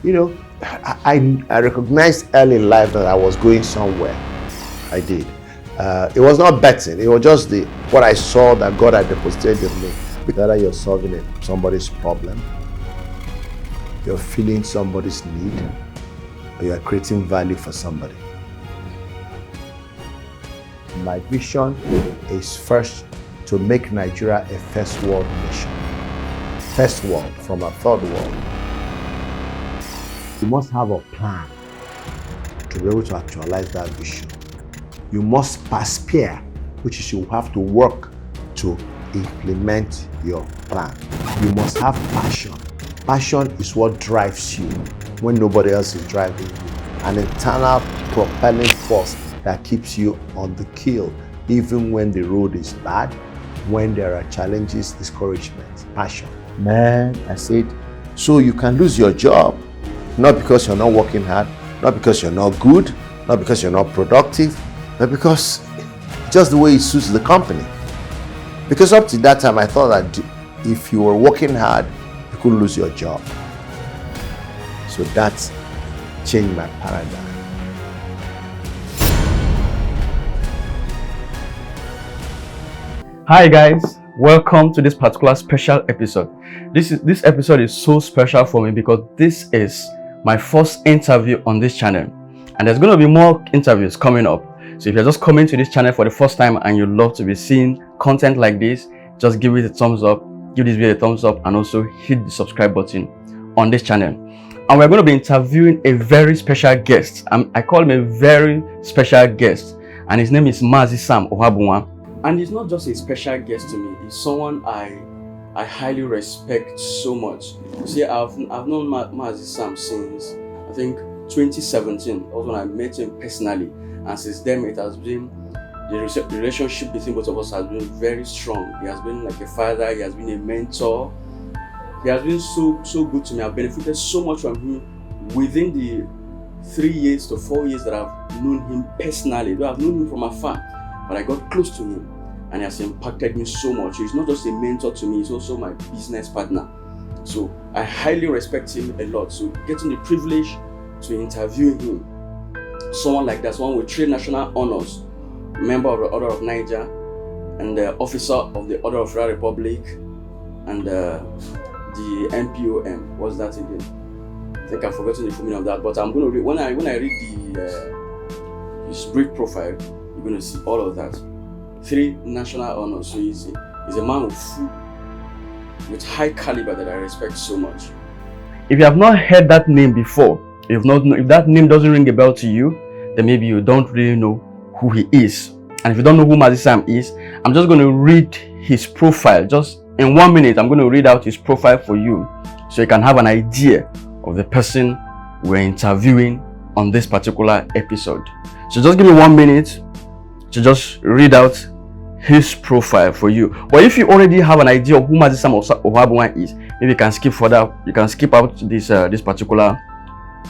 You know, I recognized early in life that I was going somewhere. I did. It was not betting. It was just what I saw that God had deposited in me. Whether you're solving somebody's problem, you're filling somebody's need, or you're creating value for somebody. My vision is first to make Nigeria a first world nation. First world from a third world. You must have a plan to be able to actualize that vision. You must perspire, which is you have to work to implement your plan. You must have passion. Passion is what drives you when nobody else is driving you. An internal propelling force that keeps you on the kill, even when the road is bad, when there are challenges, discouragement, passion. Man, I said, so you can lose your job, not because you're not working hard, not because you're not good, not because you're not productive, but because just the way it suits the company. Because up to that time, I thought that if you were working hard, you could lose your job. So that's changed my paradigm. Hi guys, welcome to this particular special episode. This episode is so special for me because this is my first interview on this channel, and there's going to be more interviews coming up. So if you're just coming to this channel for the first time and you love to be seeing content like this, just give it a thumbs up, give this video a thumbs up, and also hit the subscribe button on this channel. And we're going to be interviewing a very special guest. I call him a very special guest, and his name is Mazi Sam Ohuabunwa. And he's not just a special guest to me, he's someone I highly respect so much. You see, I've known Mazi Sam since, I think, 2017. That was when I met him personally. And since then, it has been, the relationship between both of us has been very strong. He has been like a father, he has been a mentor. He has been so good to me. I've benefited so much from him within the 3 years to 4 years that I've known him personally. Though I've known him from afar, but I got close to him and he has impacted me so much. He's not just a mentor to me, he's also my business partner. So I highly respect him a lot. So getting the privilege to interview him, someone like that, someone with 3 national honors, member of the Order of Niger, and the officer of the Order of Federal Republic, and the MPOM. What's that again? I think I've forgotten the full meaning of that. But I'm going to read, when I read his brief profile, you're going to see all of that. 3 national honors. So he's a man with high caliber that I respect so much. If you have not heard that name before, if that name doesn't ring a bell to you, then maybe you don't really know who he is. And if you don't know who Mazi Sam is, I'm just going to read his profile. Just in 1 minute, I'm going to read out his profile for you so you can have an idea of the person we're interviewing on this particular episode. So just give me 1 minute to just read out his profile for you. But if you already have an idea of who Mazi Sam Ohuabunwa is, maybe you can skip further. You can skip out this particular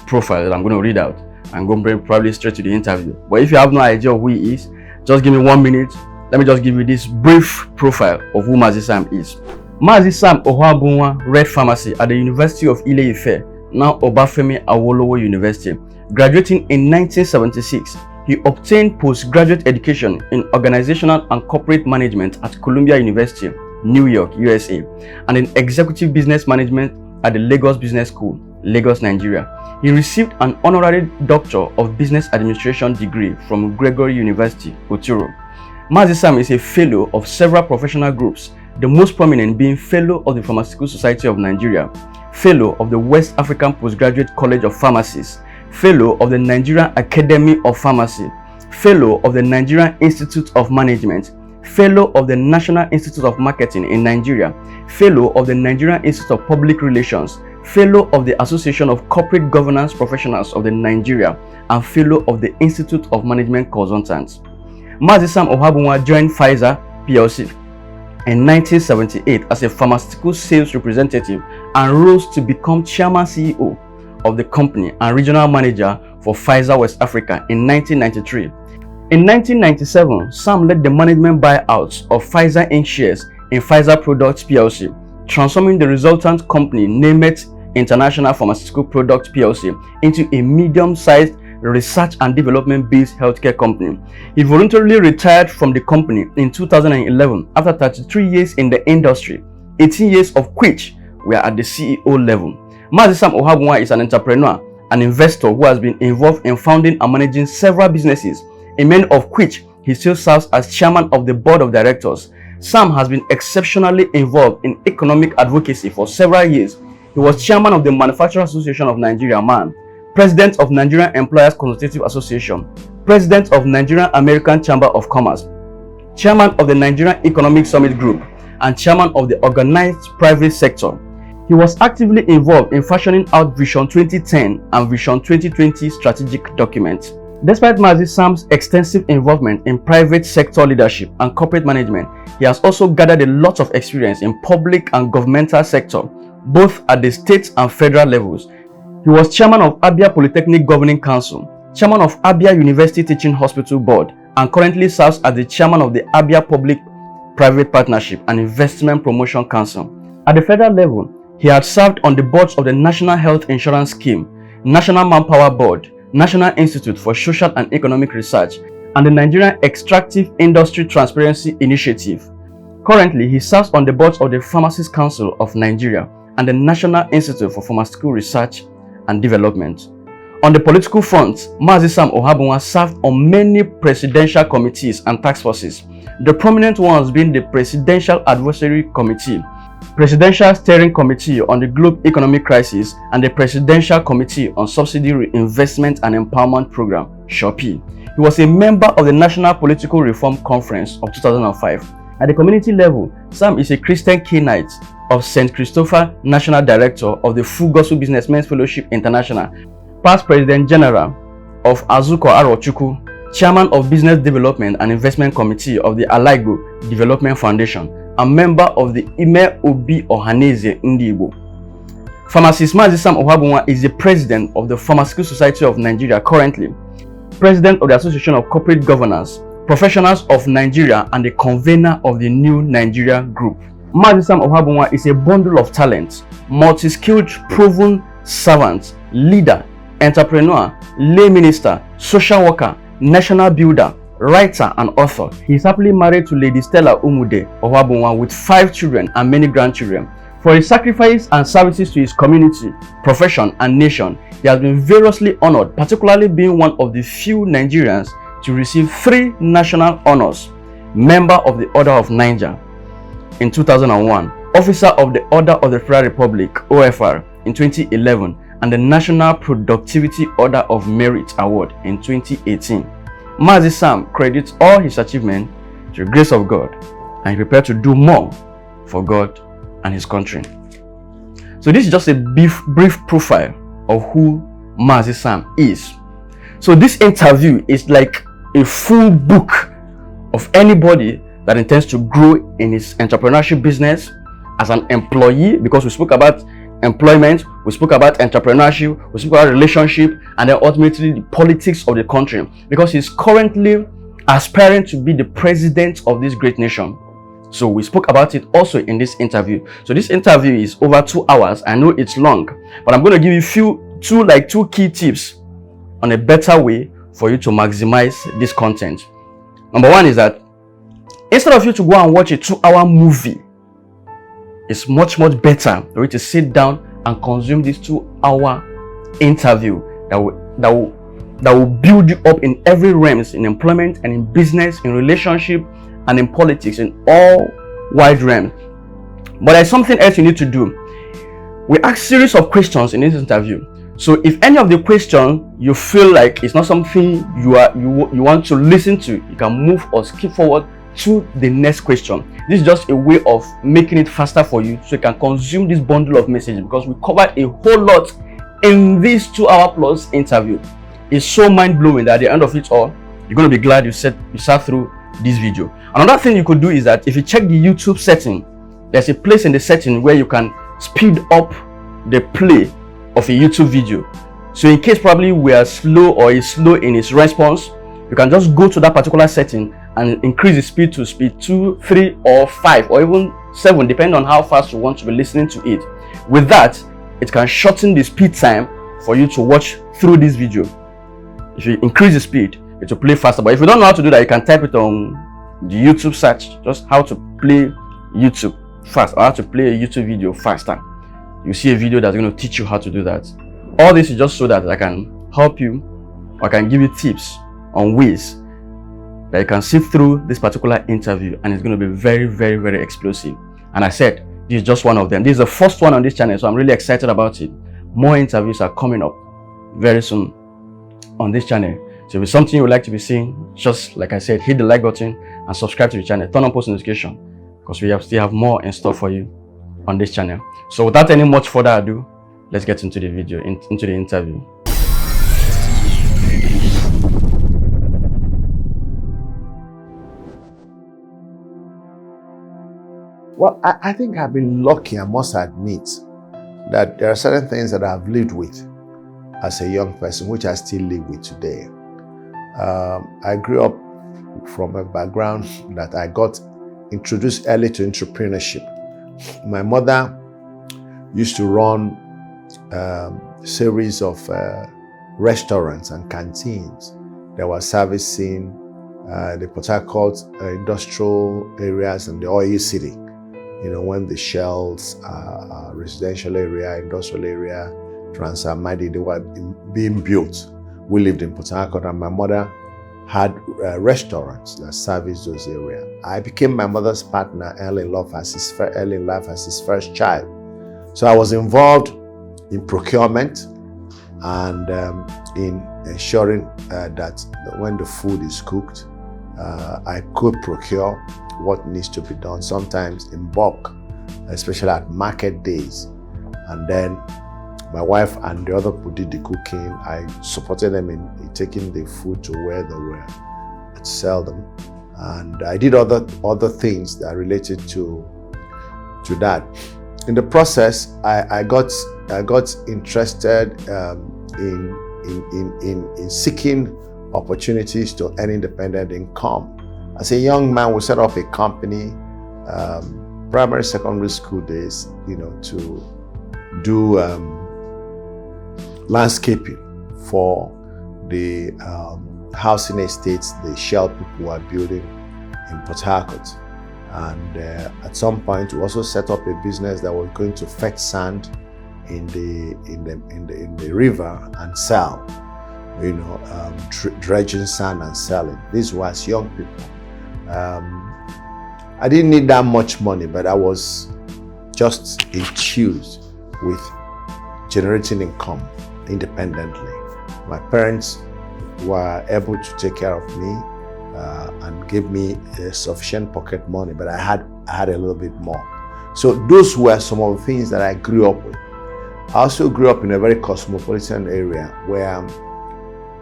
profile that I'm going to read out and go probably straight to the interview. But if you have no idea of who he is, just give me 1 minute. Let me just give you this brief profile of who Mazi Sam is. Mazi Sam Ohuabunwa read pharmacy at the University of Ile-Ife, now Obafemi Awolowo University. Graduating in 1976, he obtained postgraduate education in organizational and corporate management at Columbia University, New York, USA, and in executive business management at the Lagos Business School, Lagos, Nigeria. He received an honorary Doctor of Business Administration degree from Gregory University, Oturo. Mazi Sam is a fellow of several professional groups, the most prominent being Fellow of the Pharmaceutical Society of Nigeria, Fellow of the West African Postgraduate College of Pharmacists, Fellow of the Nigerian Academy of Pharmacy, Fellow of the Nigerian Institute of Management, Fellow of the National Institute of Marketing in Nigeria, Fellow of the Nigerian Institute of Public Relations, Fellow of the Association of Corporate Governance Professionals of the Nigeria, and Fellow of the Institute of Management Consultants. Mazi Sam Ohuabunwa joined Pfizer PLC in 1978 as a pharmaceutical sales representative and rose to become chairman CEO of the company and regional manager for Pfizer West Africa in 1993. In 1997, Sam led the management buyout of Pfizer Inc. shares in Pfizer Products PLC, transforming the resultant company named International Pharmaceutical Products PLC into a medium-sized research and development-based healthcare company. He voluntarily retired from the company in 2011 after 33 years in the industry, 18 years of which were at the CEO level. Mazi Sam Ohuabunwa is an entrepreneur, an investor who has been involved in founding and managing several businesses, in many of which he still serves as chairman of the board of directors. Sam has been exceptionally involved in economic advocacy for several years. He was chairman of the Manufacturers Association of Nigeria, MAN, president of Nigerian Employers Consultative Association, president of Nigerian American Chamber of Commerce, chairman of the Nigerian Economic Summit Group, and chairman of the organized private sector. He was actively involved in fashioning out Vision 2010 and Vision 2020 strategic documents. Despite Mazi Sam's extensive involvement in private sector leadership and corporate management, he has also gathered a lot of experience in public and governmental sector, both at the state and federal levels. He was chairman of Abia Polytechnic Governing Council, chairman of Abia University Teaching Hospital Board, and currently serves as the chairman of the Abia Public-Private Partnership and Investment Promotion Council. At the federal level, he had served on the boards of the National Health Insurance Scheme, National Manpower Board, National Institute for Social and Economic Research, and the Nigerian Extractive Industry Transparency Initiative. Currently, he serves on the boards of the Pharmacists Council of Nigeria and the National Institute for Pharmaceutical Research and Development. On the political front, Mazi Sam Ohuabunwa served on many presidential committees and task forces, the prominent ones being the Presidential Advisory Committee, Presidential Steering Committee on the Globe Economic Crisis, and the Presidential Committee on Subsidy Reinvestment and Empowerment Program, SHOPI. He was a member of the National Political Reform Conference of 2005. At the community level, Sam is a Christian Knight of St. Christopher, National Director of the Full Gospel Businessmen's Fellowship International, past President General of Azuko Arochukwu, Chairman of Business Development and Investment Committee of the Alaigo Development Foundation, a member of the Ime Obi Ohaneze Ndibo. Pharmacist Mazi Sam Ohuabunwa is the president of the Pharmaceutical Society of Nigeria currently, president of the Association of Corporate Governors, Professionals of Nigeria, and the convener of the New Nigeria Group. Mazi Sam Ohuabunwa is a bundle of talent, multi-skilled, proven servant, leader, entrepreneur, lay minister, social worker, national builder, writer, and author. He is happily married to Lady Stella Umude Ohuabunwa with 5 children and many grandchildren. For his sacrifice and services to his community, profession, and nation, he has been variously honored, particularly being one of the few Nigerians to receive 3 national honors: Member of the Order of Niger in 2001, Officer of the Order of the Federal Republic (OFR) in 2011, and the National Productivity Order of Merit Award in 2018. Mazi Sam credits all his achievements to the grace of God, and he prepared to do more for God and his country. So this is just a brief profile of who Mazi Sam is. So this interview is like a full book of anybody that intends to grow in his entrepreneurship business as an employee, because we spoke about employment, we spoke about entrepreneurship, we spoke about relationship, and then ultimately the politics of the country, because he's currently aspiring to be the president of this great nation. So we spoke about it also in this interview. So this interview is over 2 hours. I know it's long, but I'm going to give you two key tips on a better way for you to maximize this content. Number one is that instead of you to go and watch a 2-hour movie, it's much better for you to sit down and consume this 2-hour interview that will build you up in every realms, in employment and in business, in relationship and in politics, in all wide realms. But there's something else you need to do. We ask series of questions in this interview. So if any of the questions you feel like it's not something you want to listen to, you can move or skip forward to the next question. This is just a way of making it faster for you so you can consume this bundle of messages, because we covered a whole lot in this 2-hour plus interview. It's so mind-blowing that at the end of it all, you're going to be glad you sat through this video. Another thing you could do is that if you check the YouTube setting, there's a place in the setting where you can speed up the play of a YouTube video. So in case probably we are slow or is slow in its response, you can just go to that particular setting and increase the speed to speed 2, 3, or 5, or even 7, depending on how fast you want to be listening to it. With that, it can shorten the speed time for you to watch through this video. If you increase the speed, it will play faster. But if you don't know how to do that, you can type it on the YouTube search, just how to play YouTube fast, or how to play a YouTube video faster. You see a video that's going to teach you how to do that. All this is just so that I can help you, or I can give you tips on ways that you can sift through this particular interview, and it's going to be very, very, very explosive. And I said, this is just one of them. This is the first one on this channel, so I'm really excited about it. More interviews are coming up very soon on this channel. So if it's something you would like to be seeing, just like I said, hit the like button and subscribe to the channel. Turn on post notification, because we still have more in store for you on this channel. So without any much further ado, let's get into the video, into the interview. Well, I think I've been lucky, I must admit, that there are certain things that I've lived with as a young person, which I still live with today. I grew up from a background that I got introduced early to entrepreneurship. My mother used to run a series of restaurants and canteens that were servicing the Port Harcourt industrial areas and the oil city. You know, when the Shells, residential area, industrial area, Selahmeditate, they were being built. We lived in Port Harcourt, and my mother had restaurants that serviced those areas. I became my mother's partner early in life as his first child. So I was involved in procurement and in ensuring that when the food is cooked, I could procure what needs to be done, sometimes in bulk, especially at market days. And then my wife and the other people did the cooking. I supported them in taking the food to where they were to sell them. And I did other things that related to that. In the process, I got interested in seeking opportunities to earn independent income. As a young man, we set up a company, primary, secondary school days, you know, to do landscaping for the housing estates the Shell people were building in Port Harcourt. And at some point, we also set up a business that was going to fetch sand in the river and sell, you know, dredging sand and selling. This was young people. I didn't need that much money, but I was just enthused with generating income independently. My parents were able to take care of me and give me sufficient pocket money, but I had a little bit more. So those were some of the things that I grew up with. I also grew up in a very cosmopolitan area where,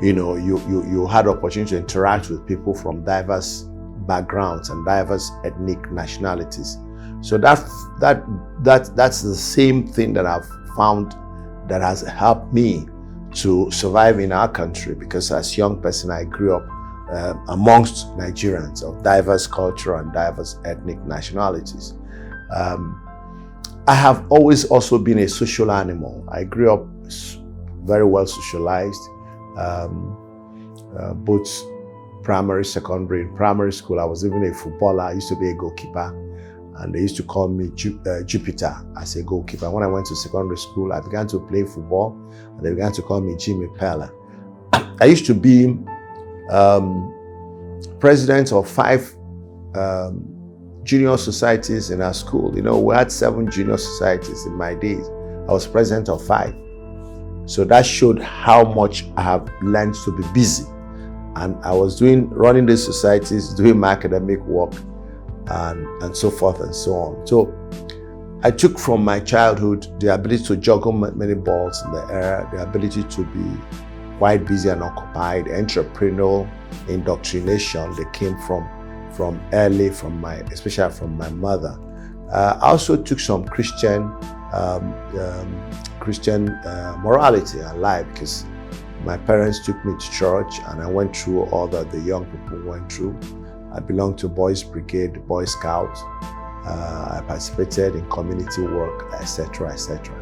you know, you had opportunity to interact with people from diverse backgrounds and diverse ethnic nationalities. So that's the same thing that I've found that has helped me to survive in our country, because as a young person I grew up amongst Nigerians of diverse culture and diverse ethnic nationalities. I have always also been a social animal. I grew up very well socialized, both primary, secondary. In primary school, I was even a footballer. I used to be a goalkeeper, and they used to call me Jupiter as a goalkeeper. When I went to secondary school, I began to play football, and they began to call me Jimmy Pella. I used to be president of 5 junior societies in our school. You know, we had 7 junior societies in my days. I was president of 5. So that showed how much I have learned to be busy. And I was running these societies, doing my academic work, and so forth and so on. So I took from my childhood the ability to juggle many balls in the air, the ability to be quite busy and occupied, entrepreneurial indoctrination that came from early, especially from my mother. I also took some Christian morality and life, because my parents took me to church and I went through all that the young people went through. I belonged to Boys Brigade, Boy Scouts. I participated in community work, etc., etc.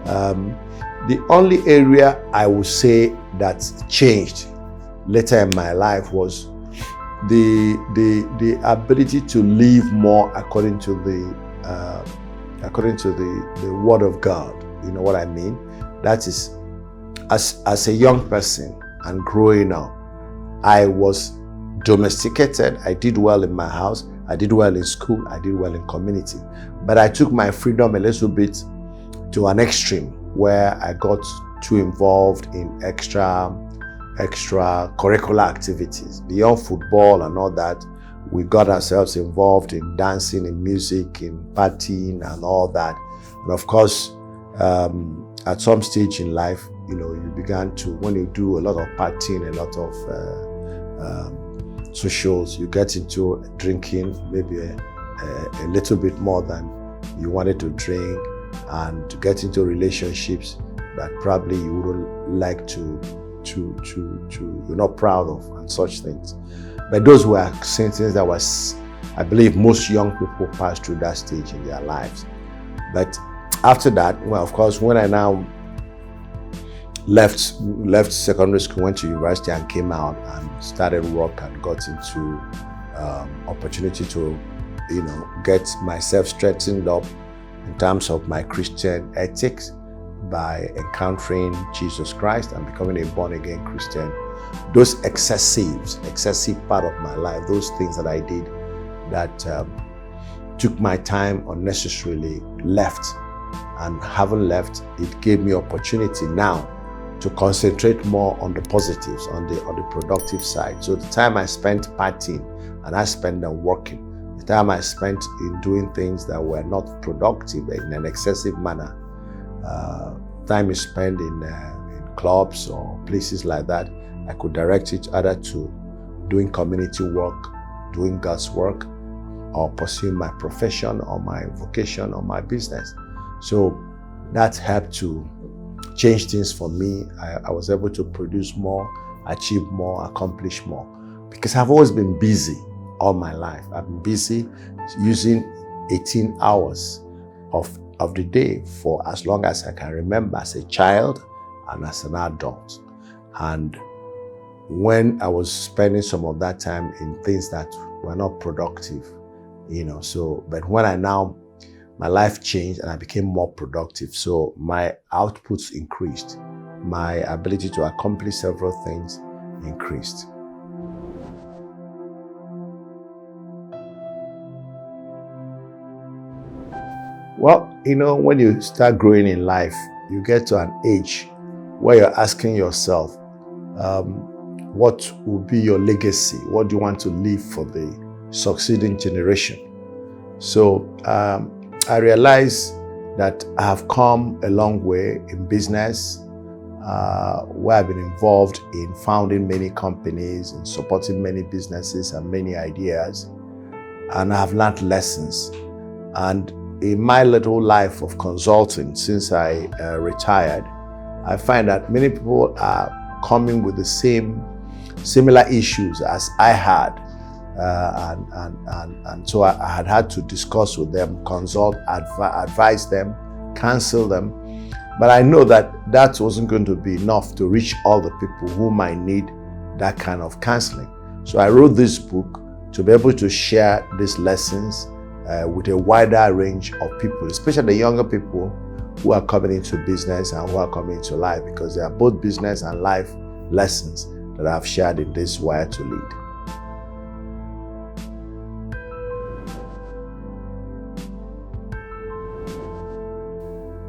The only area I would say that changed later in my life was the ability to live more according to the word of God. You know what I mean? That is, as a young person and growing up, I was domesticated. I did well in my house. I did well in school. I did well in community. But I took my freedom a little bit to an extreme where I got too involved in extracurricular activities. Beyond football and all that, we got ourselves involved in dancing, in music, in partying and all that. And of course, at some stage in life, you know, you began to, when you do a lot of partying, a lot of socials, you get into drinking maybe a little bit more than you wanted to drink, and to get into relationships that probably you wouldn't like to you're not proud of, and such things. But those were things that was, I believe most young people pass through that stage in their lives. But after that, well, of course, when I now left secondary school, went to university and came out and started work and got into opportunity to, you know, get myself strengthened up in terms of my Christian ethics by encountering Jesus Christ and becoming a born-again Christian. Those excessive part of my life, those things that I did that took my time unnecessarily, left. And having left, it gave me opportunity now to concentrate more on the positives, on the productive side. So the time I spent partying and I spent on working, the time I spent in doing things that were not productive in an excessive manner, time is spent in clubs or places like that, I could direct each other to doing community work, doing God's work, or pursuing my profession or my vocation or my business. So that helped to change things for me. I was able to produce more, achieve more, accomplish more, because I've always been busy all my life. I've been busy using 18 hours of the day for as long as I can remember, as a child and as an adult. And when I was spending some of that time in things that were not productive, you know, so, but when my life changed and I became more productive. So my outputs increased. My ability to accomplish several things increased. Well, you know, when you start growing in life, you get to an age where you're asking yourself, what will be your legacy? What do you want to leave for the succeeding generation? So I realized that I have come a long way in business, where I've been involved in founding many companies and supporting many businesses and many ideas, and I have learned lessons. And in my little life of consulting, since I retired, I find that many people are coming with the similar issues as I had. And so I had to discuss with them, consult, advise them, counsel them. But I know that wasn't going to be enough to reach all the people who might need that kind of counseling. So I wrote this book to be able to share these lessons with a wider range of people, especially the younger people who are coming into business and who are coming into life, because they are both business and life lessons that I've shared in this Wire to Lead.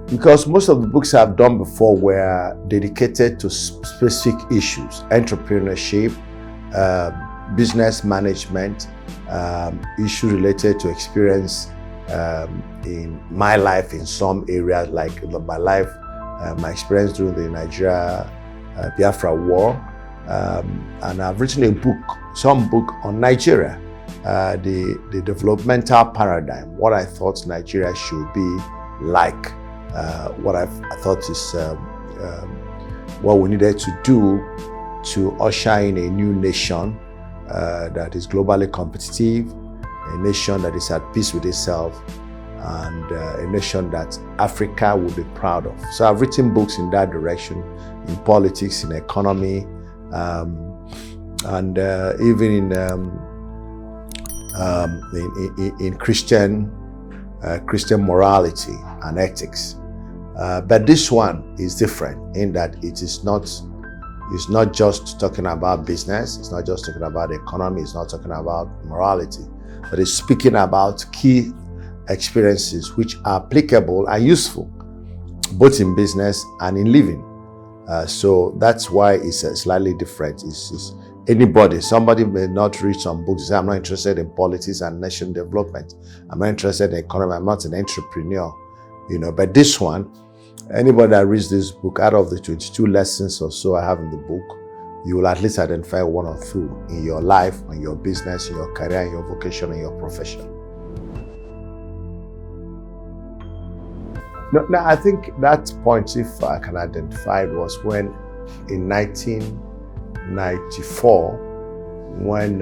Because most of the books I've done before were dedicated to specific issues: entrepreneurship, business management, issues related to experience in my life in some areas, like my life, my experience during the Nigeria Biafran war. And I've written some book on Nigeria, the developmental paradigm, what I thought Nigeria should be like. What I thought is what we needed to do to usher in a new nation that is globally competitive, a nation that is at peace with itself, and a nation that Africa would be proud of. So I've written books in that direction, in politics, in economy, and even in Christian morality and ethics. But this one is different in that it's not just talking about business, it's not just talking about economy, it's not talking about morality, but it's speaking about key experiences which are applicable and useful both in business and in living. So that's why it's slightly different. It's somebody may not read some books, say, I'm not interested in politics and nation development, I'm not interested in economy, I'm not an entrepreneur, but this one, anybody that reads this book, out of the 22 lessons or so I have in the book, you will at least identify one or two in your life, in your business, in your career, in your vocation, in your profession. Now, I think that point, if I can identify it, was when in 1994, when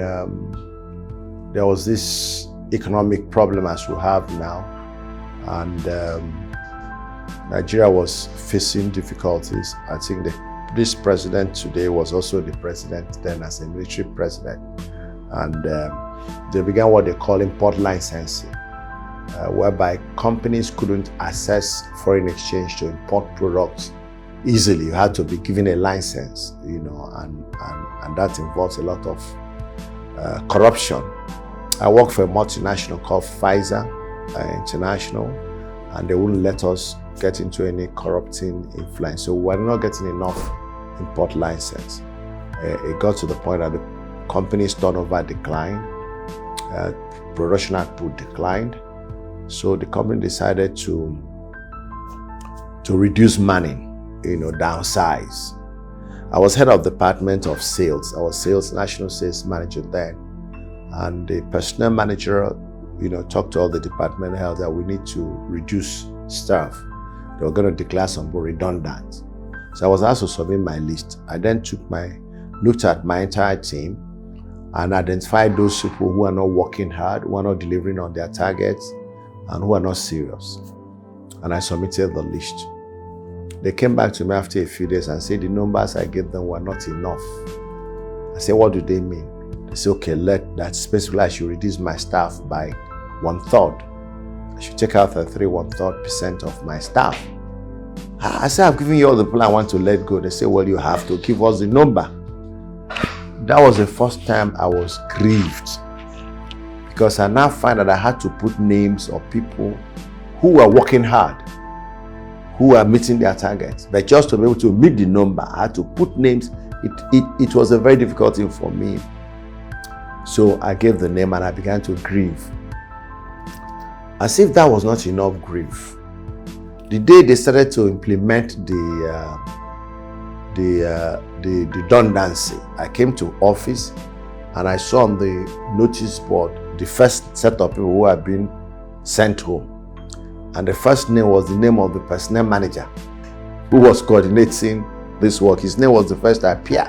there was this economic problem as we have now, and Nigeria was facing difficulties. I think this president today was also the president then as a military president. And they began what they call import licensing, whereby companies couldn't access foreign exchange to import products easily. You had to be given a license, and that involves a lot of corruption. I worked for a multinational called Pfizer International, and they wouldn't let us get into any corrupting influence. So we're not getting enough import license. It got to the point that the company's turnover declined, production output declined. So the company decided to reduce manning, downsize. I was head of department of sales. I was national sales manager then. And the personnel manager, talked to all the department heads that we need to reduce staff. They were going to declare some redundant. So I was asked to submit my list. I then looked at my entire team and identified those people who are not working hard, who are not delivering on their targets, and who are not serious. And I submitted the list. They came back to me after a few days and said the numbers I gave them were not enough. I said, what do they mean? They said, okay, that specifically I should reduce my staff by 1/3. I should take out 1/3% of my staff. I said, I've given you all the people I want to let go. They say, well, you have to give us the number. That was the first time I was grieved, because I now find that I had to put names of people who were working hard, who were meeting their targets. But just to be able to meet the number, I had to put names. It was a very difficult thing for me. So I gave the name and I began to grieve. As if that was not enough grief, the day they started to implement the redundancy, I came to office and I saw on the notice board the first set of people who had been sent home. And the first name was the name of the personnel manager who was coordinating this work. His name was the first to appear.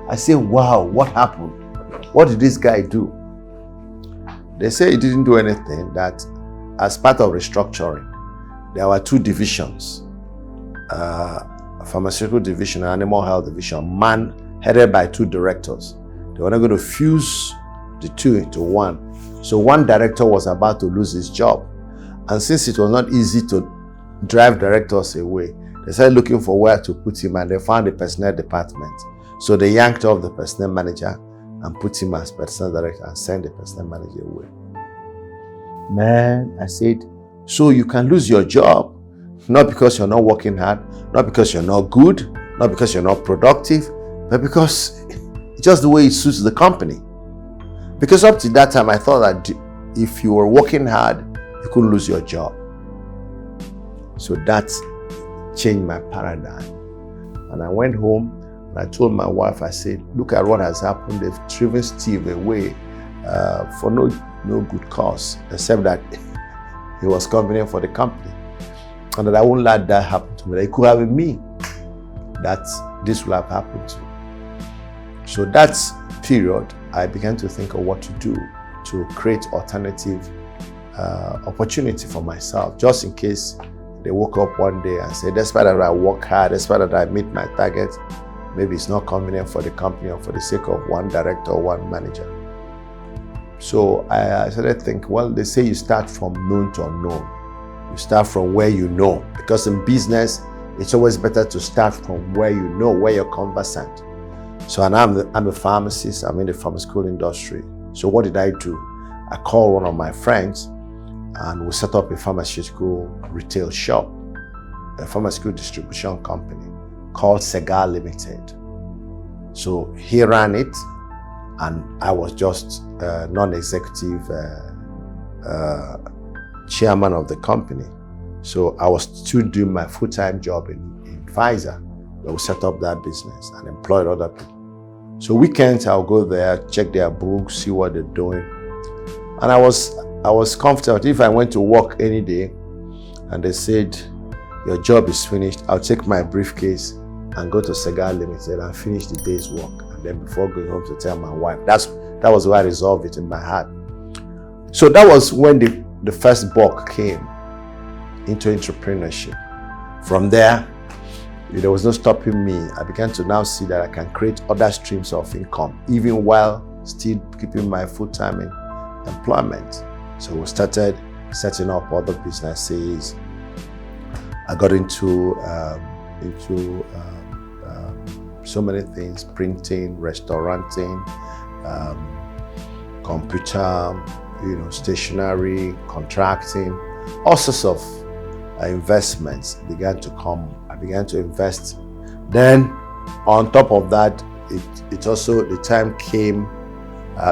I said, wow, what happened? What did this guy do? They say he didn't do anything, that as part of restructuring, there were two divisions, pharmaceutical division and animal health division, headed by two directors. They were not going to fuse the two into one. So one director was about to lose his job. And since it was not easy to drive directors away, they started looking for where to put him, and they found the personnel department. So they yanked off the personnel manager and put him as personnel director and sent the personnel manager away. Man, I said, so you can lose your job, not because you're not working hard, not because you're not good, not because you're not productive, but because it's just the way it suits the company. Because up to that time, I thought that if you were working hard, you couldn't lose your job. So that changed my paradigm. And I went home and I told my wife, I said, look at what has happened. They've driven Steve away for no good cause, except that he was convenient for the company. And that I won't let that happen to me. It could have been me that this will have happened to. So that period, I began to think of what to do to create alternative opportunity for myself, just in case they woke up one day and say, despite that I work hard, despite that I meet my targets, maybe it's not convenient for the company or for the sake of one director or one manager. So I started thinking, well, they say you start from known to unknown. You start from where you know, because in business, it's always better to start from where you know, where you're conversant. So and I'm a pharmacist, I'm in the pharmaceutical industry. So what did I do? I called one of my friends and we set up a pharmaceutical retail shop, a pharmaceutical distribution company called Selahmeditate. So he ran it and I was just a non-executive chairman of the company. So I was still doing my full-time job in Pfizer, where we set up that business and employed other people. So weekends I'll go there, check their books, see what they're doing. And I was comfortable. If I went to work any day and they said, your job is finished, I'll take my briefcase and go to Selahmeditate and finish the day's work. And then before going home to tell my wife, that was why I resolved it in my heart. So that was when the first bug came into entrepreneurship. From there, there was no stopping me. I began to now see that I can create other streams of income, even while still keeping my full-time employment. So we started setting up other businesses. I got into so many things: printing, restauranting, computer, stationery, contracting, all sorts of investments began to come. I began to invest. Then on top of that, it also, the time came,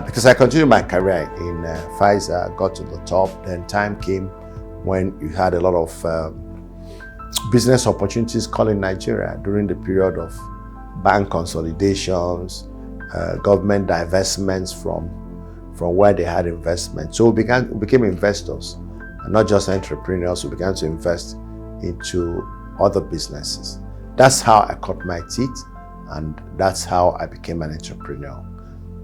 because I continued my career in Pfizer, got to the top. Then time came when you had a lot of business opportunities calling Nigeria during the period of bank consolidations, government divestments from where they had investment. So we became investors, and not just entrepreneurs. We began to invest into other businesses. That's how I cut my teeth, and that's how I became an entrepreneur.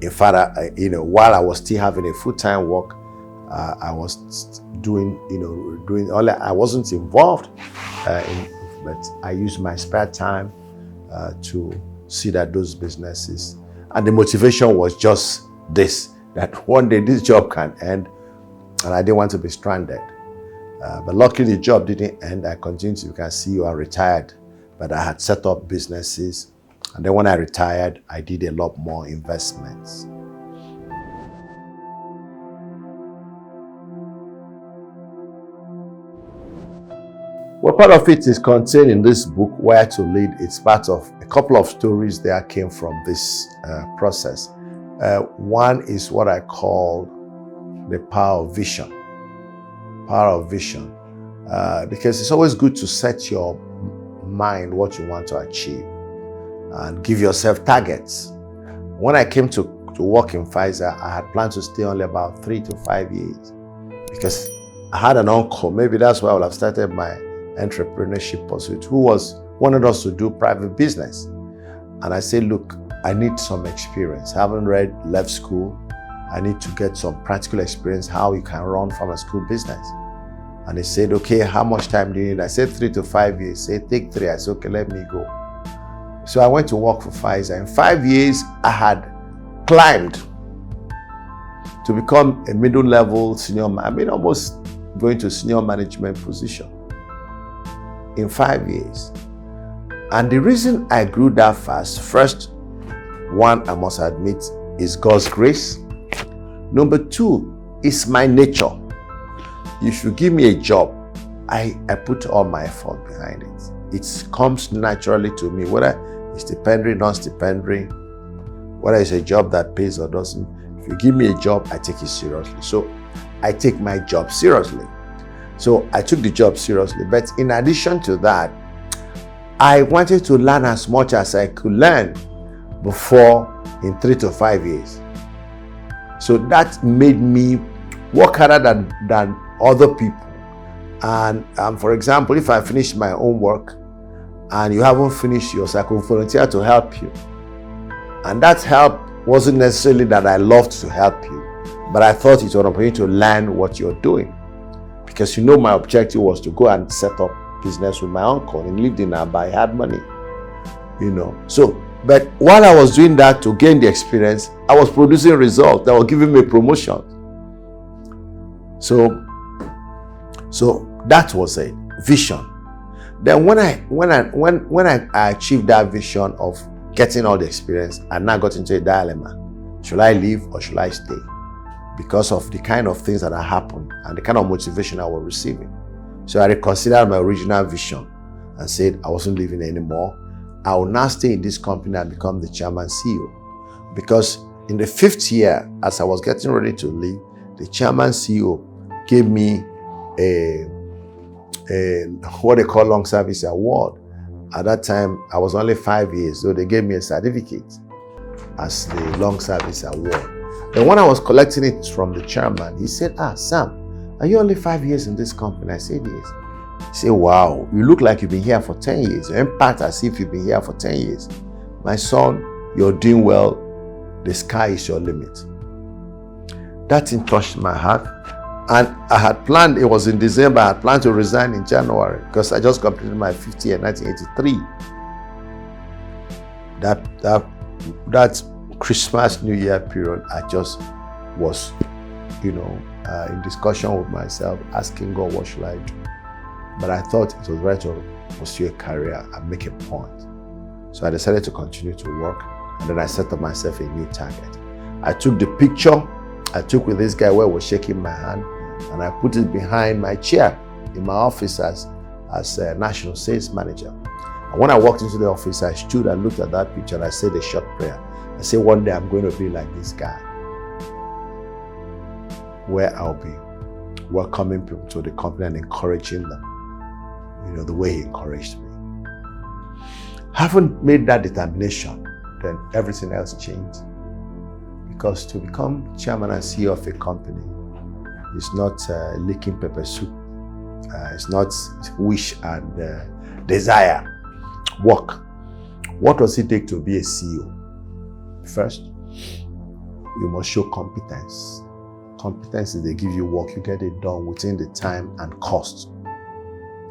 In fact, while I was still having a full-time work, I was doing I wasn't involved but I used my spare time to see that those businesses, and the motivation was just this, that one day this job can end, and I didn't want to be stranded. But luckily the job didn't end. I continued. You can see I retired, but I had set up businesses, and then when I retired, I did a lot more investments. Well, part of it is contained in this book, Where to Lead. It's part of a couple of stories that came from this process. One is what I call the power of vision. Power of vision. Because it's always good to set your mind what you want to achieve and give yourself targets. When I came to work in Pfizer, I had planned to stay only about 3 to 5 years because I had an uncle. Maybe that's why I would have started my entrepreneurship pursuit, who wanted us to do private business. And I said, look, I need some experience. I haven't left school. I need to get some practical experience how you can run pharmaceutical business. And he said, okay, how much time do you need? I said 3 to 5 years. He said, take 3. I said, okay, let me go. So I went to work for Pfizer. In 5 years, I had climbed to become a middle-level senior. Almost going to senior management position in 5 years. And the reason I grew that fast, first one, I must admit, is God's grace. Number 2 is my nature. If you give me a job, I put all my effort behind it. It comes naturally to me, whether it's stipendiary, non-stipendiary, whether it's a job that pays or doesn't. If you give me a job, I take it seriously. So I take my job seriously. So I took the job seriously. But in addition to that, I wanted to learn as much as I could learn before in 3 to 5 years. So that made me work harder than other people. And for example, if I finish my own work and you haven't finished yours, I could volunteer to help you. And that help wasn't necessarily that I loved to help you, but I thought it was an opportunity to learn what you're doing. because my objective was to go and set up business with my uncle. He lived in Aba, he had money, So, but while I was doing that to gain the experience, I was producing results that were giving me promotion. So that was a vision. Then when I achieved that vision of getting all the experience, I now got into a dilemma. Should I leave or should I stay? Because of the kind of things that had happened and the kind of motivation I was receiving. So I reconsidered my original vision and said I wasn't leaving anymore. I will now stay in this company and become the chairman CEO. Because in the 5th year, as I was getting ready to leave, the chairman CEO gave me a what they call long service award. At that time, I was only 5 years, so they gave me a certificate as the long service award. And when I was collecting it from the chairman, he said, Sam, are you only 5 years in this company? I said, yes. He said, wow, you look like you've been here for 10 years. You impact as if you've been here for 10 years. My son, you're doing well. The sky is your limit. That thing touched my heart. And I had planned, it was in December, I had planned to resign in January because I just completed my 50th year in 1983. That Christmas, New Year period, I just was, in discussion with myself, asking God, what should I do? But I thought it was right to pursue a career and make a point. So I decided to continue to work, and then I set up myself a new target. I took the picture I took with this guy where he was shaking my hand, and I put it behind my chair in my office as a national sales manager. And when I walked into the office, I stood and looked at that picture and I said a short prayer. I said, one day I'm going to be like this guy, where I'll be welcoming people to the company and encouraging them, the way he encouraged me. Haven't made that determination, then everything else changed. Because to become chairman and CEO of a company is not licking pepper soup. It's not wish and desire. Work. What does it take to be a CEO? First, you must show competence. Competence is they give you work, you get it done within the time and cost.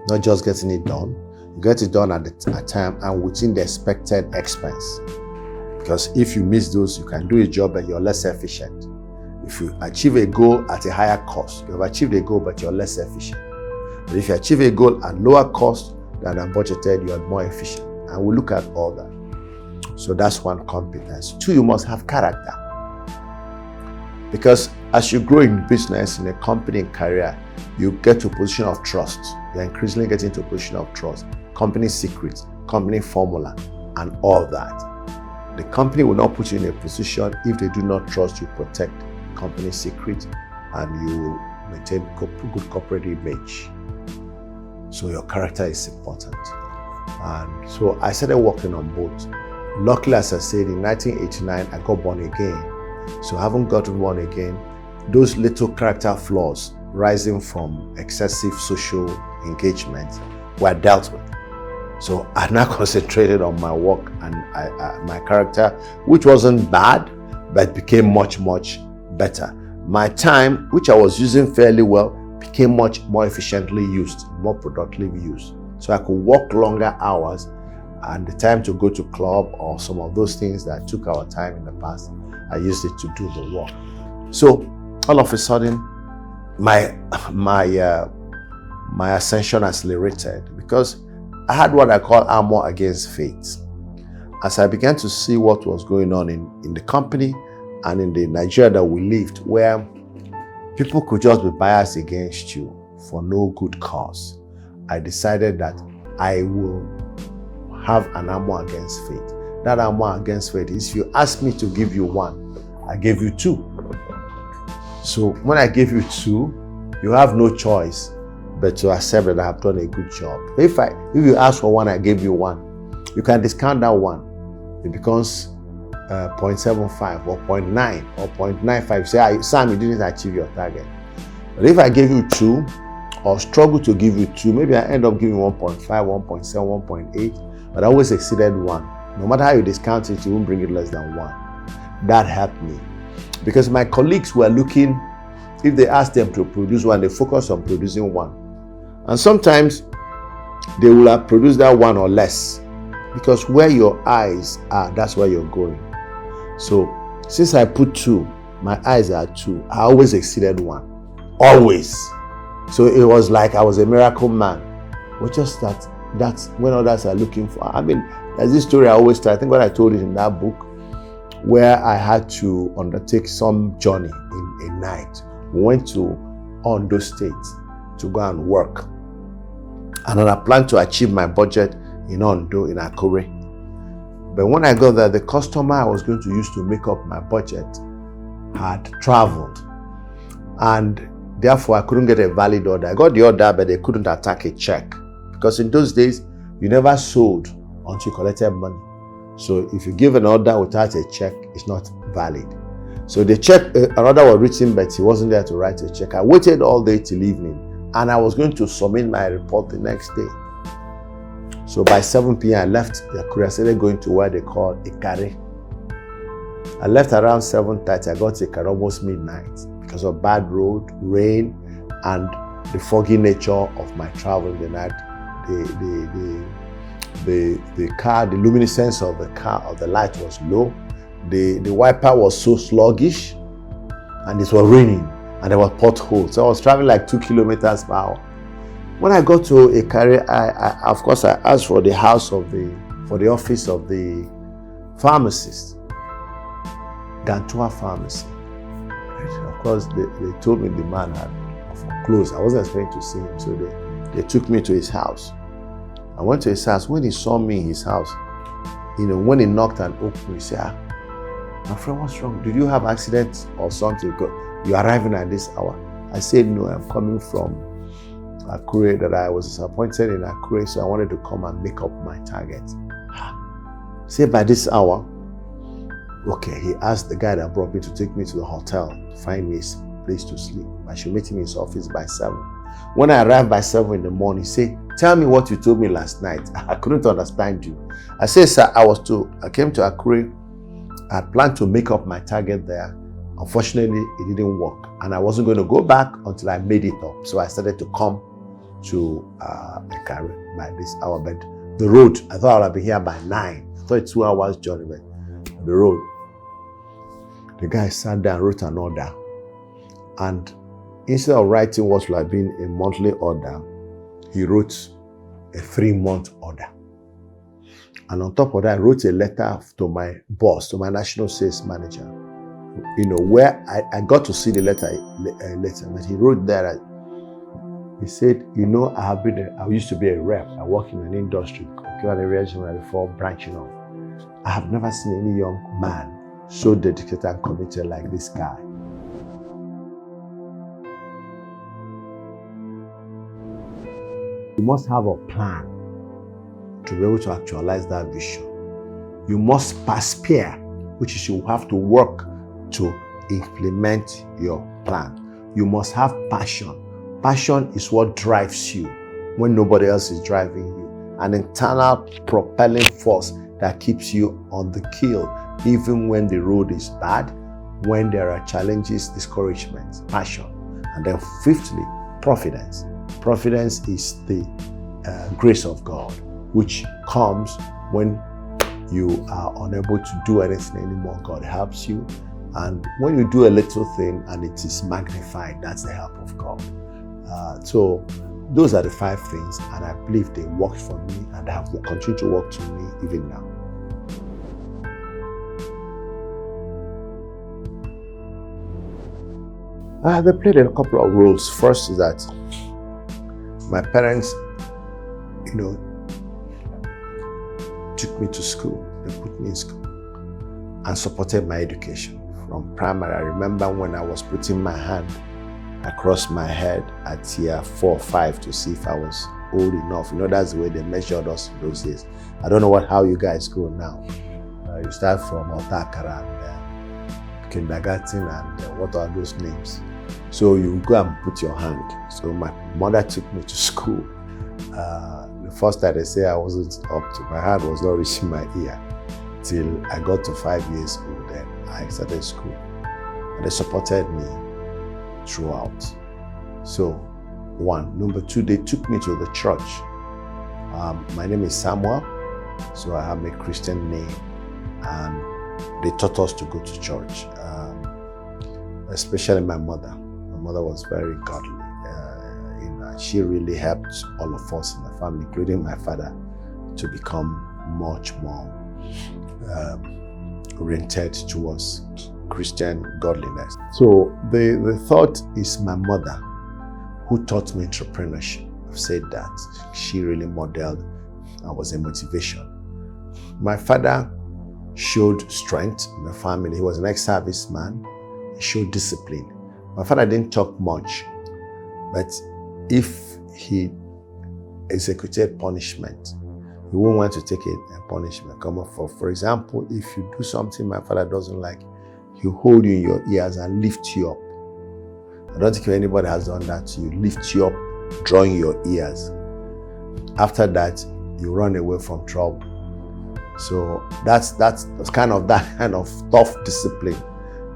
Not just getting it done, you get it done at a time and within the expected expense. Because if you miss those, you can do a job but you're less efficient. If you achieve a goal at a higher cost, you have achieved a goal but you're less efficient. But if you achieve a goal at lower cost than budgeted, you are more efficient. And we look at all that. So that's one competence. Two, you must have character. Because as you grow in business, in a company, in career, you get to a position of trust. You're increasingly getting to a position of trust. Company secrets, company formula, and all that. The company will not put you in a position if they do not trust you protect company secret and you will maintain good corporate image. So your character is important. And so I started working on both. Luckily, as I said, in 1989, I got born again. So I haven't gotten born again. Those little character flaws rising from excessive social engagement were dealt with. So I now concentrated on my work and my character, which wasn't bad, but became much, much better. My time, which I was using fairly well, became much more efficiently used, more productively used. So I could work longer hours, and the time to go to club or some of those things that took our time in the past, I used it to do the work. So all of a sudden, my ascension accelerated because I had what I call armor against fate. As I began to see what was going on in the company and in the Nigeria that we lived, where people could just be biased against you for no good cause, I decided that I will have an armor against fate. That armor against fate is if you ask me to give you one, I gave you two. So when I gave you two, you have no choice but to accept that I have done a good job. If you ask for one, I gave you one, you can discount that one. It becomes 0.75 or 0.9 or 0.95. Say, Sam, you didn't achieve your target. But if I gave you two, or struggle to give you two, maybe I end up giving 1.5, 1.7, 1.8, but I always exceeded one. No matter how you discount it, you won't bring it less than one. That helped me. Because my colleagues were looking If they ask them to produce one, they focus on producing one. And sometimes they will have produced that one or less, because where your eyes are, that's where you're going. So since I put 2, my eyes are 2, I always exceeded 1. Always. So it was like I was a miracle man. But just that's when others are looking for. I mean, there's this story I always tell. I think when I told it in that book, where I had to undertake some journey in a night. We went to Ondo State to go and work. And then I planned to achieve my budget in Ondo, in Akure. But when I got there, the customer I was going to use to make up my budget had traveled. And therefore, I couldn't get a valid order. I got the order, but they couldn't attack a check. Because in those days, you never sold until you collected money. So if you give an order without a check, it's not valid. So the check, an order was written, but he wasn't there to write a check. I waited all day till evening, and I was going to submit my report the next day. So by 7 p.m., I left Akure. I started going to where they call Ikare. I left around 7:30. I got to Ikare almost midnight because of bad road, rain, and the foggy nature of my travel in the night. The car, the luminescence of the car, of the light was low. The wiper was so sluggish, and it was raining, and there were potholes. So I was traveling like 2 kilometers per hour. When I got to Ikare, I of course I asked for the the office of the pharmacist, Gantua Pharmacy. Of course, they told me the man had closed. I wasn't expecting to see him, so they took me to his house. I went to his house. When he saw me in his house, when he knocked and opened, he said, "My friend, what's wrong? Did you have accident or something? You're arriving at this hour." I said, "No, I'm coming from Akure, that I was disappointed in Akure, so I wanted to come and make up my target." Say by this hour, okay, he asked the guy that brought me to take me to the hotel to find me a place to sleep. I should meet him in his office by 7. When I arrived by 7 in the morning, he said, "Tell me what you told me last night. I couldn't understand you." I said, "Sir, I came to Akure. I planned to make up my target there. Unfortunately, it didn't work. And I wasn't going to go back until I made it up. So I started to come to Ikare by this hour. But the road, I thought I'd be here by 9. I thought it's 2 hours journey, but the road." The guy sat down and wrote an order. And instead of writing what would have been a monthly order, he wrote a 3-month order. And on top of that, I wrote a letter to my boss, to my national sales manager, where I got to see the letter later. But he wrote there, he said, I used to be a rep. I work in an industry, Rejection, before branching off. I have never seen any young man so dedicated and committed like this guy. You must have a plan to be able to actualize that vision. You must perspire, which is you have to work to implement your plan. You must have passion. Passion is what drives you when nobody else is driving you. An internal propelling force that keeps you on the kill, even when the road is bad, when there are challenges, discouragements, passion. And then fifthly, providence. Providence is the grace of God, which comes when you are unable to do anything anymore. God helps you. And when you do a little thing and it is magnified, that's the help of God. So those are the 5 things, and I believe they worked for me and have continued to work to me even now. They played a couple of roles. First is that my parents, took me to school. They put me in school and supported my education from primary. I remember when I was putting my hand across my head at year 4 or 5 to see if I was old enough. That's the way they measured us in those days. I don't know how you guys go now. You start from Otakara and kindergarten and what are those names? So you go and put your hand. So my mother took me to school. The first time they say I wasn't up to, my hand was not reaching my ear till I got to 5 years old. Then I started school. And they supported me throughout. So, one. Number two, they took me to the church. My name is Samuel, so I have a Christian name, and they taught us to go to church, especially my mother. My mother was very godly. She really helped all of us in the family, including my father, to become much more oriented towards Christian godliness. So the thought is my mother who taught me entrepreneurship. I've said that. She really modeled and was a motivation. My father showed strength in the family. He was an ex-serviceman. He showed discipline. My father didn't talk much, but if he executed punishment, he wouldn't want to take a punishment. For example, if you do something my father doesn't like, he'll hold you in your ears and lift you up. I don't think anybody has done that to you. Lift you up, drawing your ears. After that, you run away from trouble. So that's kind of tough discipline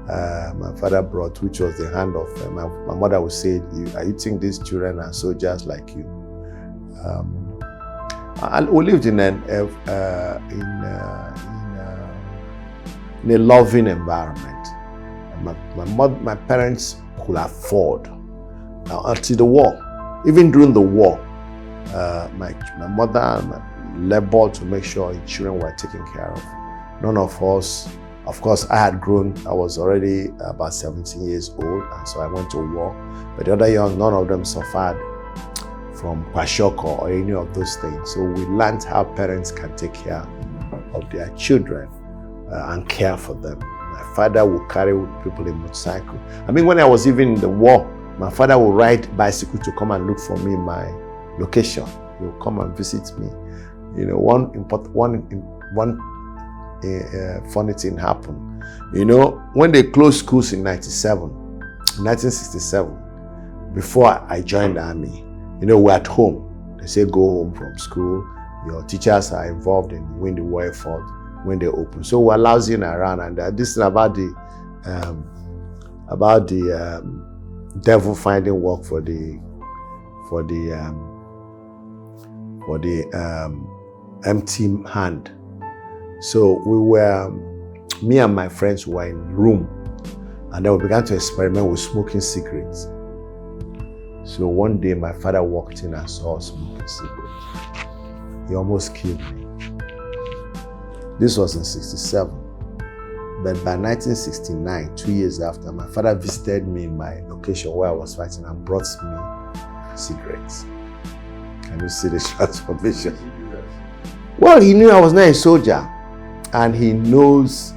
my father brought, which was the hand of my mother would say, "Are you think these children are soldiers like you?" We lived in a loving environment. My parents could afford until the war. Even during the war, my mother labored to make sure the children were taken care of. None of us. Of course, I had grown. I was already about 17 years old, and so I went to war. But the other young, none of them suffered from kwashiorkor or any of those things. So we learned how parents can take care of their children and care for them. My father would carry people in motorcycle. I mean, when I was even in the war, my father would ride bicycle to come and look for me in my location. He would come and visit me. You know, one funny thing happened. You know, when they closed schools in 1967, before I joined the army, you know, we're at home. They say go home from school. Your teachers are involved in when the war effort, when they open. So we're lousing around, and this is about the devil finding work for the empty hand. So me and my friends were in a room, and then we began to experiment with smoking cigarettes. So one day my father walked in and saw us smoking cigarettes. He almost killed me. This was in 1967. But by 1969, 2 years after, my father visited me in my location where I was fighting and brought me cigarettes. Can you see the transformation? Well, he knew I was not a soldier, and he knows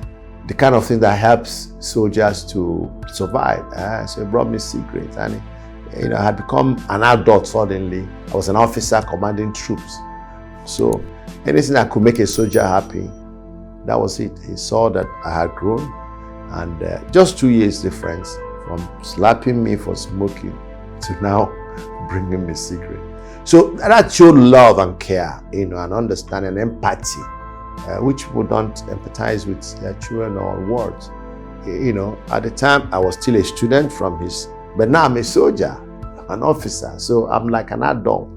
the kind of thing that helps soldiers to survive. So he brought me cigarettes, and I had become an adult suddenly. I was an officer commanding troops. So anything that could make a soldier happy, that was it. He saw that I had grown, and just 2 years difference from slapping me for smoking to now bringing me cigarette. So that showed love and care, and understanding and empathy, which people don't empathize with their children or words. At the time I was still a student but now I'm a soldier, an officer, so I'm like an adult.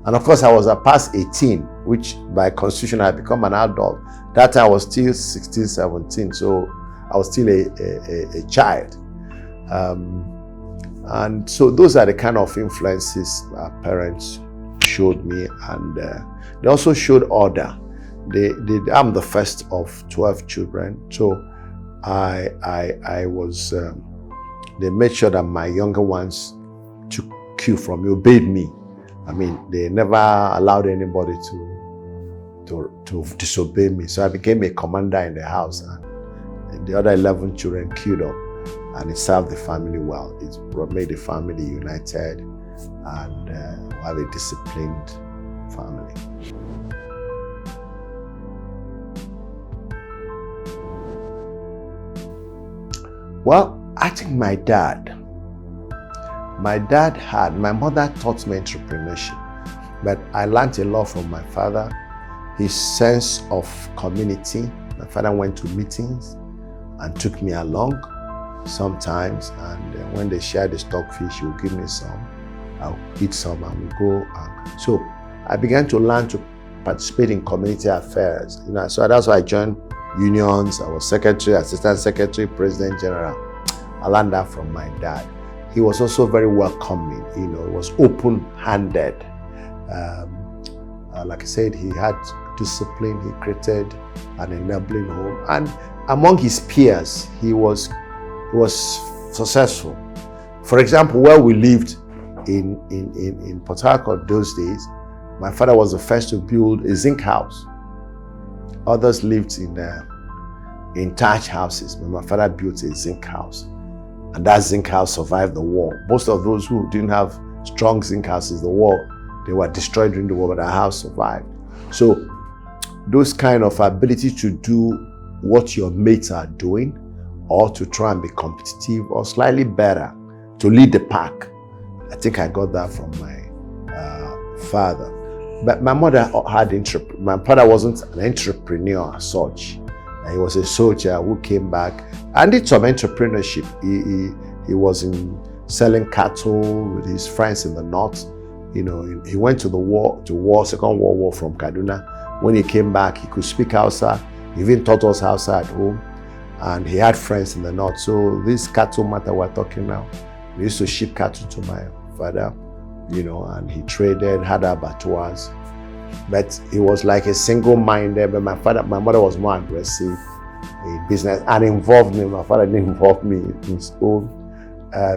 And of course I was past 18, which by constitution I become an adult. That time I was still 16, 17, so I was still a child. And so those are the kind of influences our parents showed me, and they also showed order. I'm the first of 12 children, so I was. They made sure that my younger ones took cue from me, obeyed me. I mean, they never allowed anybody to disobey me. So I became a commander in the house, and the other 11 children queued up, and it served the family well. It made the family united, and have a disciplined family. Well, I think my mother taught me entrepreneurship, but I learned a lot from my father. His sense of community. My father went to meetings and took me along. sometimes, and when they share the stockfish, he will give me some. I'll eat some, and we go. So I began to learn to participate in community affairs. So that's why I joined unions. I was secretary, assistant secretary, president general. I learned that from my dad. He was also very welcoming. He was open-handed. Like I said, he had discipline. He created an enabling home, and among his peers, he was successful. For example, where we lived in Port Harcourt those days, my father was the first to build a zinc house. Others lived in thatch houses, but my father built a zinc house, and that zinc house survived the war. Most of those who didn't have strong zinc houses, they were destroyed during the war, but our house survived. So those kind of ability to do what your mates are doing, or to try and be competitive or slightly better, to lead the pack, I think I got that from my father. But my mother my father wasn't an entrepreneur as such. He was a soldier who came back and did some entrepreneurship. He was selling cattle with his friends in the north. He went to the Second World War from Kaduna. When he came back, he could speak Hausa. He even taught us Hausa at home. And he had friends in the north. So this cattle matter we're talking now, we used to ship cattle to my father, and he traded, had abattoirs. But he was like a single-minded. But my mother was more aggressive in business and involved me. My father didn't involve me in his own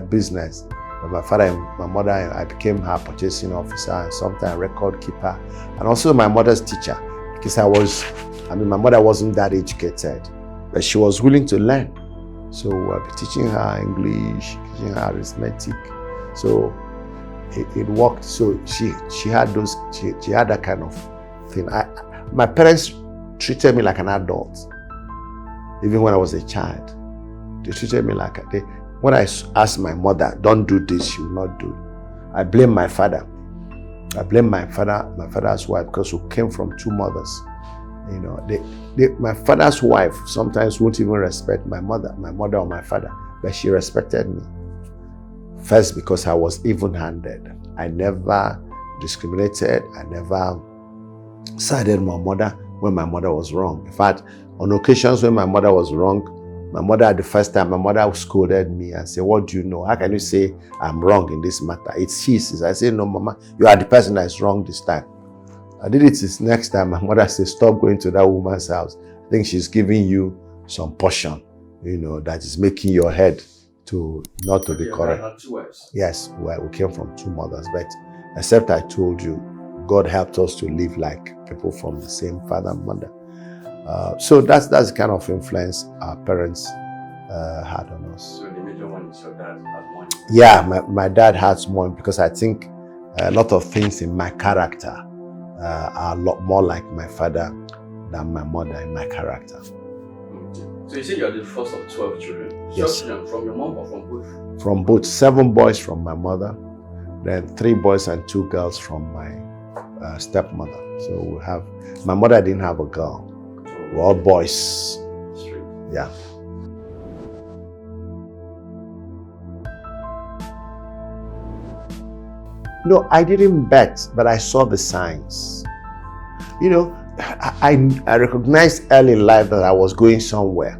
business. But my father and my mother, I became her purchasing officer and sometimes record keeper, and also my mother's teacher, because my mother wasn't that educated, but she was willing to learn. So I'll be teaching her English, teaching her arithmetic. So it worked. So she had that kind of thing. My parents treated me like an adult, even when I was a child. They treated me like when I asked my mother, don't do this, she will not do it. I blame my father. I blame my father's wife, because we came from two mothers. My father's wife sometimes won't even respect my mother or my father, but she respected me. First, because I was even-handed. I never discriminated. I never sided my mother when my mother was wrong. In fact, on occasions when my mother was wrong, my mother scolded me and said, "What do you know? How can you say I'm wrong in this matter? It's his." I said, "No, Mama, you are the person that is wrong this time." I did it this next time. My mother said, "Stop going to that woman's house. I think she's giving you some portion, that is making your head not to be correct." Yes, we came from two mothers, but except I told you, God helped us to live like people from the same father and mother. So that's the kind of influence our parents had on us. So the major one is your dad had money? Yeah, my dad has money, because I think a lot of things in my character are a lot more like my father than my mother in my character. So you said you are the first of 12 children? Yes. 12 children from your mom or from both? From both. 7 boys from my mother, then 3 boys and 2 girls from my stepmother. So my mother didn't have a girl. We're all boys. Straight. Yeah. No, I didn't bet, but I saw the signs. I recognized early in life that I was going somewhere.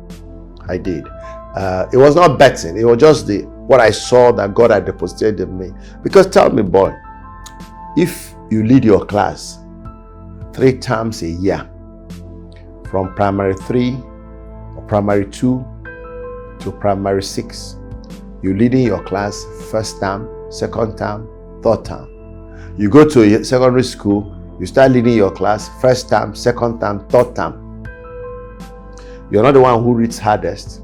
I did. It was not betting. It was just what I saw that God had deposited in me. Because tell me, boy, if you lead your class 3 times a year, from primary 3 or primary 2 to primary 6, you're leading your class first term, second term, third term. You go to a secondary school, you start leading your class first term, second term, third term. You're not the one who reads hardest.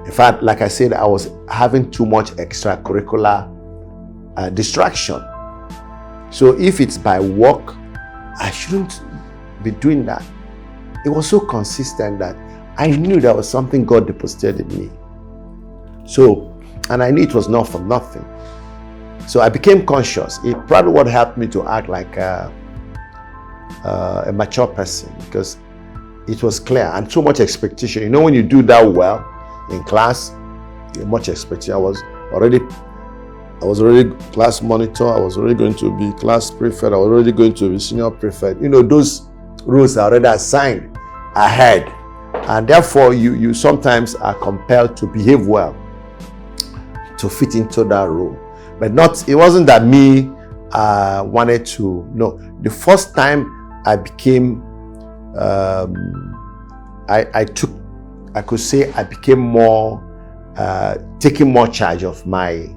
In fact, like I said, I was having too much extracurricular distraction. So if it's by work, I shouldn't be doing that. It was so consistent that I knew there was something God deposited in me. So, and I knew it was not for nothing. So I became conscious. It probably what helped me to act like a mature person, because it was clear and so much expectation. When you do that well in class, much expectation. I was already class monitor. I was already going to be class prefect. I was already going to be senior prefect. Those roles are already assigned ahead, and therefore you sometimes are compelled to behave well to fit into that role. But it wasn't that me wanted to. No, the first time I became, I could say I became more, taking more charge of my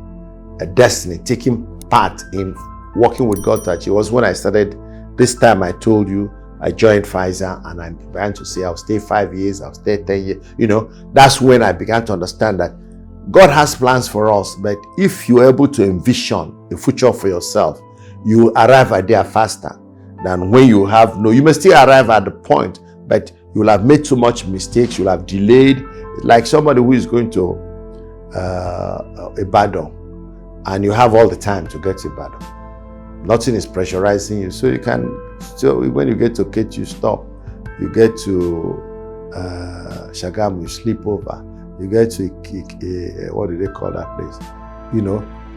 destiny, taking part in working with God to achieve. It was when I started. This time I told you I joined Pfizer, and I began to say I'll stay 5 years, I'll stay 10 years. That's when I began to understand that God has plans for us, but if you're able to envision a future for yourself, you arrive at there faster than when you have no. You may still arrive at the point, but you will have made too much mistakes, you'll have delayed. Like somebody who is going to Ibadan, and you have all the time to get to Ibadan. Nothing is pressurizing you, so you can still, when you get to Kate, you stop. You get to Shagamu, you sleep over. You get to what do they call that place?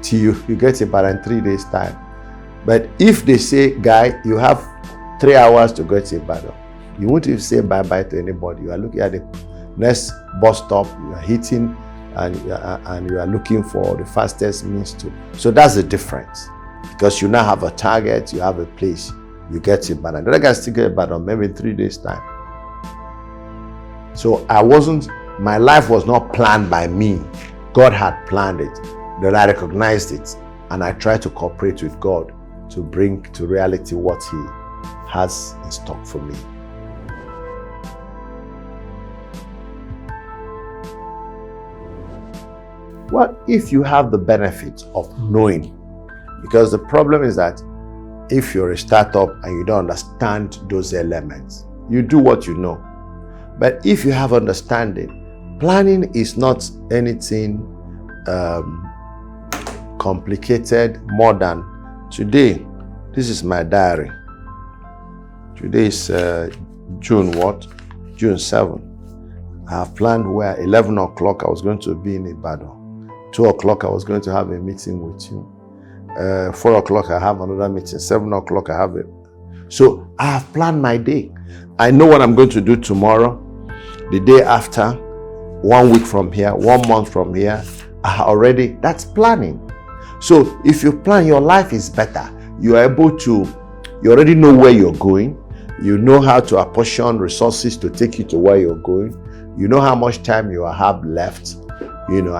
Till you get about in 3 days time. But if they say, guy, you have 3 hours to get to Ibadan, you won't even say bye-bye to anybody. You are looking at the next bus stop, you are hitting, and you are looking for the fastest means to. So that's the difference. Because you now have a target, you have a place, you get to Ibadan. The other guys still get Ibadan maybe in 3 days time. So my life was not planned by me. God had planned it. Then I recognized it, and I tried to cooperate with God to bring to reality what He has in stock for me. Well, if you have the benefit of knowing, because the problem is that if you're a startup and you don't understand those elements, you do what you know. But if you have understanding, planning is not anything complicated more than today. This is my diary. Today is June 7. I have planned where 11 o'clock I was going to be in Ibadan. 2 o'clock I was going to have a meeting with you. 4 o'clock I have another meeting. 7 o'clock I have it. So I have planned my day. I know what I'm going to do tomorrow, the day after, 1 week from here, 1 month from here. That's planning. So if you plan, your life is better. You already know where you're going. You know how to apportion resources to take you to where you're going. You know how much time you have left. You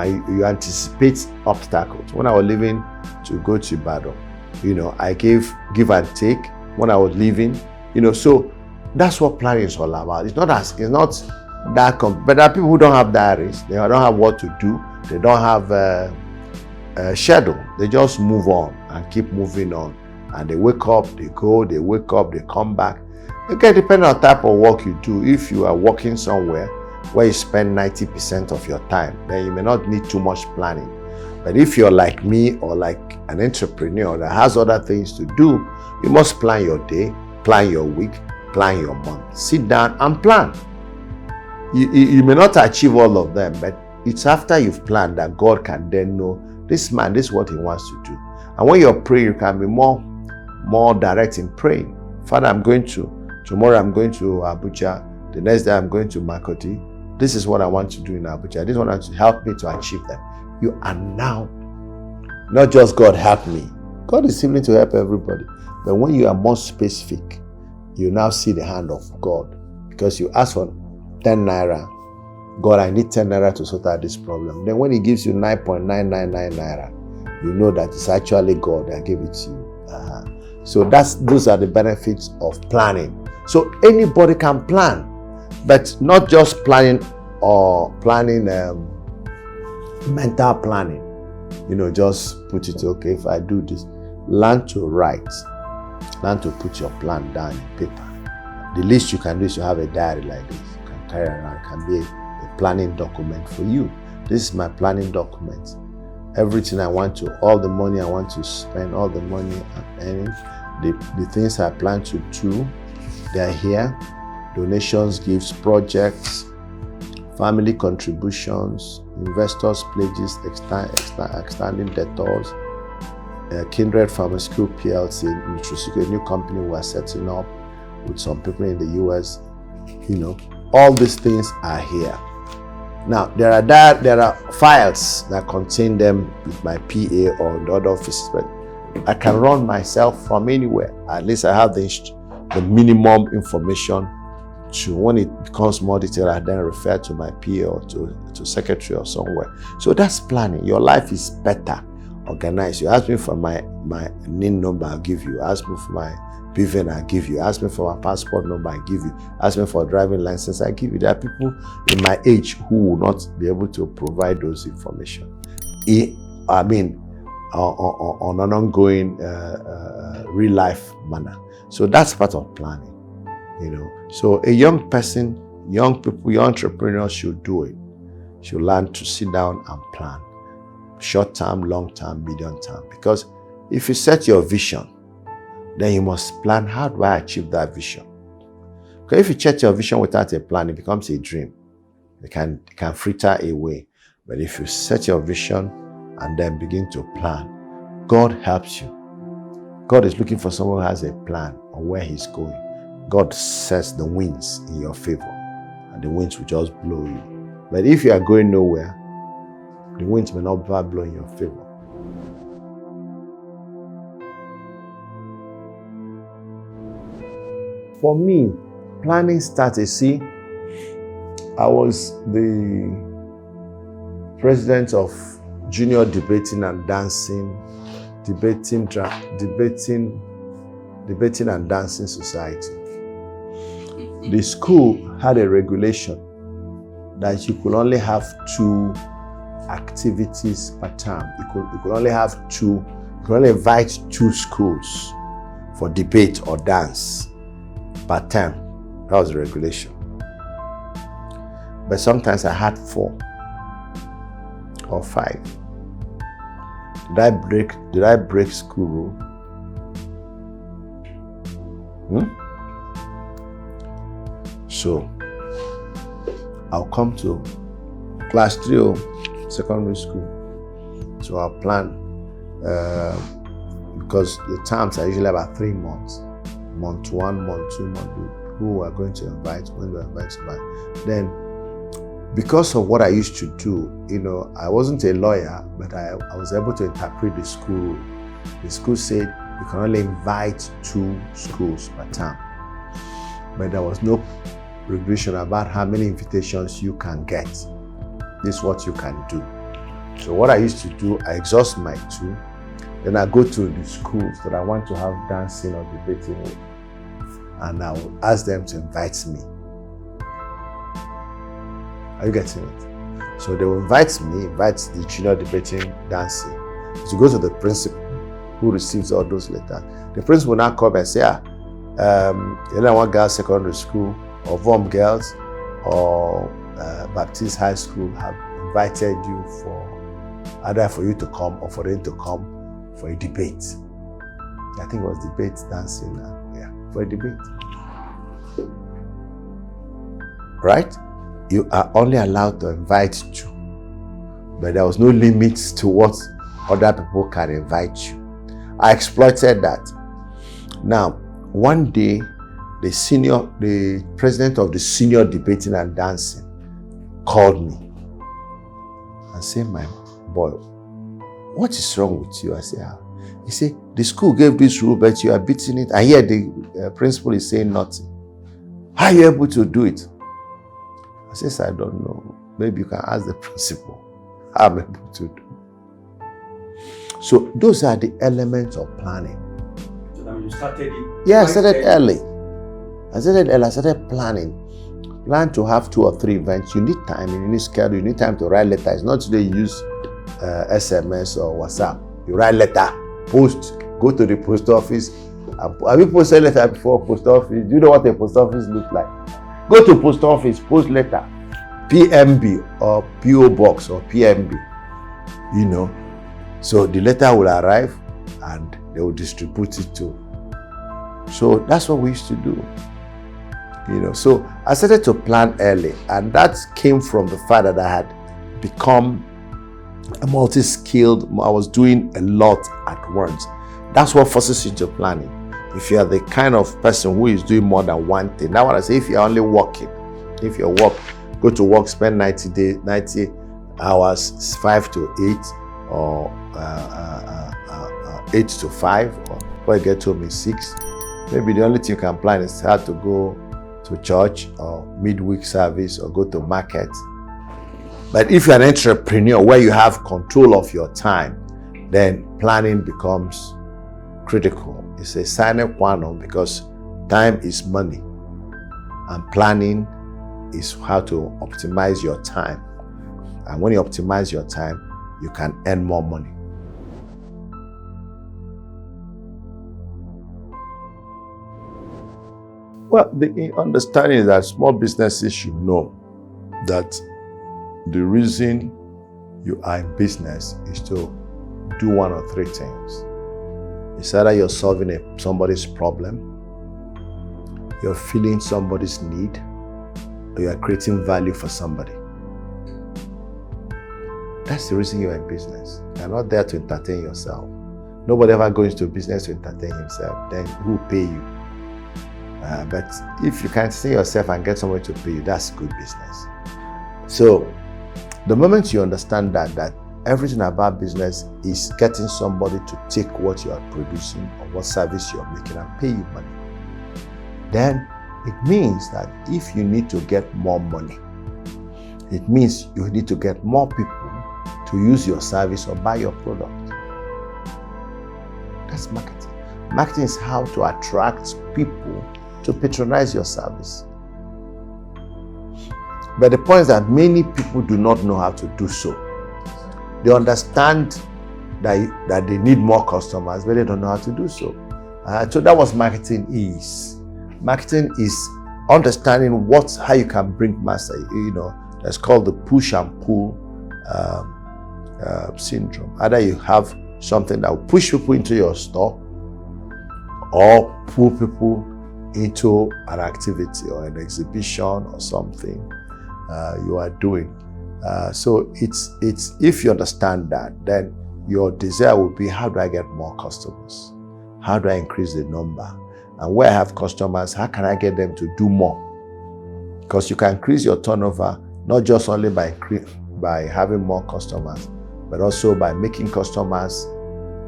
anticipate obstacles. When I was leaving to go to Ibadan, I give and take when I was leaving. So that's what planning is all about. It's not that but there are people who don't have diaries. They don't have what to do. They don't have a schedule. They just move on and keep moving on. And they wake up, they go, they wake up, they come back. Again, depending on the type of work you do, if you are working somewhere where you spend 90% of your time, then you may not need too much planning. But if you're like me or like an entrepreneur that has other things to do, you must plan your day, plan your week, plan your month. Sit down and plan. You may not achieve all of them, but it's after you've planned that God can then know, this man, this is what he wants to do. And when you're praying, you can be more direct in praying. Father, tomorrow I'm going to Abuja. The next day I'm going to Makoti. This is what I want to do in Abuja. This is what I want to help me to achieve them. You are now, not just God help me. God is willing to help everybody. But when you are more specific, you now see the hand of God. Because you ask for 10 naira. God, I need 10 naira to sort out this problem. Then when He gives you 9.999 naira, you know that it's actually God that gave it to you. So those are the benefits of planning. So anybody can plan, but not just planning or planning, mental planning. Just put it, okay, if I do this, learn to write, learn to put your plan down in paper. The least you can do is you have a diary like this. You can carry around, it can be a planning document for you. This is my planning document. Everything I want to, all the money I want to spend, all the money I'm earning, the things I plan to do, they're here. Donations, gifts, projects, family contributions, investors' pledges, extending debtors, Kindred Pharmaceutical PLC, Nutraceutical, a new company we are setting up with some people in the US. All these things are here. Now, there are files that contain them with my PA or the other offices, but I can run myself from anywhere. At least I have the minimum information to, when it becomes more detailed, I then refer to my PA or to secretary or somewhere. So that's planning. Your life is better organized. You ask me for my NIN number, I'll give you. Ask me for my BVN, I'll give you. Ask me for my passport number, I give you. Ask me for a driving license, I give you. There are people in my age who will not be able to provide those information. On an ongoing real life manner. So that's part of planning. So a young person, young people, young entrepreneurs should do it. Should learn to sit down and plan. Short term, long term, medium term. Because if you set your vision, then you must plan, how do I achieve that vision? Because if you set your vision without a plan, it becomes a dream. It can fritter away. But if you set your vision and then begin to plan, God helps you. God is looking for someone who has a plan on where he's going. God sets the winds in your favor, and the winds will just blow you. But if you are going nowhere, the winds may not blow in your favor. For me, planning started. See, I was the president of Junior Debating and Dancing and Dancing Society. The school had a regulation that you could only have 2 activities per term. You could only have 2. You could only invite 2 schools for debate or dance per term. That was the regulation. But sometimes I had 4 or 5. Did I break school rule? So I'll come to class 3 secondary school. So I'll plan because the terms are usually about 3 months. Month 1, month 2, month 2. Who are going to invite, when do I invite somebody? Then, because of what I used to do, I wasn't a lawyer, but I was able to interpret the school. The school said you can only invite 2 schools per term. But there was no regulation about how many invitations you can get. This is what you can do. So what I used to do, I exhaust my 2, then I go to the schools that I want to have dancing or debating with, and I will ask them to invite me. Are you getting it? So they will invite the junior debating dancing. To go to the principal who receives all those letters. The principal will now come and say, one girls secondary school or VOM girls or Baptist high school have invited you for either for you to come or for them to come for a debate. I think it was debate dancing, for a debate. Right? You are only allowed to invite 2, but there was no limits to what other people can invite you. I exploited that. Now, one day, the president of the Senior Debating and Dancing called me and said, "My boy, what is wrong with you?" I said, "How?" He said, "The school gave this rule, but you are beating it, and here the principal is saying nothing. How are you able to do it?" I said, "I don't know. Maybe you can ask the principal how I'm able to do." So those are the elements of planning. So now you started it? Yeah, I started early. I started planning. Plan to have 2 or 3 events. You need time, you need schedule, you need time to write letters. Not today you use SMS or WhatsApp. You write letter, post, go to the post office. Have you posted letter before post office? Do you know what a post office looks like? Go to post office, post letter, PMB or PO box or PMB, So the letter will arrive and they will distribute it to. So that's what we used to do. So I started to plan early, and that came from the fact that I had become a multi-skilled. I was doing a lot at once. That's what forces you into planning. If you are the kind of person who is doing more than one thing, now what I say, if you're only working, if you go to work, spend 90 hours, 5 to 8, or 8 to 5, or before you get home is 6. Maybe the only thing you can plan is how to go to church or midweek service or go to market. But if you're an entrepreneur where you have control of your time, then planning becomes critical. It's a sine qua non, because time is money, and planning is how to optimize your time. And when you optimize your time, you can earn more money. Well, the understanding is that small businesses should know that the reason you are in business is to do one of three things. It's either you're solving somebody's problem, you're filling somebody's need, or you're creating value for somebody. That's the reason you're in business. You're not there to entertain yourself. Nobody ever goes into business to entertain himself. Then who will pay you? But if you can see yourself and get somebody to pay you, that's good business. So the moment you understand that everything about business is getting somebody to take what you are producing or what service you're making and pay you money, then it means that if you need to get more money, it means you need to get more people to use your service or buy your product. That's marketing. Marketing is how to attract people to patronize your service. But the point is that many people do not know how to do so. They understand that they need more customers, but they don't know how to do so. So that was marketing is. Marketing is understanding how you can bring master. That's called the push and pull syndrome. Either you have something that will push people into your store, or pull people into an activity or an exhibition or something you are doing. So it's if you understand that, then your desire will be, how do I get more customers? How do I increase the number? And where I have customers, how can I get them to do more? Because you can increase your turnover not just only by having more customers, but also by making customers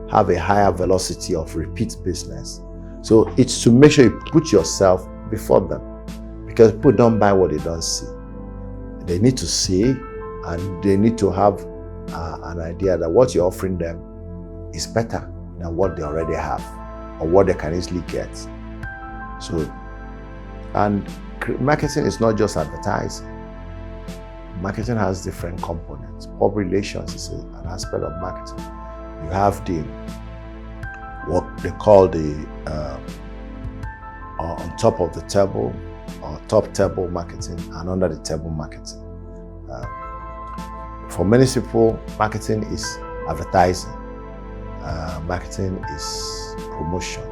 have a higher velocity of repeat business. So it's to make sure you put yourself before them, because people don't buy what they don't see. They need to see, and they need to have an idea that what you're offering them is better than what they already have or what they can easily get. So, and marketing is not just advertising. Marketing has different components. Public relations is an aspect of marketing. You have what they call the on top of the table or top table marketing and under the table marketing. For many people, marketing is advertising. Marketing is promotion.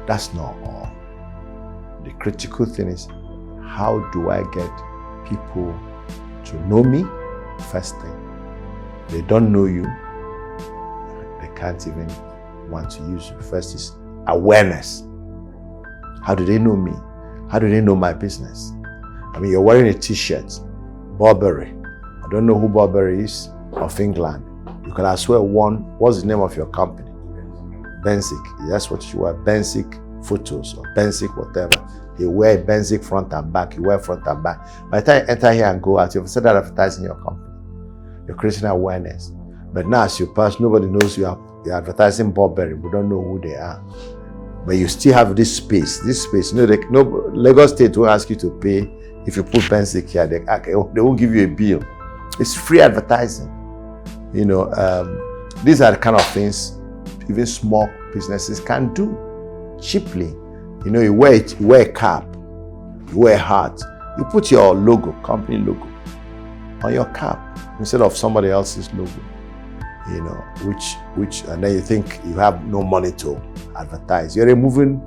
That's not all. The critical thing is, how do I get people to know me? First thing. They don't know you. They can't even want to use you. First is awareness. How do they know me? How do they know my business? I mean, you're wearing a t-shirt, Burberry. I don't know who Burberry is, of England. You can as well what's the name of your company? Benzik. That's what you wear, Benzik photos or Benzik whatever. You wear Benzik front and back, you wear front and back. By the time you enter here and go out, you've started advertising your company. You're creating awareness. But now as you pass, nobody knows you're advertising Burberry. We don't know who they are. But you still have this space. Lagos State will ask you to pay if you put Benzik here. They won't give you a bill. It's free advertising. These are the kind of things even small businesses can do cheaply. You wear a cap, you wear a hat, you put your logo, company logo, on your cap instead of somebody else's logo. Which and then you think you have no money to advertise. You're a moving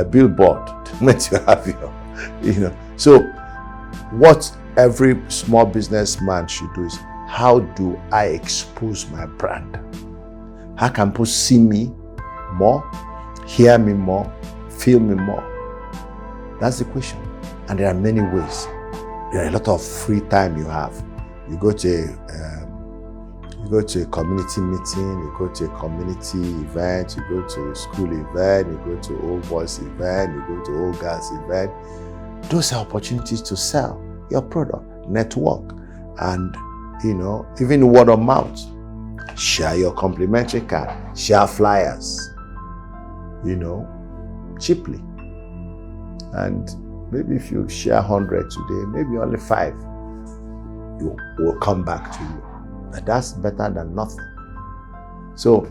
billboard. The moment you have So what every small businessman should do is, how do I expose my brand? How can people see me more, hear me more, feel me more? That's the question. And there are many ways. There are a lot of free time you have. You go to a community meeting, you go to a community event, you go to a school event, you go to old boys event, you go to old girls event. Those are opportunities to sell your product, network, and even word of mouth. Share your complimentary card, share flyers, cheaply. And maybe if you share 100 today, maybe only 5 will come back to you. But that's better than nothing. So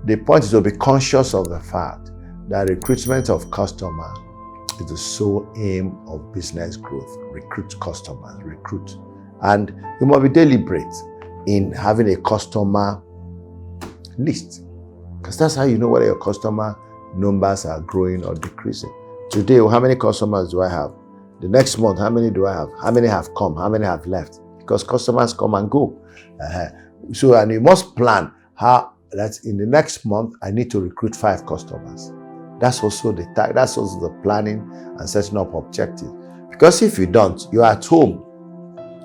the point is to be conscious of the fact that recruitment of customers is the sole aim of business growth. Recruit customers, recruit. And you must be deliberate in having a customer list, because that's how you know whether your customer numbers are growing or decreasing. Today, how many customers do I have? The next month, how many do I have? How many have come? How many have left? Because customers come and go. So, and you must plan how that in the next month, I need to recruit 5 customers. That's also the planning and setting up objectives. Because if you don't, you're at home,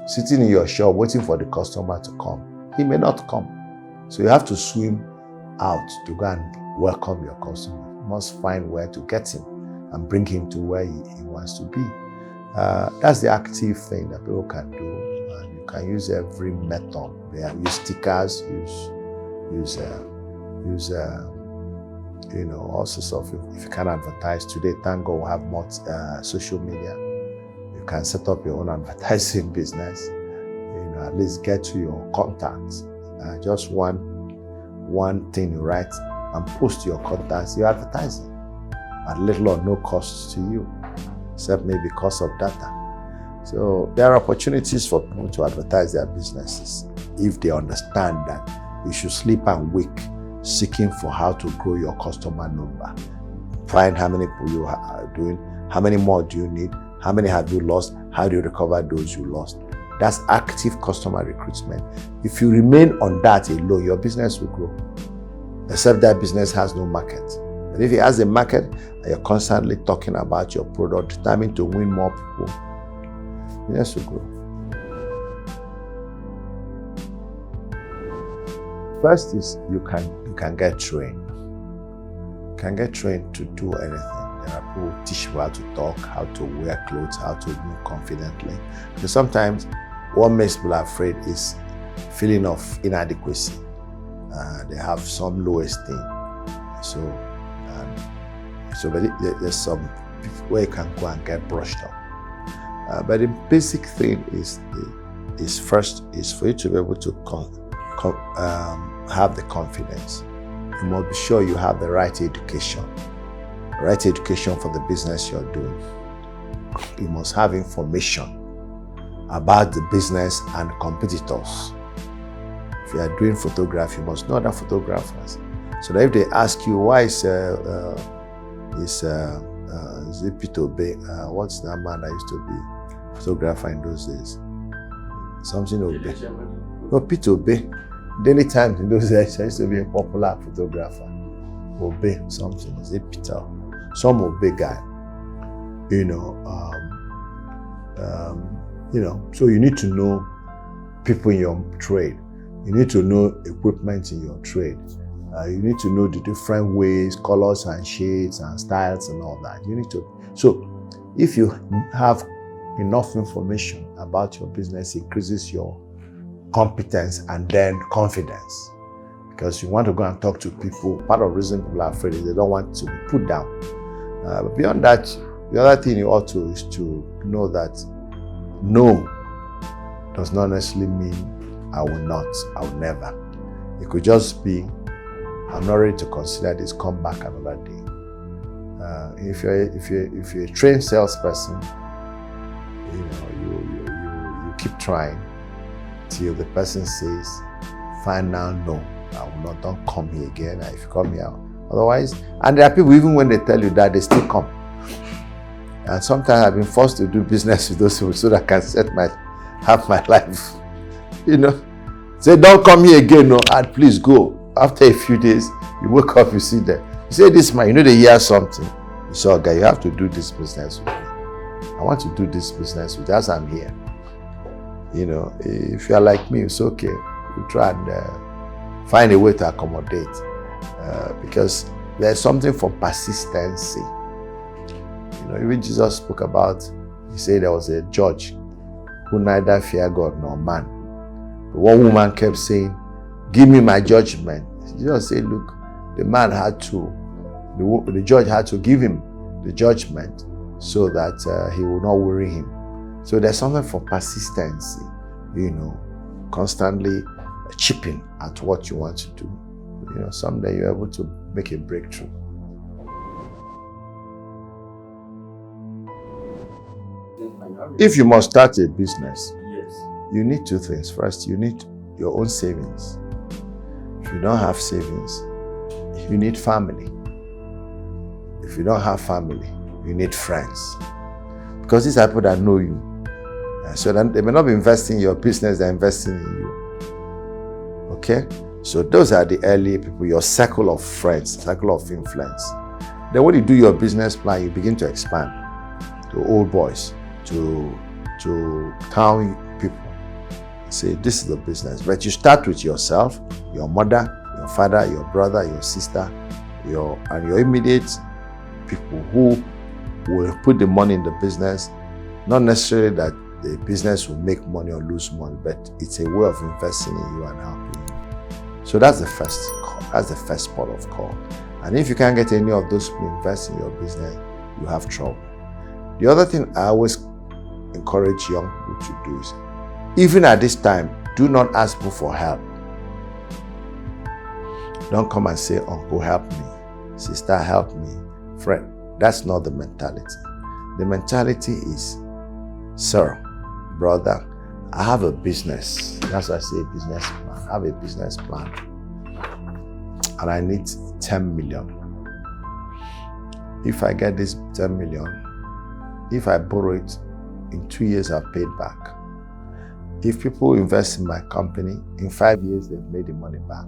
sitting in your shop, waiting for the customer to come. He may not come. So you have to swim out to go and welcome your customer. You must find where to get him and bring him to where he wants to be. That's the active thing that people can do. And you can use every method. Use stickers, use all sorts of. If you can advertise today, thank God we have more social media. You can set up your own advertising business. At least get to your contacts. Just one thing you write and post to your contacts. You're advertising at little or no cost to you, except maybe cost of data. So there are opportunities for people to advertise their businesses if they understand that you should sleep and wake seeking for how to grow your customer number. Find how many people you are doing, how many more do you need, how many have you lost, how do you recover those you lost. That's active customer recruitment. If you remain on that alone, your business will grow, except that business has no market. But if it has a market and you're constantly talking about your product, determined to win more people, business will grow. First is you can get trained. You can get trained to do anything. There are people who teach you how to talk, how to wear clothes, how to move confidently. Because sometimes what makes people afraid is feeling of inadequacy. They have some low esteem. But there's some people where you can go and get brushed up. But the basic thing is first for you to be able to have the confidence. You must be sure you have the right education. Right education for the business you're doing. You must have information about the business and competitors. If you are doing photography, you must know other photographers. So that if they ask you why is it Peter Obe? What's that man that used to be photographer in those days? Something Obe. No, Peter Obe. Daily Times in those days used to be a popular photographer. Obe something. Is it Peter? Some Obe guy. So you need to know people in your trade. You need to know equipment in your trade. You need to know the different ways, colors and shades and styles and all that. You need to. So if you have enough information about your business, it increases your competence and then confidence. Because you want to go and talk to people. Part of the reason people are afraid is they don't want to be put down. But beyond that, the other thing you ought to is to know that no does not necessarily mean I will not, I will never. It could just be I'm not ready to consider this, come back another day. If you're a trained salesperson, you keep trying till the person says, fine now, no, I will not, don't come here again. If you call me out. Otherwise, and there are people, even when they tell you that, they still come. And sometimes I've been forced to do business with those people so that I can have my life. You know, say, don't come here again, no, and please go. After a few days, you wake up, you see that. You say, this man, you know, they hear something. You say, okay, you have to do this business with me. I want to do this business with you as I'm here. You know, if you are like me, it's okay. We try and find a way to accommodate. Because there's something for persistency. You know, even Jesus spoke about, he said there was a judge who neither feared God nor man. But one woman kept saying, give me my judgment. Jesus said, look, the man had to, the judge had to give him the judgment so that he will not worry him. So there's something for persistency, you know, constantly chipping at what you want to do. You know, someday you're able to make a breakthrough. If you must start a business, you need two things. First, you need your own savings. If you don't have savings, you need family. If you don't have family, you need friends. Because these are people that know you. So then they may not be investing in your business, they're investing in you. Okay? So those are the early people, your circle of friends, circle of influence. Then when you do your business plan, you begin to expand to old boys, to town people. Say, this is the business. But you start with yourself, your mother, your father, your brother, your sister, and your immediate people who will put the money in the business. Not necessarily that the business will make money or lose money, but it's a way of investing in you and helping you. So that's the first call. That's the first port of call. And if you can't get any of those people invest in your business, you have trouble. The other thing I always encourage young people to do is, even at this time, do not ask people for help. Don't come and say, uncle, help me. Sister, help me. Friend, that's not the mentality. The mentality is, sir, brother, I have a business. That's why I say business plan. I have a business plan. And I need 10 million. If I get this 10 million, if I borrow it, in 2 years I've paid back. If people invest in my company, in 5 years they've made the money back.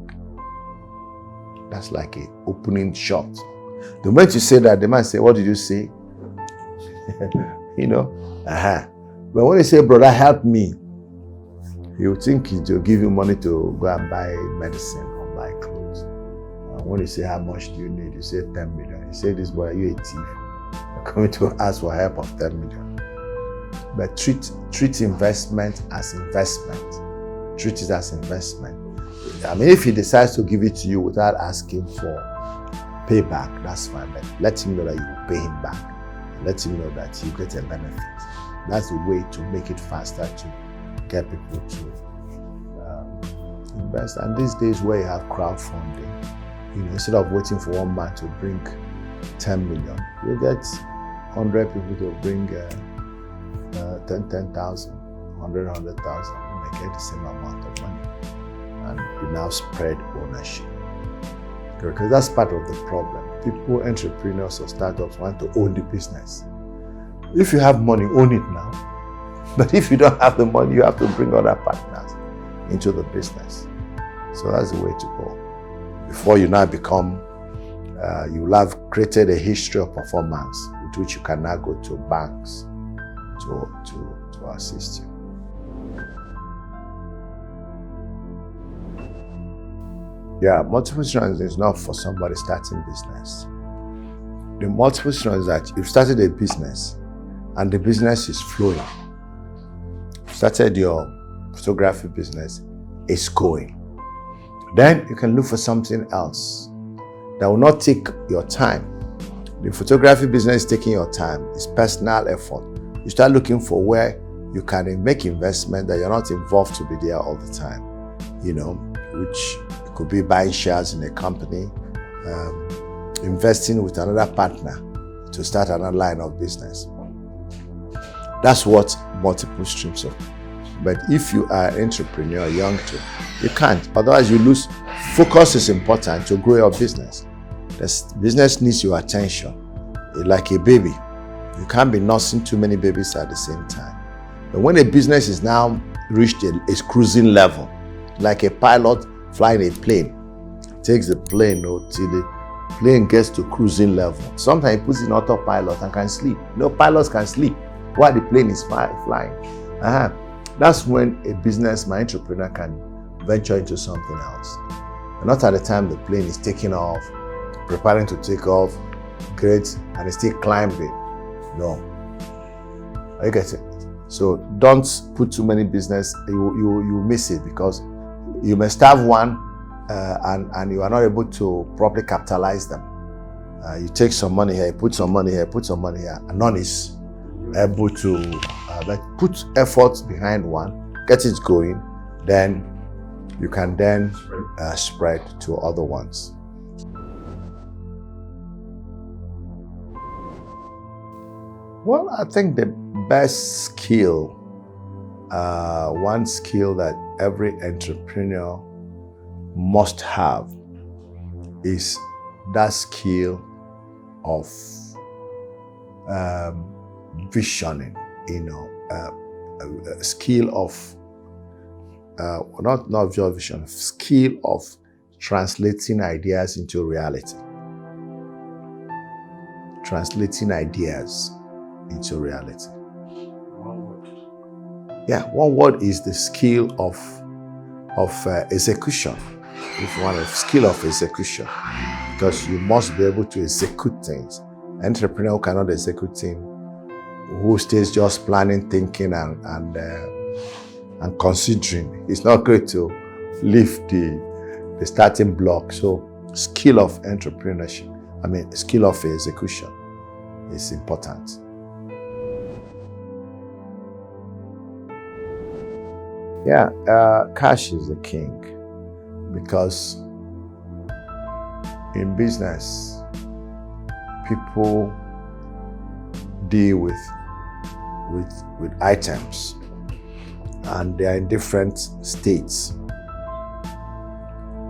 That's like an opening shot. The moment you say that, the man say, what did you say? You know? But when you say, brother, help me, you think he'll give you money to go and buy medicine or buy clothes. And when you say, how much do you need? You say 10 million. You say, this boy, are you a thief? You're coming to ask for help of 10 million. But treat investment as investment. Treat it as investment. I mean, if he decides to give it to you without asking for payback, that's fine. But let him know that you will pay him back. Let him know that you get a benefit. That's the way to make it faster to get people to invest. And these days where you have crowdfunding, you know, instead of waiting for one man to bring 10 million, you get 100 people to bring 10,000, 100,000, and they get the same amount of money. And you now spread ownership. Because that's part of the problem. People, entrepreneurs or startups want to own the business. If you have money, own it now. But if you don't have the money, you have to bring other partners into the business. So that's the way to go. Before you now become, you will have created a history of performance with which you can now go to banks to assist you. Yeah, multiple streams is not for somebody starting business. The multiple streams is that you've started a business and the business is flowing. You started your photography business, it's going. Then you can look for something else that will not take your time. The photography business is taking your time, it's personal effort. You start looking for where you can make investment that you're not involved to be there all the time, you know, which could be buying shares in a company, investing with another partner to start another line of business. That's what multiple streams of. But if you are an entrepreneur, young too, you can't. Otherwise you lose. Focus is important to grow your business. This business needs your attention. Like a baby. You can't be nursing too many babies at the same time. But when a business is now reached a cruising level, like a pilot flying a plane, takes the plane till the plane gets to cruising level. Sometimes he puts in autopilot and can sleep. No, pilots can sleep while the plane is flying. That's when a businessman, entrepreneur can venture into something else. And not at the time the plane is taking off, preparing to take off, great, and it's still climbing. No. I get it. So don't put too many business, you miss it, because you may start one and you are not able to properly capitalize them. You take some money here, put some money here, put some money here, and none is able to put effort behind one, get it going, then you can then spread to other ones. Well, I think the best skill, one skill that every entrepreneur must have, is that skill of visioning, a skill of not just vision, skill of translating ideas into reality. Translating ideas into reality. One word. Yeah, one word is the skill of execution. If you want a skill of execution, because you must be able to execute things. Entrepreneur who cannot execute things, who stays just planning, thinking, and considering, it's not great to leave the starting block. So, skill of entrepreneurship, skill of execution is important. Yeah, cash is the king, because in business, people deal with items, and they are in different states: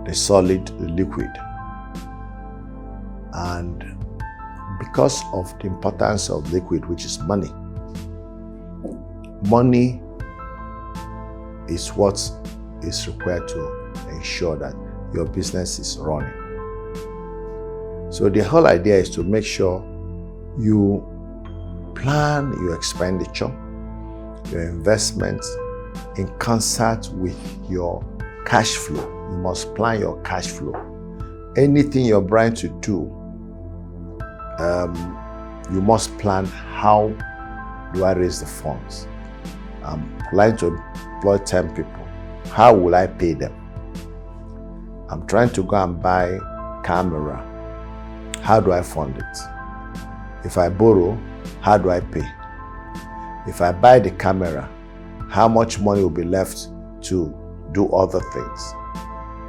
the solid, the liquid. And because of the importance of liquid, which is money, money is what is required to ensure that your business is running. So the whole idea is to make sure you plan your expenditure, your investments in concert with your cash flow. You must plan your cash flow. Anything you're trying to do, you must plan, how do I raise the funds? I'm planning to employ 10 people. How will I pay them? I'm trying to go and buy camera. How do I fund it? If I borrow, how do I pay? If I buy the camera, how much money will be left to do other things?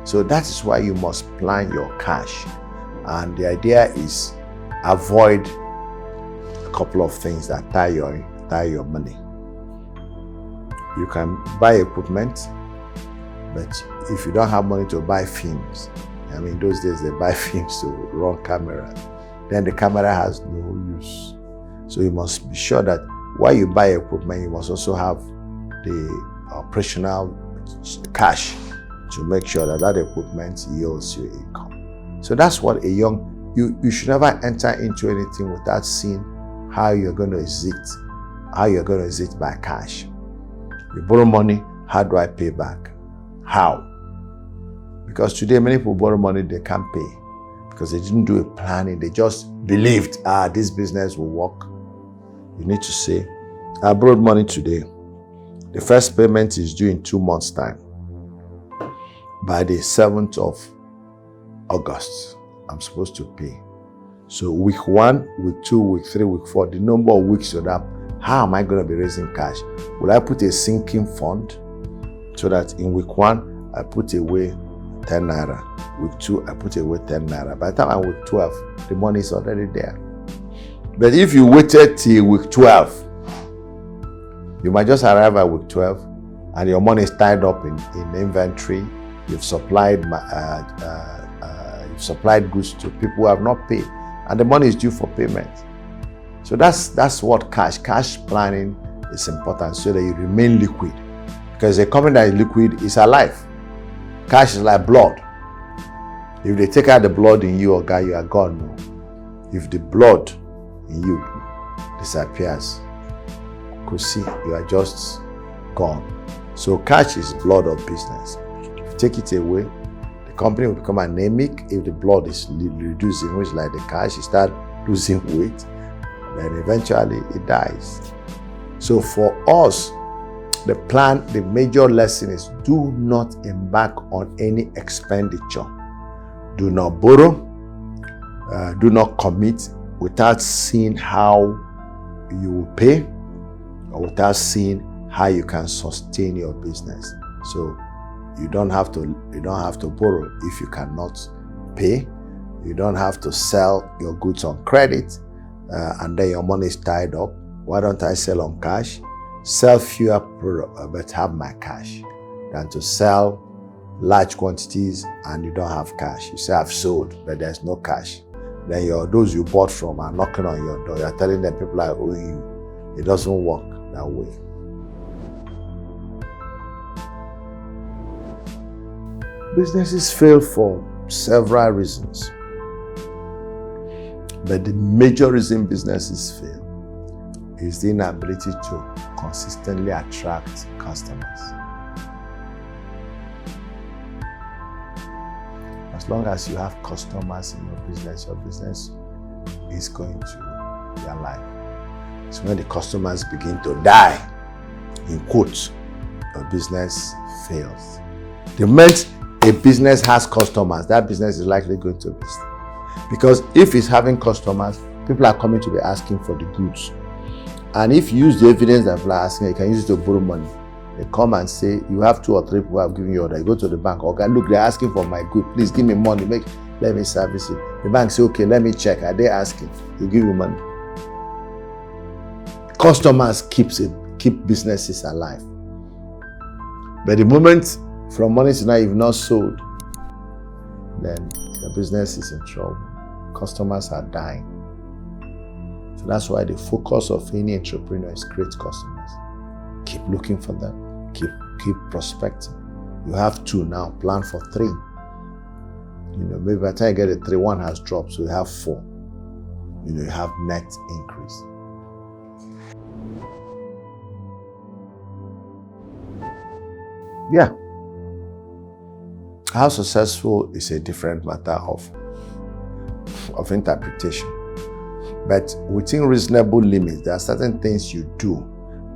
So that is why you must plan your cash. And the idea is avoid a couple of things that tie your money. You can buy equipment, but if you don't have money to buy films, those days they buy films to run cameras, then the camera has no use. So you must be sure that while you buy equipment, you must also have the operational cash to make sure that that equipment yields you income. So that's what you should never enter into anything without seeing how you're going to exit by cash. You borrow money, how do I pay back? How? Because today many people borrow money they can't pay because they didn't do a planning. They just believed, this business will work. You need to say, I borrowed money today. The first payment is due in 2 months' time. By the 7th of August, I'm supposed to pay. So week 1, week 2, week 3, week 4, the number of weeks you're up, how am I going to be raising cash? Will I put a sinking fund so that in week 1, I put away 10 naira. Week 2, I put away 10 naira. By the time I'm week 12, the money is already there. But if you waited till week 12, you might just arrive at week 12 and your money is tied up in inventory. You've supplied goods to people who have not paid, and the money is due for payment. So that's what cash planning is important, so that you remain liquid. Because a company that is liquid is alive. Cash is like blood. If they take out the blood in you, or guy, you are gone. No. If the blood in you disappears, you could see you are just gone. So cash is blood of business. If you take it away, the company will become anemic. If the blood is reducing, which is like the cash, you start losing weight, then eventually it dies. So for us, the major lesson is do not embark on any expenditure. Do not borrow. Do not commit without seeing how you will pay, or without seeing how you can sustain your business. So you don't have to borrow if you cannot pay. You don't have to sell your goods on credit and then your money is tied up. Why don't I sell on cash? Sell fewer products but have my cash, than to sell large quantities and you don't have cash. You say I've sold, but there's no cash. Then those you bought from are knocking on your door. You're telling them people are owing you. It doesn't work that way. Businesses fail for several reasons. But the major reason businesses fail is the inability to consistently attract customers. As long as you have customers in your business is going to be alive. So when the customers begin to die, in quotes, your business fails. The moment a business has customers, that business is likely going to be. Because if it's having customers, people are coming to be asking for the goods. And if you use the evidence that people are asking, you can use it to borrow money. They come and say, you have 2 or 3 people who have given you order. You go to the bank, okay, look, they're asking for my good. Please give me money, let me service it. The bank say, okay, let me check. Are they asking? You give you money. Customers keep businesses alive. But the moment from money to now you've not sold, then your business is in trouble. Customers are dying. So that's why the focus of any entrepreneur is create customers. Keep looking for them. Keep prospecting. You have 2 now, plan for 3. Maybe by the time you get a 3, 1 has dropped, so you have 4. You have net increase. Yeah. How successful is a different matter of interpretation. But within reasonable limits, there are certain things you do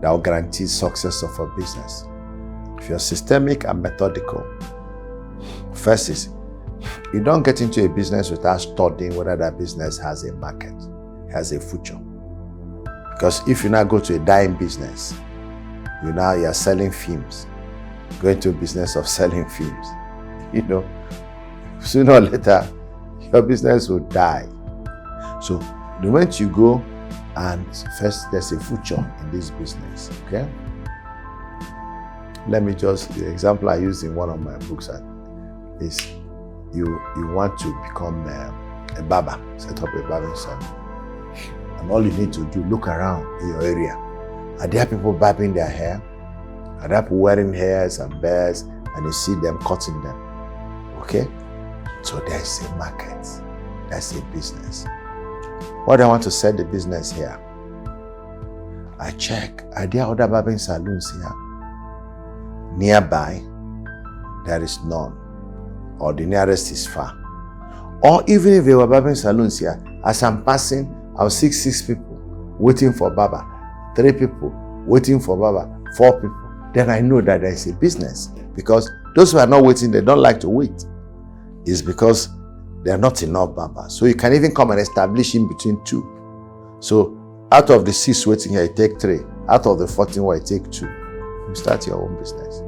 that will guarantee success of a business. If you're systemic and methodical, first is, you don't get into a business without studying whether that business has a market, has a future. Because if you now go to a dying business, you're selling films, go into a business of selling films, sooner or later, your business will die. So the moment you go and first there's a future in this business, okay? The example I use in one of my books is you want to become a barber, set up a barbering salon. And all you need to do, look around in your area. Are there people barbing their hair? Are there people wearing hairs and bears and you see them cutting them? Okay? So there's a market. That's a business. What do I want to set the business here? I check, are there other barbering salons here? Nearby, there is none. Or the nearest is far. Or even if there were barbering salons here, as I'm passing, I'll see 6 people waiting for barber, 3 people waiting for barber, 4 people. Then I know that there is a business. Because those who are not waiting, they don't like to wait. It's because there are not enough barbers. So you can even come and establish in between 2. So out of the 6 waiting here, you take 3. Out of the 14, you take 2. You start your own business.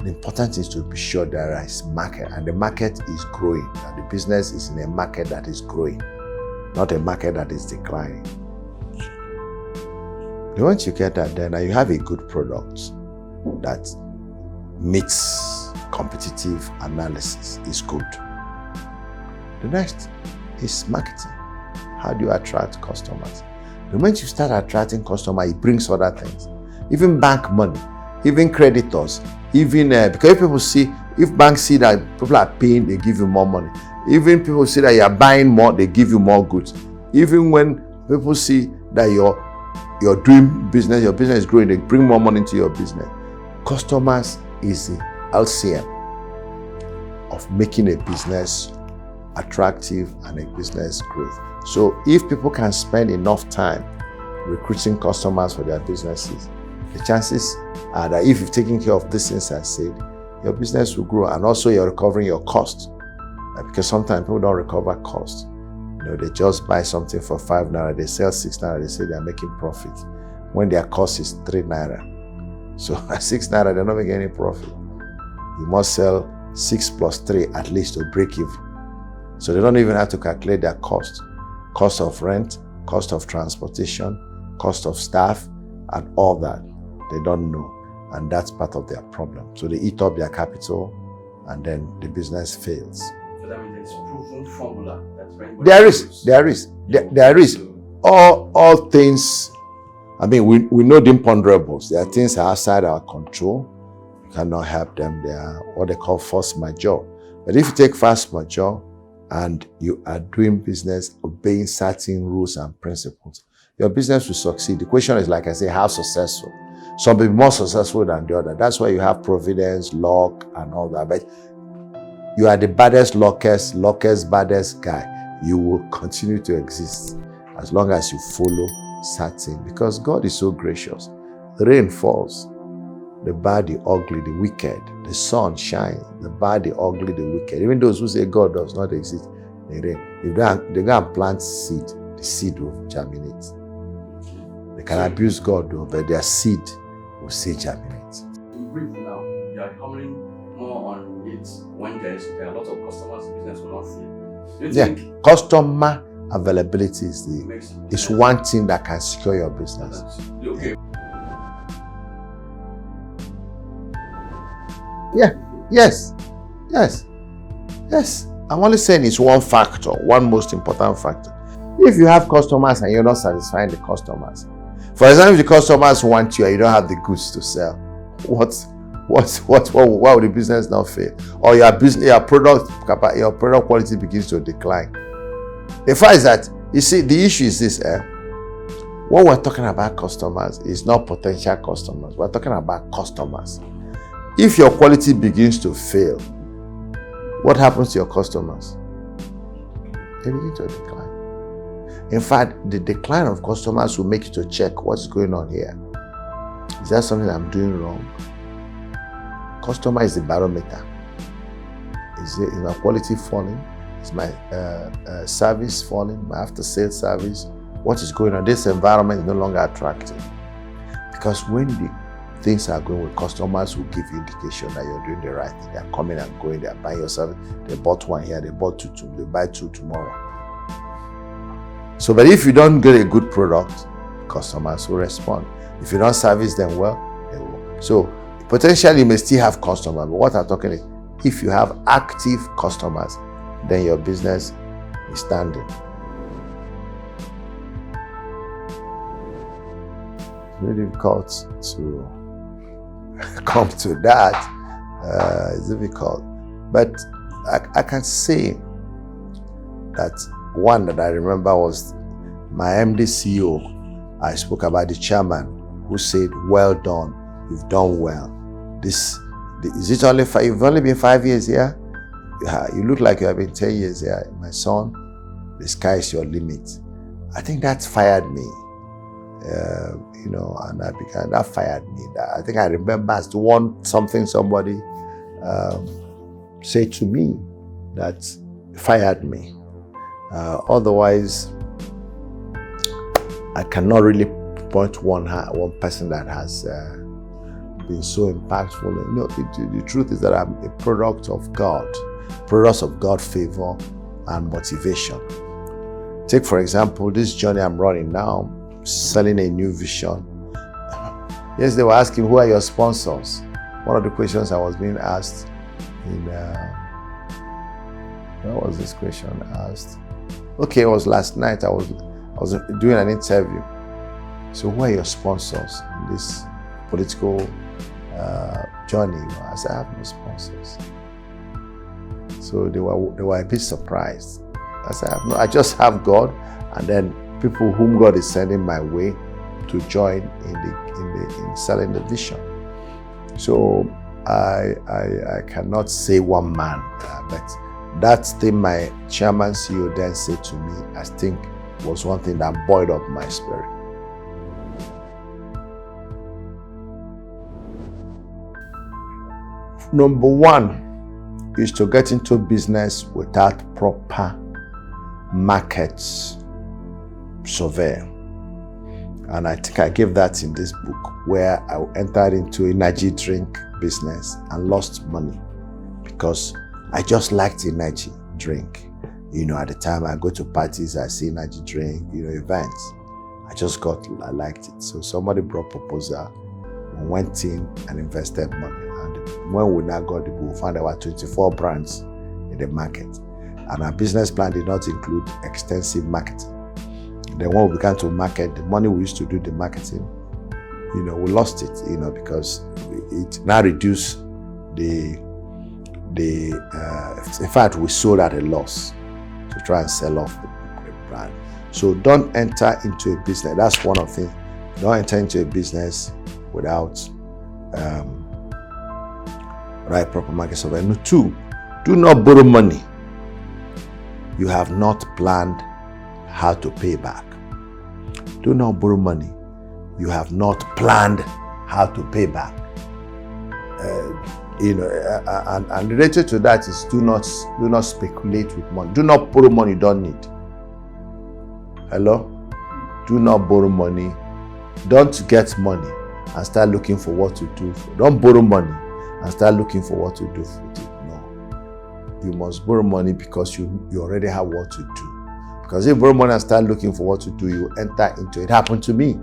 The important thing is to be sure there is market, and the market is growing. And the business is in a market that is growing, not a market that is declining. Once you get that, then you have a good product that meets competitive analysis. Is good. The next is marketing. How do you attract customers? The moment you start attracting customers, it brings other things. Even bank money, even creditors, even because people see, if banks see that people are paying, they give you more money. Even people see that you are buying more, they give you more goods. Even when people see that you're doing business, your business is growing, they bring more money into your business. Customers is the LCM of making a business attractive and a business growth. So if people can spend enough time recruiting customers for their businesses, the chances are that if you've taken care of these things I said, your business will grow, and also you're recovering your cost. Because sometimes people don't recover cost. They just buy something for 5 naira, they sell 6 naira, they say they're making profit when their cost is 3 naira. So at 6 naira, they're not making any profit. You must sell 6 plus 3 at least to break even. So they don't even have to calculate their cost. Cost of rent, cost of transportation, cost of staff, and all that. They don't know. And that's part of their problem. So they eat up their capital, and then the business fails. So that means there's proven formula that's very There is. All things, I mean, we know the imponderables. There are things outside our control. You cannot help them. They are what they call force majeure. But if you take force majeure and you are doing business obeying certain rules and principles, your business will succeed. The question is, like I say, how successful? Some will be more successful than the other. That's why you have providence, luck, and all that. But you are the baddest, luckiest, baddest guy. You will continue to exist as long as you follow certain. Because God is so gracious. The rain falls. The bad, the ugly, the wicked. The sun shines. The bad, the ugly, the wicked. Even those who say God does not exist, they rain. If they go and plant seed, the seed will germinate. They can abuse God though, but their seed will say germinate. Brief now, you are hammering more on it when there are a lot of customers, business will not fail. Do you think customer availability is one thing that can secure your business. Okay. Yes. I'm only saying it's one factor, one most important factor. If you have customers and you're not satisfying the customers, for example, if the customers want you and you don't have the goods to sell, why would the business not fail? Or your product quality begins to decline. The fact is that, you see, the issue is this, what we're talking about customers is not potential customers. We're talking about customers. If your quality begins to fail, what happens to your customers? They begin to decline. In fact, the decline of customers will make you to check what's going on here. Is there something I'm doing wrong? Customer is the barometer. Is my quality falling? Is my service falling? My after-sales service? What is going on? This environment is no longer attractive. Because when the things are going with customers, will give you indication that you're doing the right thing. They're coming and going, they're buying your service. They bought one here, they bought two, they buy 2 tomorrow. So, but if you don't get a good product, customers will respond. If you don't service them well, they will. So, potentially you may still have customers, but what I'm talking is, if you have active customers, then your business is standing. It's very difficult to come to that. It's difficult. But I can say that one that I remember was my MD CEO. I spoke about the chairman who said, "Well done, you've done well." Is it only you've only been 5 years here? You look like you have been 10 years here. My son, the sky is your limit. I think that fired me. And that fired me. I think I remember as something somebody said to me that fired me. Otherwise, I cannot really point one person that has been so impactful. The truth is that I'm a product of God favor and motivation. Take, for example, this journey I'm running now, selling a new vision. Yes, they were asking, who are your sponsors? One of the questions I was being asked what was this question asked? Okay, it was last night. I was doing an interview. So who are your sponsors in this political journey? I said, I have no sponsors. So they were a bit surprised. I said, I just have God, and then people whom God is sending my way to join in selling the vision. So I cannot say one man, but that thing my chairman CEO then said to me, I think was one thing that boiled up my spirit. Number one is to get into business without proper market survey. And I think I gave that in this book, where I entered into energy drink business and lost money because I just liked energy drink. At the time I go to parties, I see energy drink, events. I liked it. So somebody brought proposal, we went in and invested money. And when we now got the book, we found there were 24 brands in the market. And our business plan did not include extensive marketing. Then when we began to market, the money we used to do the marketing, we lost it, because it now reduced in fact, we sold at a loss to try and sell off the brand. So don't enter into a business. That's one of the things. Don't enter into a business without right proper market survey. Number two, do not borrow money you have not planned how to pay back. Do not borrow money you have not planned how to pay back. And related to that is do not speculate with money. Do not borrow money you don't need. Hello? Do not borrow money. Don't get money and start looking for what to do. Don't borrow money and start looking for what to do with it. No. You must borrow money because you already have what to do. Because if you borrow money and start looking for what to do, you enter into it. It happened to me.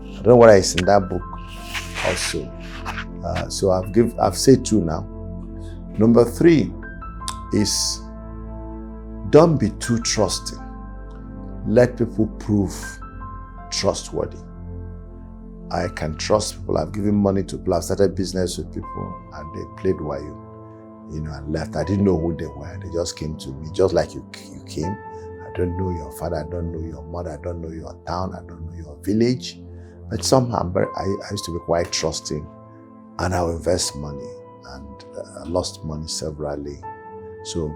I don't know what is in that book also. So I've said two now. Number three is don't be too trusting. Let people prove trustworthy. I can trust people. I've given money to people. I've started business with people and they played wayo, and left. I didn't know who they were. They just came to me, just like you came. I don't know your father. I don't know your mother. I don't know your town. I don't know your village. But somehow I used to be quite trusting, and I'll invest money, and I lost money severally. So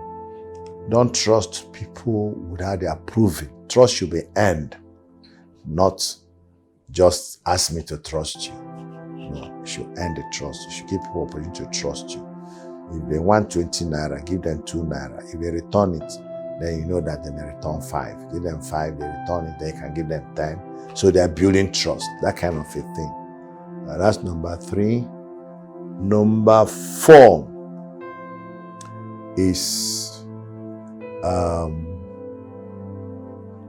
don't trust people without their approving. Trust should be earned, not just ask me to trust you. No, you should earn the trust. You should give people opportunity to trust you. If they want 20 naira, give them 2 naira. If they return it, then you know that they may return 5. Give them 5, they return it, then you can give them 10. So they're building trust, that kind of a thing. That's number 3. Number 4 is,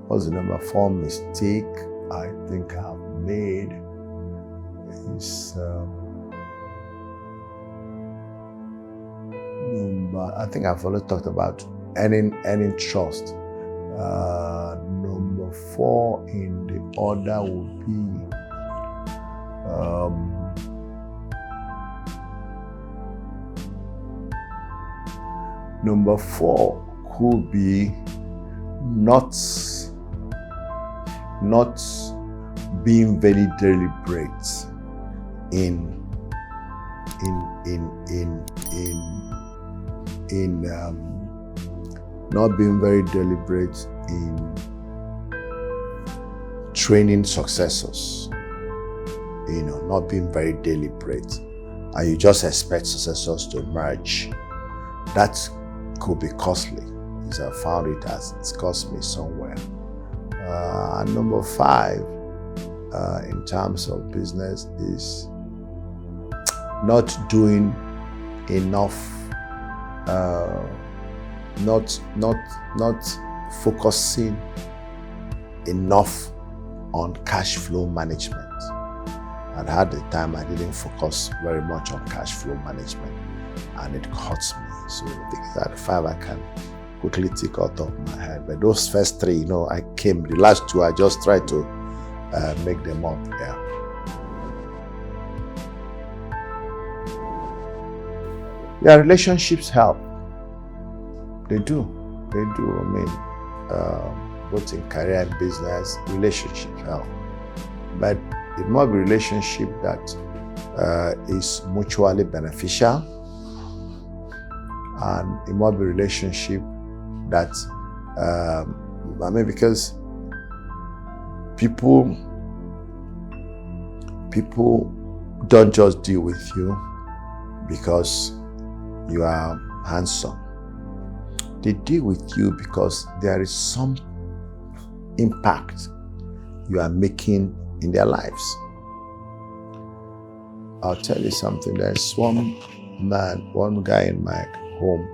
what's the number 4 mistake I think I've made? Is I think I've already talked about earning trust. Number 4 in the order would be number 4 could be not being very deliberate in not being very deliberate in training successors. Not being very deliberate, and you just expect successors to emerge. That could be costly. As I found it's cost me somewhere. And number 5, in terms of business, is not doing enough, not focusing enough on cash flow management. And at the time, I didn't focus very much on cash flow management, and it hurts me. So these are the 5 I can quickly take out of my head. But those first 3, I came. The last 2, I just tried to make them up. Yeah. Yeah, relationships help. They do. They do. I mean, both in career and business, relationships help. But it must be relationship that is mutually beneficial, and it must be relationship that because people don't just deal with you because you are handsome. They deal with you because there is some impact you are making in their lives. I'll tell you something. There's one guy in my home.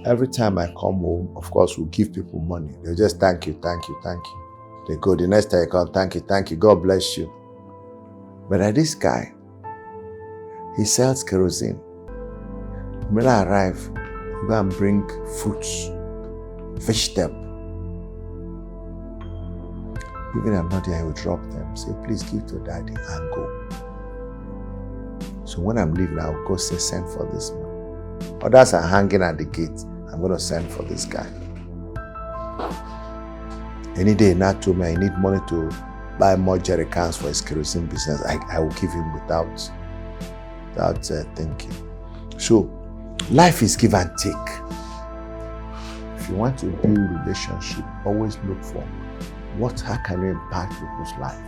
Every time I come home, of course, we'll give people money. They'll just thank you, thank you, thank you. They go, the next time I come, thank you, God bless you. But this guy, he sells kerosene. When I arrive, he go and bring fruits, vegetable. Even I'm not there, he will drop them. Say, please give to daddy and go. So when I'm leaving, I'll go say, send for this man. Others are hanging at the gate. I'm going to send for this guy. Any day, not to me, I need money to buy more jerry cans for his kerosene business. I will give him without thinking. So, life is give and take. If you want to build relationship, always look for how can you impact people's life.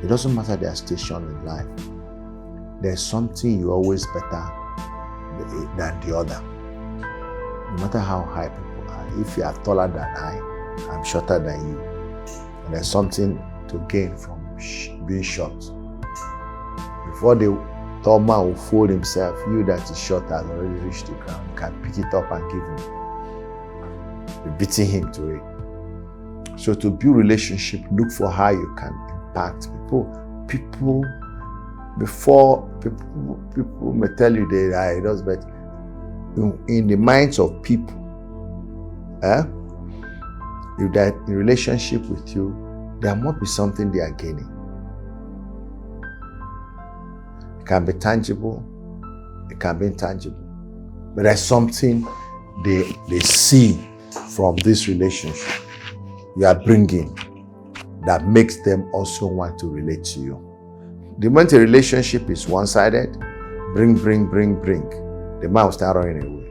It doesn't matter their station in life. There's something you're always better than the other. No matter how high people are. If you are taller than I, I'm shorter than you. And there's something to gain from being short. Before the tall man will fold himself, you that is short has already reached the ground. You can pick it up and give him. You're beating him to it. So to build relationship, look for how you can impact people. People may tell you they are it does, but in the minds of people, if they're in relationship with you, there must be something they are gaining. It can be tangible, it can be intangible, but there's something they see from this relationship you are bringing that makes them also want to relate to you. The moment a relationship is one-sided, bring, the man will start running away.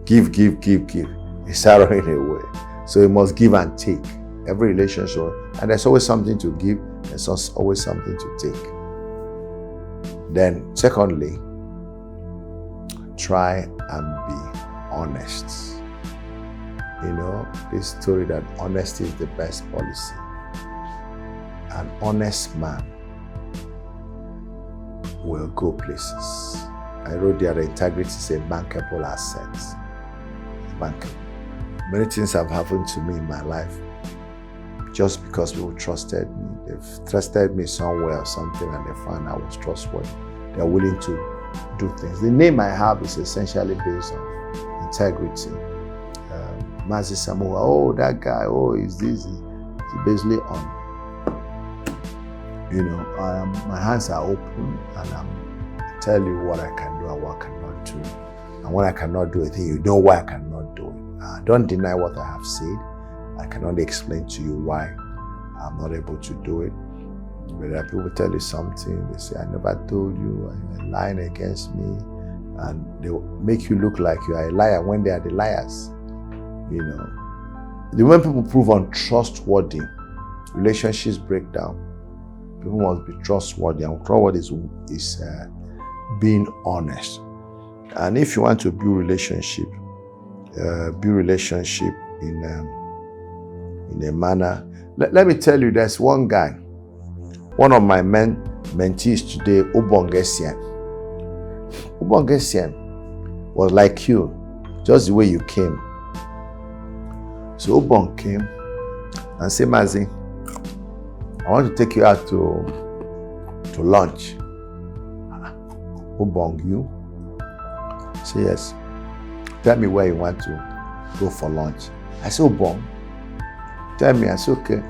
Give. He start running away. So he must give and take. Every relationship, and there's always something to give, there's always something to take. Then, secondly, try and be honest. You know, this story that honesty is the best policy. An honest man will go places. I wrote there that integrity is a bankable asset. It's bankable. Many things have happened to me in my life just because people trusted me. They've trusted me somewhere or something and they found I was trustworthy. They're willing to do things. The name I have is essentially based on integrity. Mazi Sam Ohuabunwa, that guy, he's this. It's basically on, my hands are open and I tell you what I can do and what I cannot do. And when I cannot do a thing, you know why I cannot do it. Don't deny what I have said. I cannot explain to you why I'm not able to do it. But people tell you something, they say, I never told you, you're lying against me. And they will make you look like you are a liar when they are the liars. The moment people prove untrustworthy, relationships break down. People must be trustworthy, and trustworthy is being honest. And if you want to build relationship in a manner. Let me tell you, there's one guy, one of my mentees today, Ubongesian. Ubongesian was like you, just the way you came. So Ubong came and said, Mazi, I want to take you out to lunch. Ubong, you? Say yes. Tell me where you want to go for lunch. I said, Ubong, tell me. I said, okay.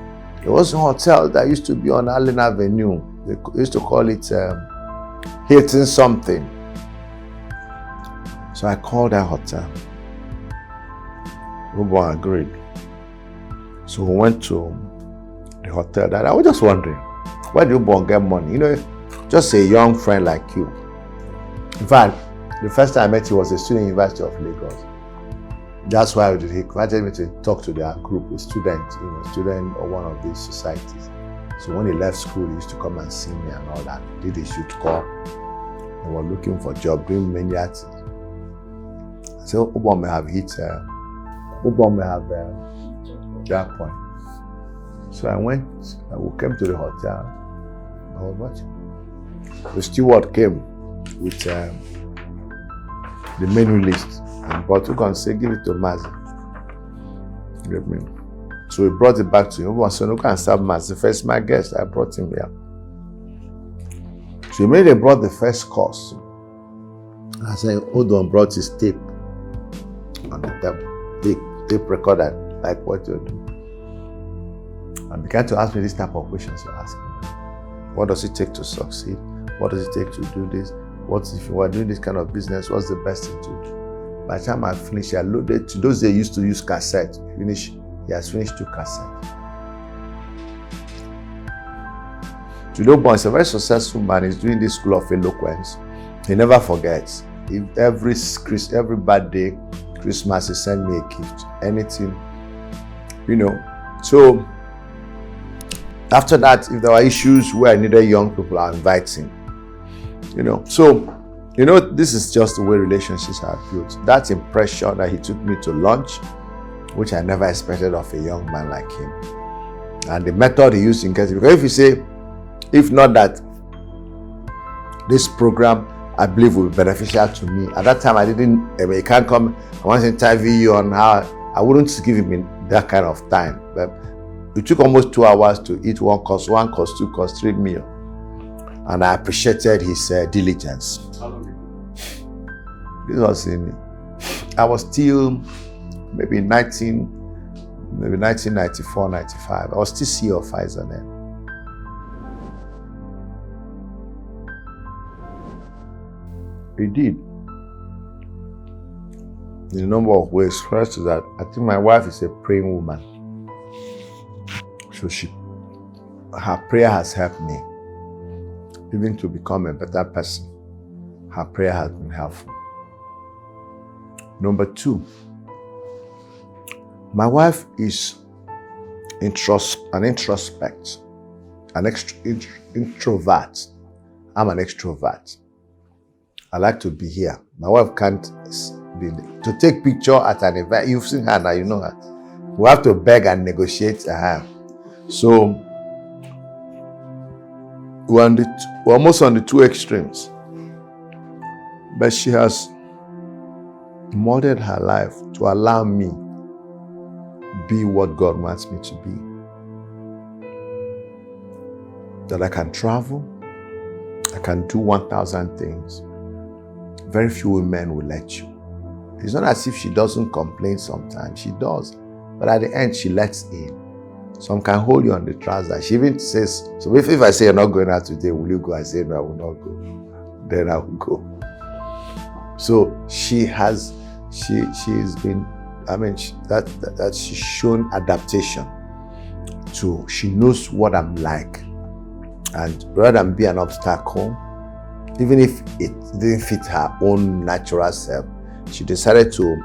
There was a hotel that used to be on Allen Avenue. They used to call it Hilton something. So I called that hotel. Rubo agreed. So we went to the hotel. That I was just wondering, where do you get money? You know, just a young friend like you. In fact, the first time I met you was a student in University of Lagos. That's why he invited me to talk to their group with students, student of one of these societies. So when he left school, he used to come and see me and all that. Did a shoot call. They were looking for a job, doing many arts. I said, Ubo may have hit, Ubo may have that point. So we came to the hotel. I was watching. The steward came with the menu list and brought it and said, give it to Mazi. Give me. So he brought it back to him. Ubo said, no, can serve Mazi. First, my guest, I brought him here. So he brought the first course. I said, Odon brought his tape on the tape recorder, like what you do. And began to ask me this type of questions. You ask me, what does it take to succeed? What does it take to do this? What if you are doing this kind of business? What's the best thing to do? By the time I finished, I loaded. To those days used to use cassette. He has finished 2 cassettes. Judobo is a very successful man. He's doing this school of eloquence. He never forgets. Every birthday, Christmas, he send me a gift. Anything, So after that, if there were issues where I needed young people, I invite him. So this is just the way relationships are built. That impression that he took me to lunch, which I never expected of a young man like him, and the method he used in getting. Because if you say, if not that this program, I believe, will be beneficial to me. At that time, he can't come. I want to interview you on how. I wouldn't give him that kind of time. But it took almost 2 hours to eat one course, 2 course, 3 meals. And I appreciated his diligence. How long ago? This was I was still maybe 1994, 95. I was still CEO of Pfizer then. He did. In a number of ways. First is that I think my wife is a praying woman. So her prayer has helped me even to become a better person. Her prayer has been helpful. Number 2, my wife is an introvert. I'm an extrovert. I like to be here. My wife can't be there. To take picture at an event, you've seen her now, you know her. We have to beg and negotiate her. So we're almost on the 2 extremes. But she has molded her life to allow me be what God wants me to be. That I can travel, I can do 1,000 things. Very few women will let you. It's not as if she doesn't complain sometimes. She does. But at the end, she lets in. Some can hold you on the trouser. She even says, so if I say you're not going out today, will you go? I say, no, I will not go. Then I will go. So she's been, that she's shown adaptation to, she knows what I'm like. And rather than be an obstacle, even if it didn't fit her own natural self, she decided to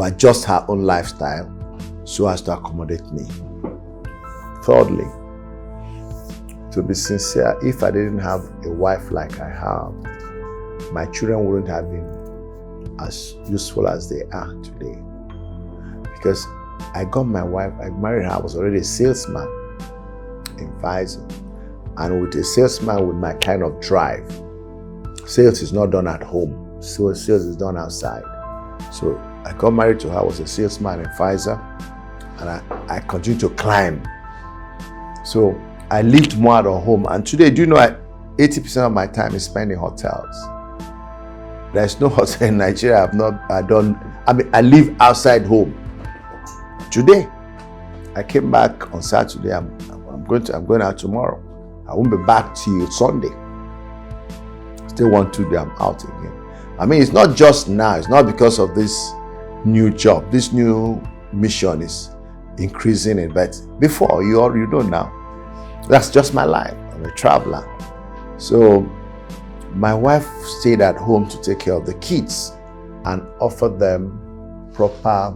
adjust her own lifestyle so as to accommodate me. Thirdly, to be sincere, if I didn't have a wife like I have, my children wouldn't have been as useful as they are today. Because I got my wife, I married her, I was already a salesman in Pfizer. And with a salesman with my kind of drive, sales is not done at home. So sales is done outside. So I got married to her, I was a salesman in Pfizer, and I continued to climb. So I lived more at home. And today, do you know, 80% of my time is spent in hotels. There's no hotel in Nigeria I live outside home. Today, I came back on Saturday. I'm going out tomorrow. I won't be back till Sunday. Still 1 2 day I'm out again. I mean, it's not just now. It's not because of this new job. This new mission is increasing it, but before you know now. That's just my life. I'm a traveler. So my wife stayed at home to take care of the kids and offer them proper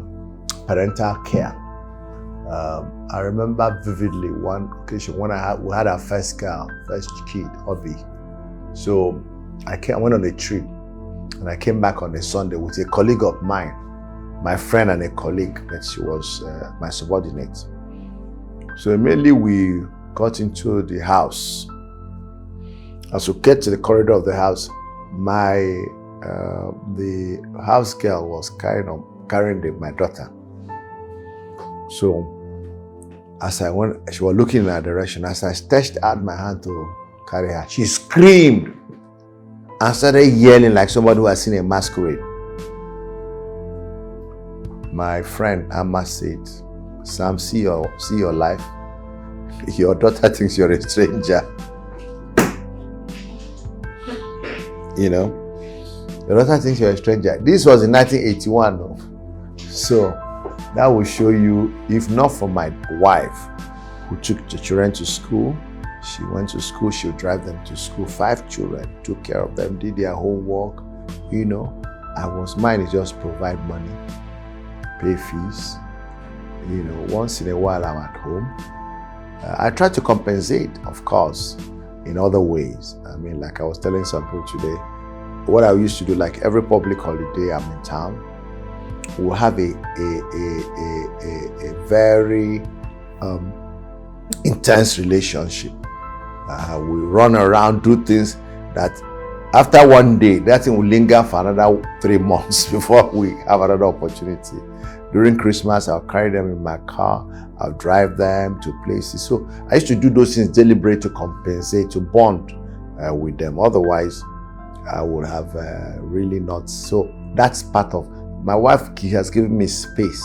parental care. I remember vividly one occasion when we had our first kid, Obi. So I went on a trip and I came back on a Sunday with a colleague of mine, my friend and a colleague, that she was my subordinate. So immediately we got into the house. As we get to the corridor of the house, the house girl was carrying my daughter. So as I went, she was looking in that direction. As I stretched out my hand to carry her, she screamed and started yelling like somebody who has seen a masquerade. My friend Amma said, "Sam, see your life. Your daughter thinks you're a stranger." You know, your daughter thinks you're a stranger. This was in 1981. No? So that will show you, if not for my wife, who took the children to school, she went to school, she would drive them to school, 5 children, took care of them, did their homework, you know. Mine is just provide money, pay fees, you know, once in a while I'm at home. I try to compensate, of course, in other ways. I mean, like I was telling some people today, what I used to do, like every public holiday I'm in town, we'll have a very intense relationship. We run around, do things that after one day, that thing will linger for another 3 months before we have another opportunity. During Christmas, I'll carry them in my car, I'll drive them to places. So I used to do those things deliberately to compensate, to bond with them. Otherwise, I would have really not. So that's part of my wife. Has given me space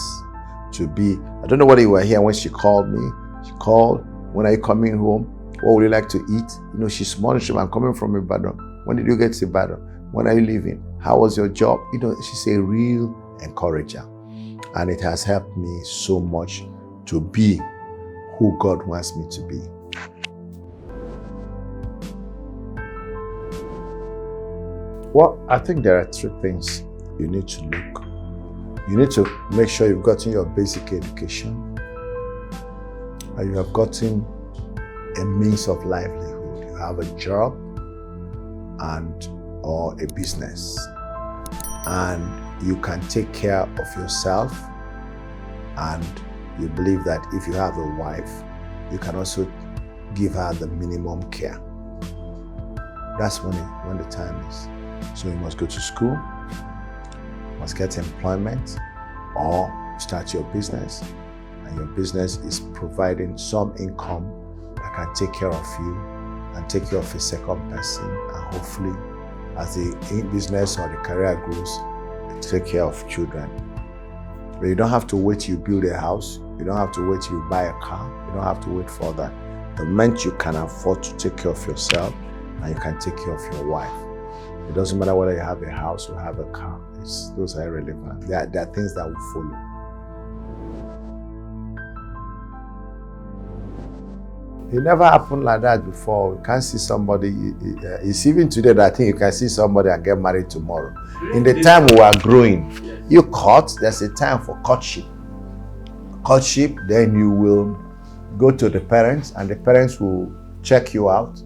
to be. I don't know whether you were here when she called me. She called, "When are you coming home? What would you like to eat?" You know, she's monitoring. "I'm coming from Ibadan. When did you get to Ibadan? When are you leaving? How was your job?" You know, she's a real encourager. And it has helped me so much to be who God wants me to be. Well, I think there are 3 things you need to look. You need to make sure you've gotten your basic education, and you have gotten a means of livelihood. You have a job or a business, and you can take care of yourself, and you believe that if you have a wife, you can also give her the minimum care. That's when the time is. So you must go to school, must get employment, or start your business, and your business is providing some income that can take care of you and take care of a second person, and hopefully as the business or the career grows, take care of children. But you don't have to wait till you build a house. You don't have to wait till you buy a car. You don't have to wait for that. The moment you can afford to take care of yourself, and you can take care of your wife. It doesn't matter whether you have a house or have a car. Those are irrelevant. There are things that will follow. It never happened like that before. You can't see somebody. It's even today that I think you can see somebody and get married tomorrow. In the time we were growing, you court, there's a time for courtship. Courtship, then you will go to the parents, and the parents will check you out,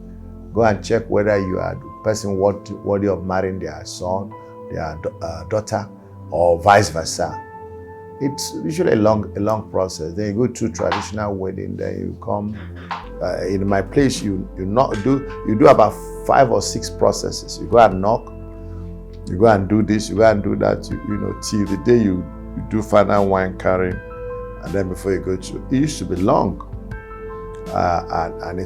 go and check whether you are the person worthy of marrying their son, their daughter, or vice versa. It's usually a long process. Then you go to traditional wedding, then you come. In my place, you do about 5 or 6 processes. You go and knock, you go and do this, you go and do that, you know, till the day you do final wine carrying, and then before you go to, it used to be long. And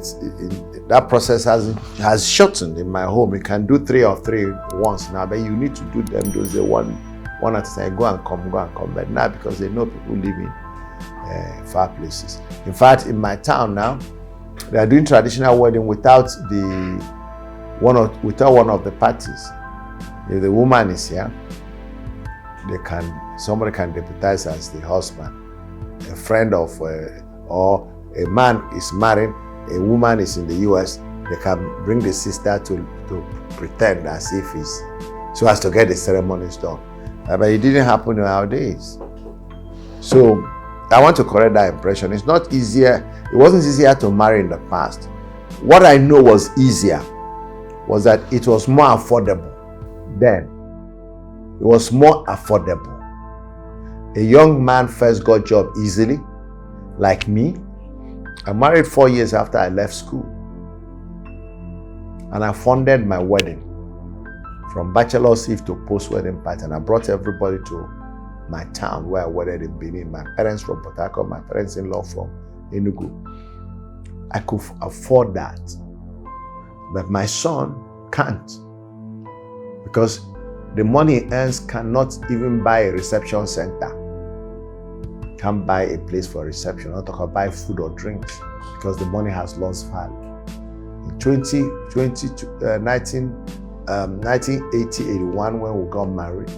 that process has shortened in my home. You can do 3 once now, but you need to do them those one at a time. Go and come. But now, because they know people living, far places. In fact, in my town now, they are doing traditional wedding without one of the parties. If the woman is here, somebody can deputize as the husband. A friend of or a man is married, a woman is in the US, they can bring the sister to pretend as if it's so as to get the ceremonies done. But it didn't happen nowadays. So I want to correct that impression. It's not easier. It wasn't easier to marry in the past. What I know was easier was that it was more affordable then. It was more affordable. A young man first got a job easily, like me. I married 4 years after I left school. And I funded my wedding from bachelor's eve to post-wedding party. And I brought everybody to my town where I wedded in Benin. My parents from Port Harcourt, my parents-in-law from Enugu. I could afford that. But my son can't. Because the money he earns cannot even buy a reception center. Can't buy a place for reception, not talk about buy food or drinks, because the money has lost value. In 1980-81, when we got married,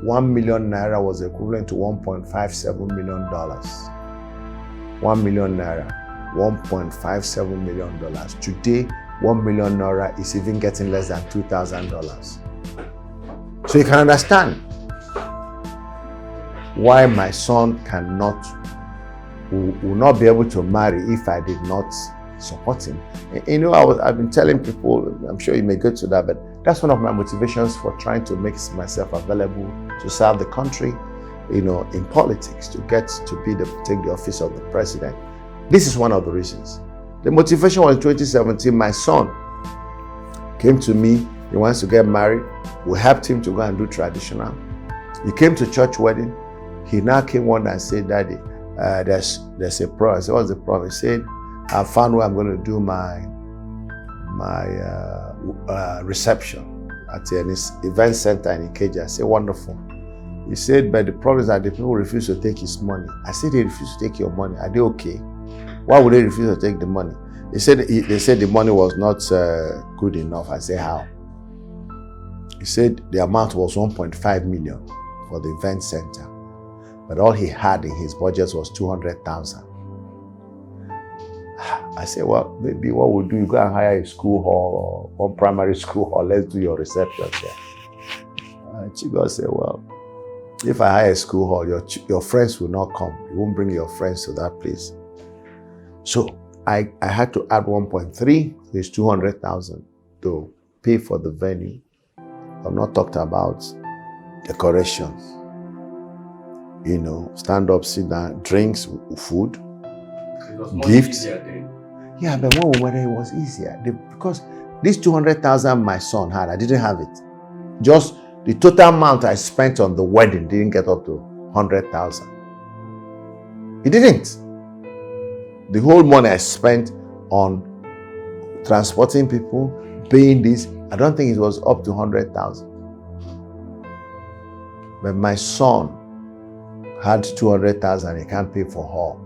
1 million naira was equivalent to $1.57 million. 1 million naira, $1.57 million. Today, 1 million naira is even getting less than $2,000. So you can understand why my son will not be able to marry if I did not support him. You know, I've been telling people, I'm sure you may go to that, but that's one of my motivations for trying to make myself available to serve the country, you know, in politics, to get to take the office of the president. This is one of the reasons. The motivation was in 2017, my son came to me, he wants to get married. We helped him to go and do traditional. He came to church wedding. He now came one day and said, Daddy, there's a problem. I said, what's the problem? He said, I found where I'm going to do my reception at an event center in Ikeja. I said, wonderful. He said, but the problem is that the people refuse to take his money. I said, they refuse to take your money. Are they okay? Why would they refuse to take the money? They said the money was not good enough. I said, how? He said the amount was 1.5 million for the event center. But all he had in his budget was 200,000. I said, well, maybe what we'll do, you go and hire a school hall or one primary school hall, let's do your reception there. Chigo said, well, if I hire a school hall, your friends will not come. You won't bring your friends to that place. So I had to add 1.3, there's 200,000 to pay for the venue. I'm not talking about decorations, you know, stand up, sit down, drinks, food, gifts. Yeah, but when we were there, it was easier because this 200,000 my son had, I didn't have it. Just the total amount I spent on the wedding didn't get up to 100,000. It didn't. The whole money I spent on transporting people, paying this, I don't think it was up to 100,000. But my son had 200,000, he can't pay for all.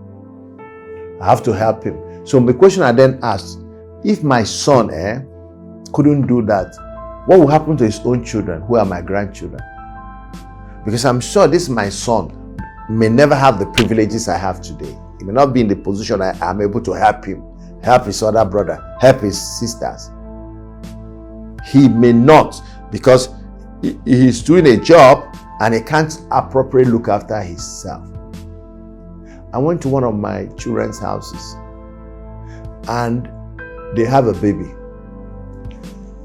I have to help him. So the question I then asked, if my son couldn't do that, what will happen to his own children, who are my grandchildren? Because I'm sure this my son may never have the privileges I have today. He may not be in the position I am able to help him, help his other brother, help his sisters. He may not, because he's doing a job and he can't appropriately look after himself. I went to one of my children's houses and they have a baby.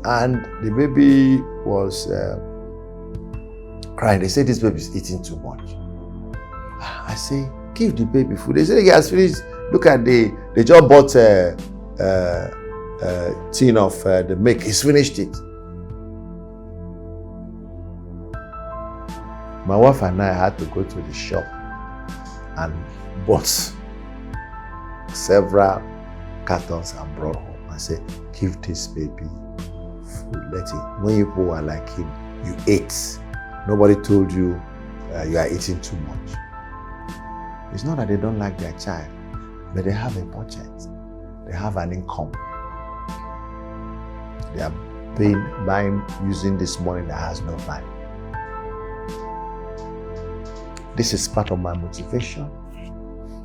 And the baby was crying. They said, this baby is eating too much. I say, give the baby food. They said, he has finished. Look at they just bought a tin of the milk. He's finished it. My wife and I had to go to the shop and bought several cartons and brought home. I said, give this baby food. Let him. When people are like him, you ate. Nobody told you you are eating too much. It's not that they don't like their child, but they have a budget. They have an income. They are buying using this money that has no value. This is part of my motivation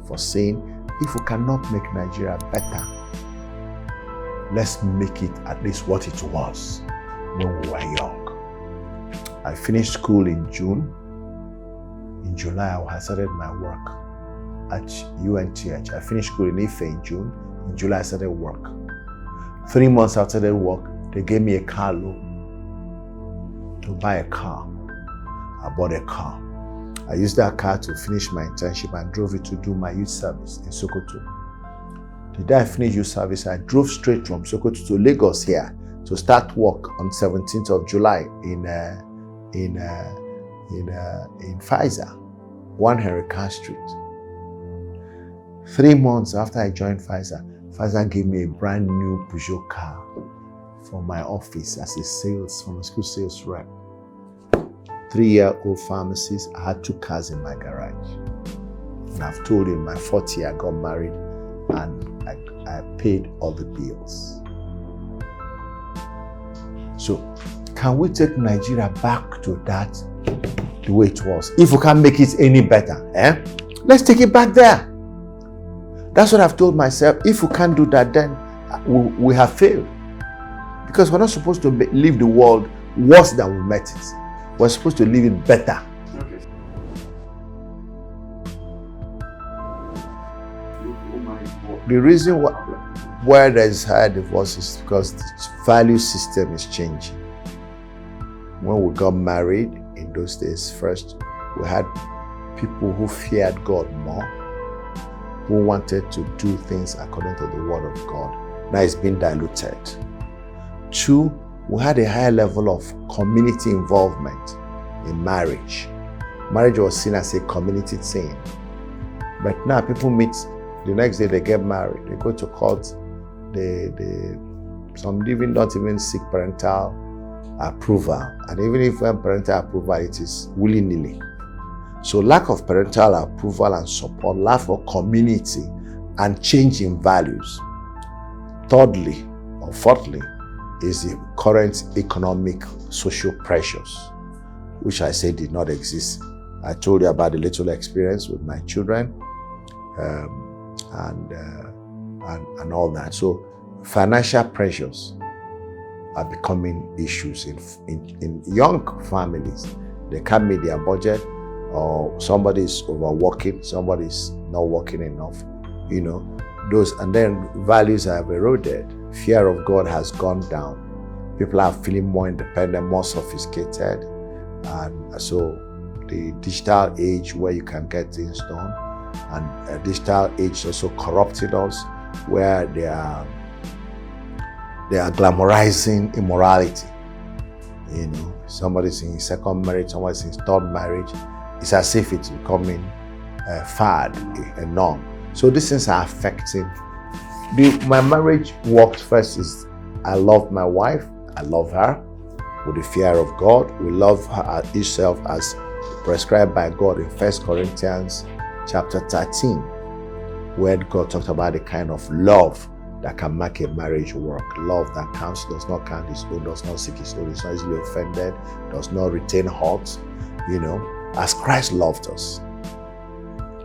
for saying, if we cannot make Nigeria better, let's make it at least what it was when we were young. I finished school in June. In July, I started my work at UNTH. I finished school in Ife in June. In July, I started work. 3 months after that work, they gave me a car loan to buy a car. I bought a car. I used that car to finish my internship and drove it to do my youth service in Sokoto. The day I finished youth service, I drove straight from Sokoto to Lagos here to start work on 17th of July in Pfizer, 1 Henry Car Street. 3 months after I joined Pfizer, Pfizer gave me a brand new Peugeot car for my office as a pharmaceutical sales rep. 3-year-old pharmacist. I had 2 cars in my garage. And I've told you in my 4th year I got married and I paid all the bills. So can we take Nigeria back to that the way it was? If we can't make it any better, let's take it back there. That's what I've told myself. If we can't do that, then we have failed. Because we're not supposed to leave the world worse than we met it. We're supposed to leave it better. Okay. The reason why there is higher divorce is because the value system is changing. When we got married in those days, first, we had people who feared God more, who wanted to do things according to the word of God. Now it's been diluted. 2, we had a higher level of community involvement in marriage. Marriage was seen as a community thing. But now people meet, the next day they get married, they go to court, some even don't even seek parental approval. And even if we have parental approval, it is willy-nilly. So lack of parental approval and support, lack of community and change in values. Thirdly, or fourthly, is the current economic social pressures, which I say did not exist. I told you about the little experience with my children and all that. So financial pressures are becoming issues in young families. They can't meet their budget, or somebody is overworking, somebody is not working enough, those, and then values have eroded. Fear of God has gone down. People are feeling more independent, more sophisticated. And so the digital age where you can get things done, and a digital age also corrupted us, where they are glamorizing immorality. Somebody's in second marriage, somebody's in third marriage. It's as if it's becoming a fad, a norm. So these things are affecting. My marriage worked first is I love my wife, I love her with the fear of God. We love her herself as prescribed by God in 1 Corinthians chapter 13, where God talked about the kind of love that can make a marriage work. Love that counts, does not count his own, does not seek his own, is not easily offended, does not retain hurt, as Christ loved us.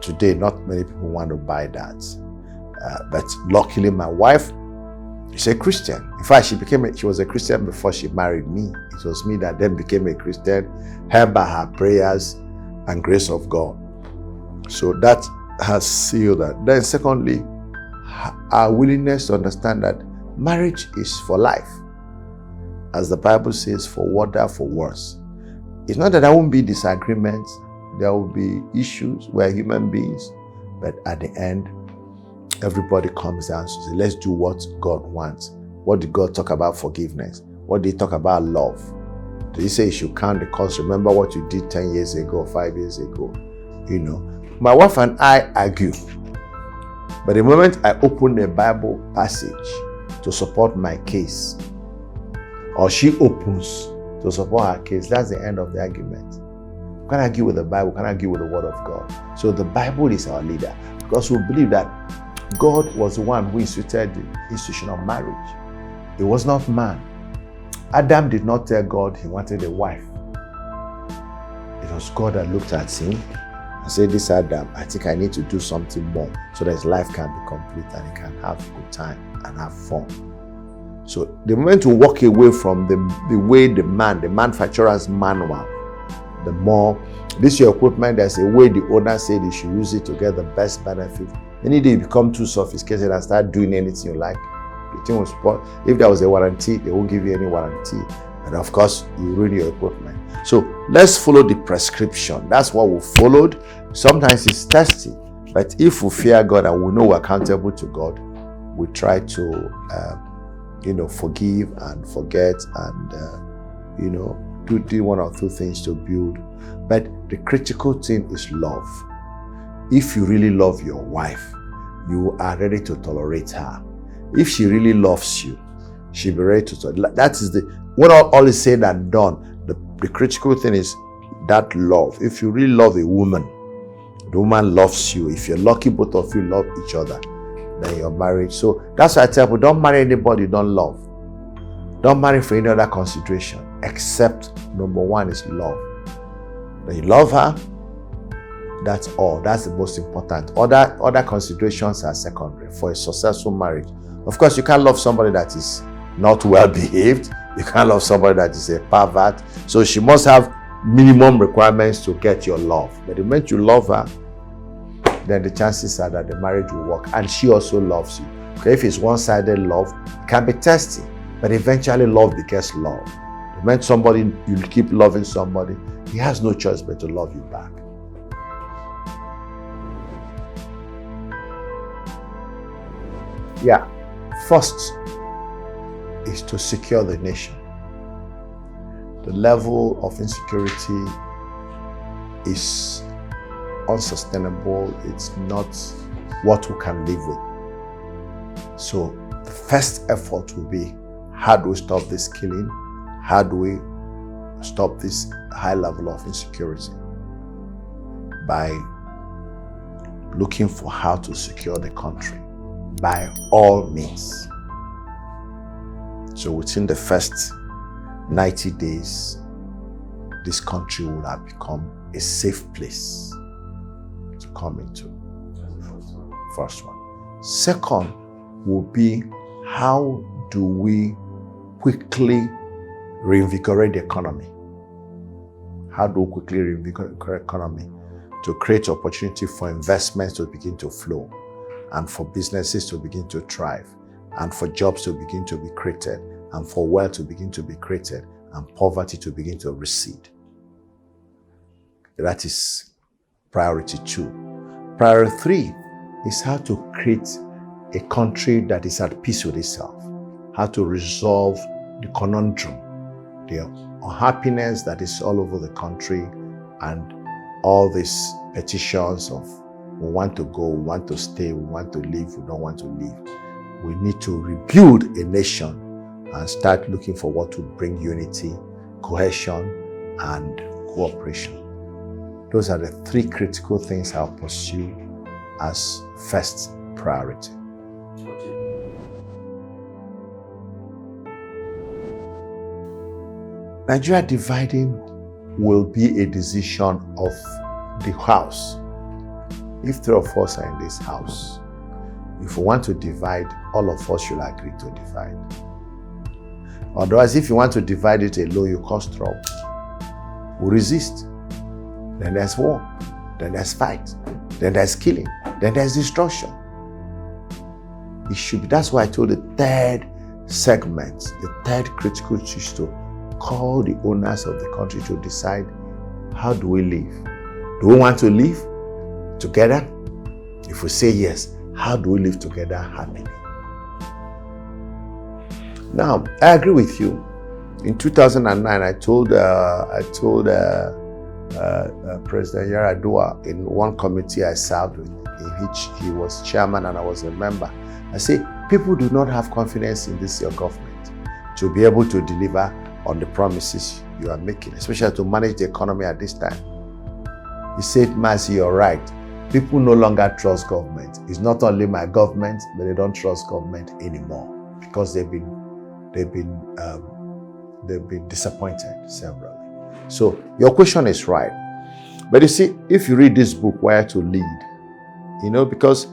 Today, not many people want to buy that. But luckily, my wife is a Christian. In fact, she was a Christian before she married me. It was me that then became a Christian, helped by her prayers and grace of God. So that has sealed that. Then secondly, our willingness to understand that marriage is for life. As the Bible says, for better, for worse. It's not that there won't be disagreements, there will be issues where human beings, but at the end, everybody comes down to say, let's do what God wants. What did God talk about? Forgiveness. What did he talk about? Love. Did he say you should count the cost? Remember what you did 10 years ago, 5 years ago. My wife and I argue. But the moment I open a Bible passage to support my case, or she opens to support her case, that's the end of the argument. We can't argue with the Bible, we can't argue with the Word of God. So the Bible is our leader because we believe that God was the one who instituted the institution of marriage. It was not man. Adam did not tell God he wanted a wife. It was God that looked at him and said, this Adam, I think I need to do something more so that his life can be complete and he can have good time and have fun. So the moment you walk away from the way the manufacturer's manual, the more, this is your equipment, there's a way the owner said you should use it to get the best benefit. Any day you become too sophisticated and start doing anything you like, the thing will spoil. If there was a warranty, they won't give you any warranty. And of course, you ruin your equipment. So let's follow the prescription. That's what we followed. Sometimes it's testy, but if we fear God and we know we're accountable to God, we try to, forgive and forget and, do one or two things to build. But the critical thing is love. If you really love your wife, you are ready to tolerate her. If she really loves you, she'll be ready to tolerate. That is when all is said and done. The critical thing is that love. If you really love a woman, the woman loves you. If you're lucky, both of you love each other, then you're married. So that's why I tell people, don't marry anybody you don't love. Don't marry for any other consideration, except number one is love. Then you love her, that's all. That's the most important. Other considerations are secondary for a successful marriage. Of course, you can't love somebody that is not well behaved. You can't love somebody that is a pervert. So she must have minimum requirements to get your love. But the moment you love her, then the chances are that the marriage will work. And she also loves you. Okay, if it's one-sided love, it can be testy. But eventually love becomes love. The moment you keep loving somebody, he has no choice but to love you back. Yeah. First is to secure the nation. The level of insecurity is unsustainable. It's not what we can live with. So the first effort will be, how do we stop this killing? How do we stop this high level of insecurity? By looking for how to secure the country by all means. So within the first 90 days, this country will have become a safe place to come into. First one. Second will be, how do we quickly reinvigorate the economy? How do we quickly reinvigorate the economy to create opportunity for investments to begin to flow, and for businesses to begin to thrive, and for jobs to begin to be created, and for wealth to begin to be created, and poverty to begin to recede? That is priority 2. Priority 3 is how to create a country that is at peace with itself. How to resolve the conundrum, the unhappiness that is all over the country, and all these petitions of we want to go, we want to stay, we want to live, we don't want to live. We need to rebuild a nation and start looking for what will bring unity, cohesion, and cooperation. Those are the 3 critical things I'll pursue as first priority. Nigeria dividing will be a decision of the house. If 3 of us are in this house, if we want to divide, all of us should agree to divide. Otherwise, if you want to divide it alone, you cause trouble. We resist. Then there's war. Then there's fight. Then there's killing. Then there's destruction. It should be. That's why I told the 3rd segment, the 3rd critical issue, is to call the owners of the country to decide, how do we live? Do we want to live together? If we say yes, how do we live together happily? Now, I agree with you. In 2009, I told President Yar'Adua in one committee I served with, in which he was chairman and I was a member. I say, people do not have confidence in this your government to be able to deliver on the promises you are making, especially to manage the economy at this time. He said, Mazi, you're right. People no longer trust government. It's not only my government, but they don't trust government anymore because they've been disappointed severally. So your question is right. But you see, if you read this book, Where to Lead, because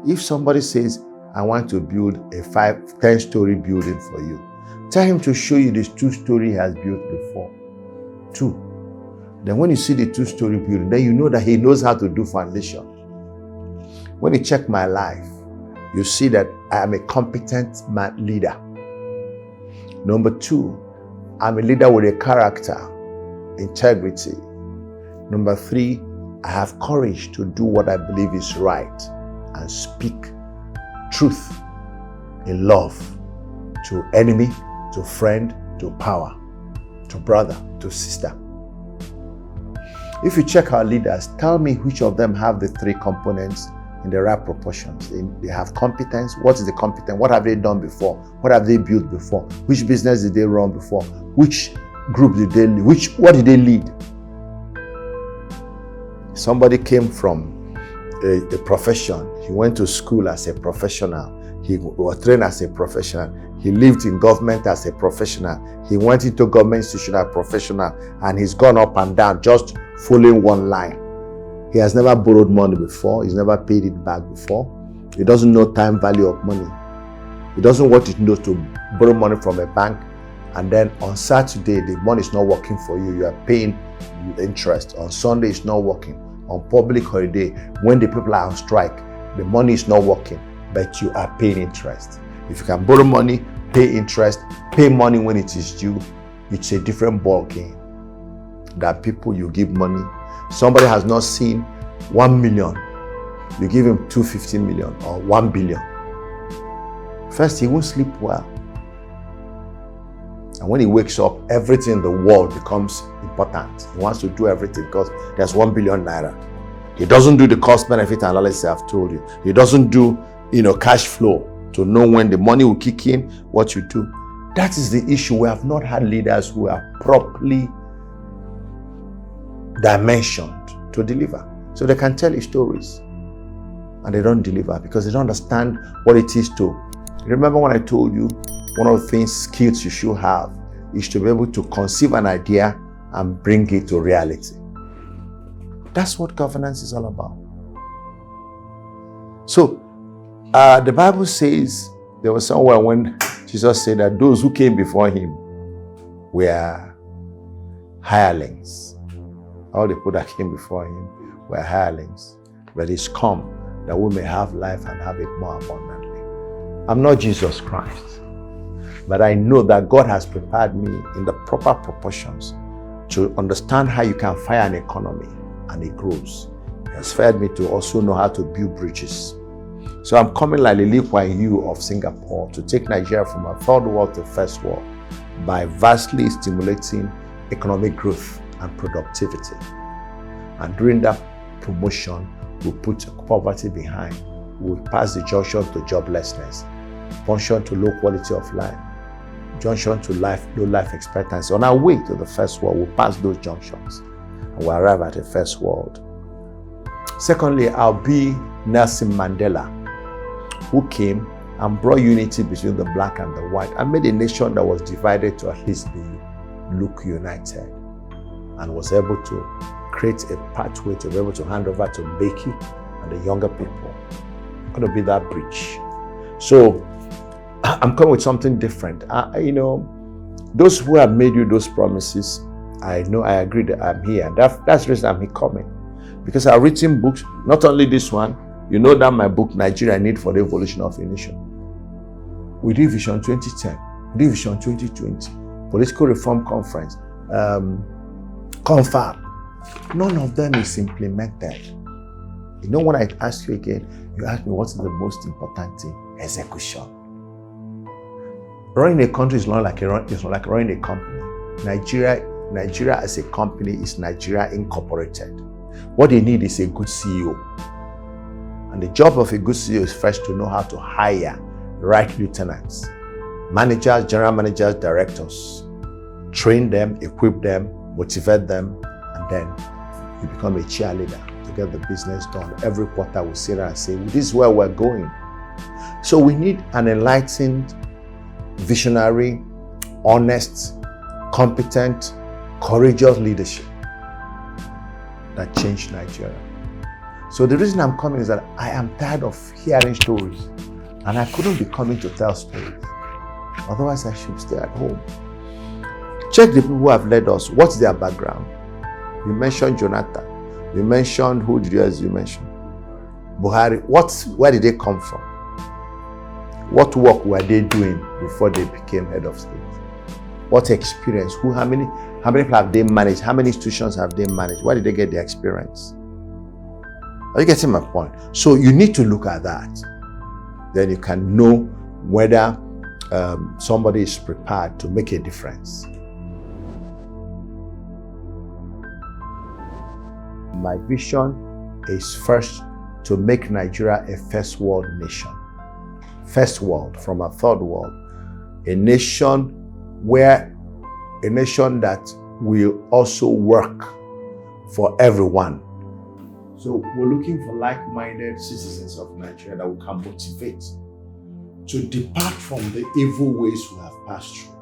if somebody says, I want to build a 10-story building for you, tell him to show you this 2-story he has built before. 2. Then when you see the 2-story building, then you know that he knows how to do foundation. When you check my life, you see that I am a competent leader. Number 2, I'm a leader with a character, integrity. Number 3, I have courage to do what I believe is right and speak truth in love to enemy, to friend, to power, to brother, to sister. If you check our leaders, tell me which of them have the 3 components in the right proportions. They have competence. What is the competence? What have they done before? What have they built before? Which business did they run before? Which group did they lead? What did they lead? Somebody came from a profession. He went to school as a professional. He was trained as a professional. He lived in government as a professional. He went into government institution as a professional, and he's gone up and down just following one line. He has never borrowed money before. He's never paid it back before. He doesn't know time value of money. He doesn't want to know to borrow money from a bank, and then on Saturday, the money is not working for you. You are paying interest. On Sunday, it's not working. On public holiday, when the people are on strike, the money is not working, but you are paying interest. If you can borrow money, pay interest, pay money when it is due, it's a different ball game than people you give money. Somebody has not seen 1 million, you give him 250 million or 1 billion. First, he won't sleep well. And when he wakes up, everything in the world becomes important. He wants to do everything because there's 1 billion naira. He doesn't do the cost benefit analysis I've told you. He doesn't do, cash flow to know when the money will kick in, what you do. That is the issue. We have not had leaders who are properly dimensioned to deliver. So they can tell you stories and they don't deliver because they don't understand what it is to. Remember when I told you one of the skills you should have is to be able to conceive an idea and bring it to reality. That's what governance is all about. So the Bible says there was somewhere when Jesus said that those who came before him were hirelings. All the people that came before him were hirelings. But he's come that we may have life and have it more abundantly. I'm not Jesus Christ, but I know that God has prepared me in the proper proportions to understand how you can fire an economy and it grows. He has fed me to also know how to build bridges. So I'm coming like the Lee Kuan Yew of Singapore to take Nigeria from a third world to first world by vastly stimulating economic growth and productivity. And during that promotion, we'll put poverty behind. We'll pass the junction to joblessness, junction to low quality of life, junction to low life expectancy. On our way to the first world, we'll pass those junctions and we'll arrive at the first world. Secondly, I'll be Nelson Mandela, who came and brought unity between the black and the white and made a nation that was divided to at least look united, and was able to create a pathway to be able to hand over to Becky and the younger people. I'm going to be that bridge. So I'm coming with something different. Those who have made you those promises, I know, I agree that I'm here. That's the reason I'm here coming. Because I've written books, not only this one, you know that my book, Nigeria Need for the Evolution of a Nation. We did Vision 2010, we did Vision 2020, Political Reform Conference, Confab. None of them is implemented. You know, when I ask you again, you ask me what's the most important thing? Execution. Running a country is not like running a company. Nigeria as a company is Nigeria Incorporated. What they need is a good CEO. And the job of a good CEO is first to know how to hire the right lieutenants, managers, general managers, directors, train them, equip them, motivate them, and then you become a cheerleader to get the business done. Every quarter we sit there and say, this is where we're going. So we need an enlightened, visionary, honest, competent, courageous leadership that changed Nigeria. So the reason I'm coming is that I am tired of hearing stories, and I couldn't be coming to tell stories. Otherwise, I should stay at home. Check the people who have led us. What's their background? You mentioned Jonathan. You mentioned, who did you mention? Buhari. Where did they come from? What work were they doing before they became head of state? What experience? How many people have they managed? How many institutions have they managed? Where did they get the experience? Are you getting my point? So you need to look at that. Then you can know whether somebody is prepared to make a difference. My vision is first to make Nigeria a first world nation. First world from a third world. A nation that will also work for everyone. So we're looking for like-minded citizens of Nigeria that we can motivate to depart from the evil ways we have passed through,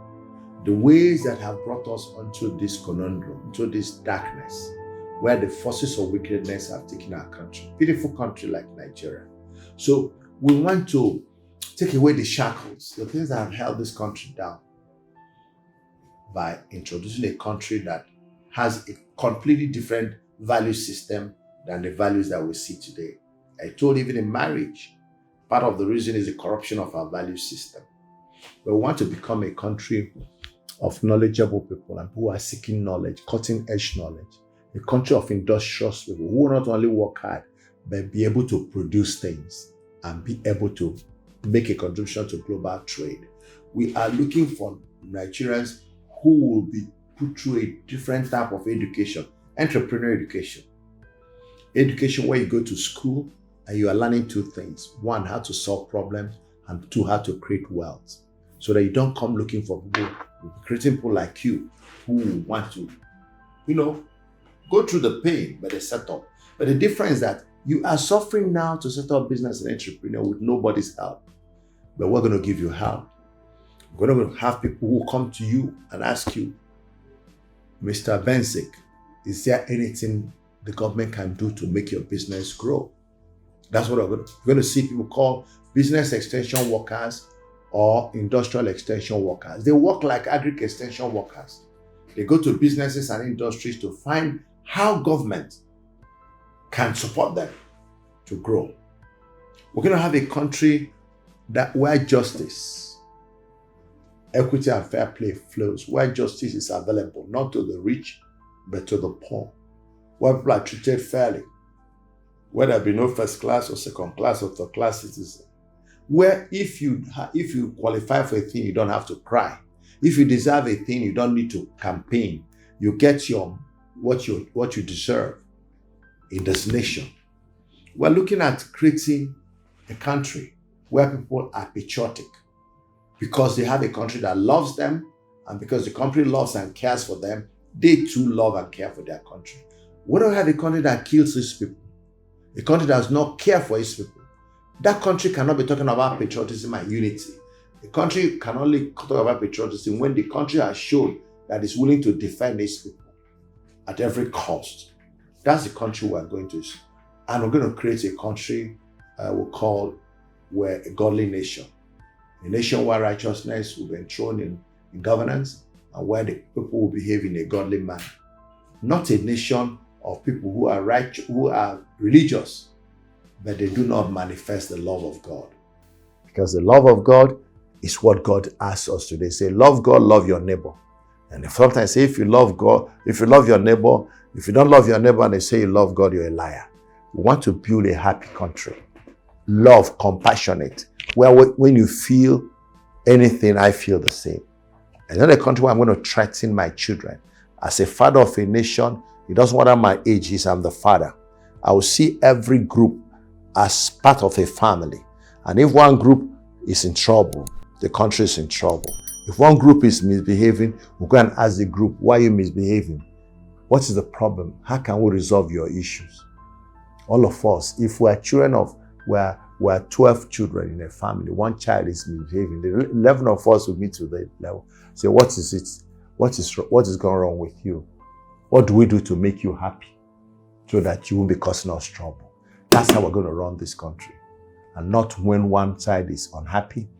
the ways that have brought us onto this conundrum, into this darkness, where the forces of wickedness have taken our country, beautiful country like Nigeria. So we want to take away the shackles, the things that have held this country down, by introducing a country that has a completely different value system than the values that we see today. I told you, even in marriage, part of the reason is the corruption of our value system. But we want to become a country of knowledgeable people and who are seeking knowledge, cutting-edge knowledge. A country of industrious people who will not only work hard, but be able to produce things and be able to make a contribution to global trade. We are looking for Nigerians who will be put through a different type of education, entrepreneurial education. Education where you go to school and you are learning two things. One, how to solve problems, and two, how to create wealth. So that you don't come looking for people, creating people like you who want to, go through the pain, but they set up. But the difference is that you are suffering now to set up business and entrepreneur with nobody's help. But we're going to give you help. We're going to have people who come to you and ask you, Mr. Benzik, is there anything the government can do to make your business grow? That's what we're going to see people call business extension workers or industrial extension workers. They work like agri extension workers. They go to businesses and industries to find how government can support them to grow. We're going to have a country where justice, equity and fair play flows, where justice is available, not to the rich, but to the poor, where people are treated fairly, where there be no first class or second class or third class citizen, where if you qualify for a thing, you don't have to cry. If you deserve a thing, you don't need to campaign. You get what you deserve in this nation. We're looking at creating a country where people are patriotic because they have a country that loves them, and because the country loves and cares for them, they too love and care for their country. We don't have a country that kills its people, a country that does not care for its people. That country cannot be talking about patriotism and unity. A country can only talk about patriotism when the country has shown that it's willing to defend its people at every cost. That's the country we're going to. And we're going to create a country we're a godly nation. A nation where righteousness will be enthroned in governance and where the people will behave in a godly manner. Not a nation of people who are religious, but they do not manifest the love of God. Because the love of God is what God asks us to do. They say, love God, love your neighbor. And sometimes say, if you love God, if you love your neighbor, if you don't love your neighbor and they say you love God, you're a liar. We want to build a happy country. Love, compassionate. Where when you feel anything, I feel the same. And not a country where I'm going to threaten my children. As a father of a nation, it doesn't matter my age is, I'm the father. I will see every group as part of a family. And if one group is in trouble, the country is in trouble. If one group is misbehaving, we'll go and ask the group, why are you misbehaving? What is the problem? How can we resolve your issues? All of us, if we are children of, we're 12 children in a family, one child is misbehaving, the 11 of us will meet to the level. Say, what is it? What is going wrong with you? What do we do to make you happy so that you won't be causing us trouble? That's how we're going to run this country. And not when one side is unhappy,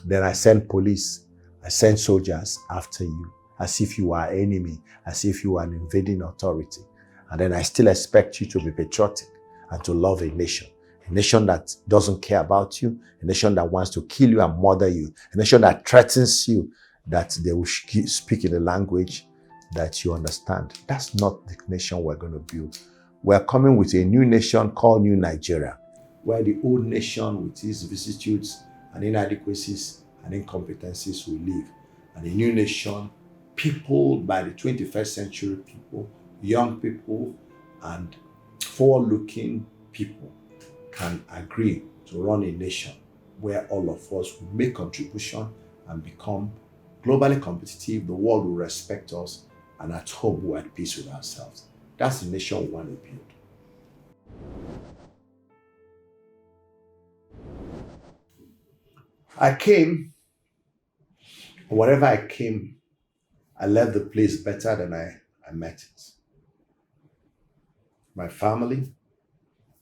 then I send police, I send soldiers after you, as if you are an enemy, as if you are an invading authority. And then I still expect you to be patriotic and to love a nation that doesn't care about you, a nation that wants to kill you and murder you, a nation that threatens you, that they will speak in a language that you understand. That's not the nation we're going to build. We're coming with a new nation called New Nigeria, where the old nation with its vicissitudes and inadequacies and incompetencies will live. And a new nation, people by the 21st century people, young people and forward-looking people can agree to run a nation where all of us will make contribution and become globally competitive. The world will respect us, and at home we're at peace with ourselves. That's the nation we want to build. I came, wherever I came, I left the place better than I met it. My family,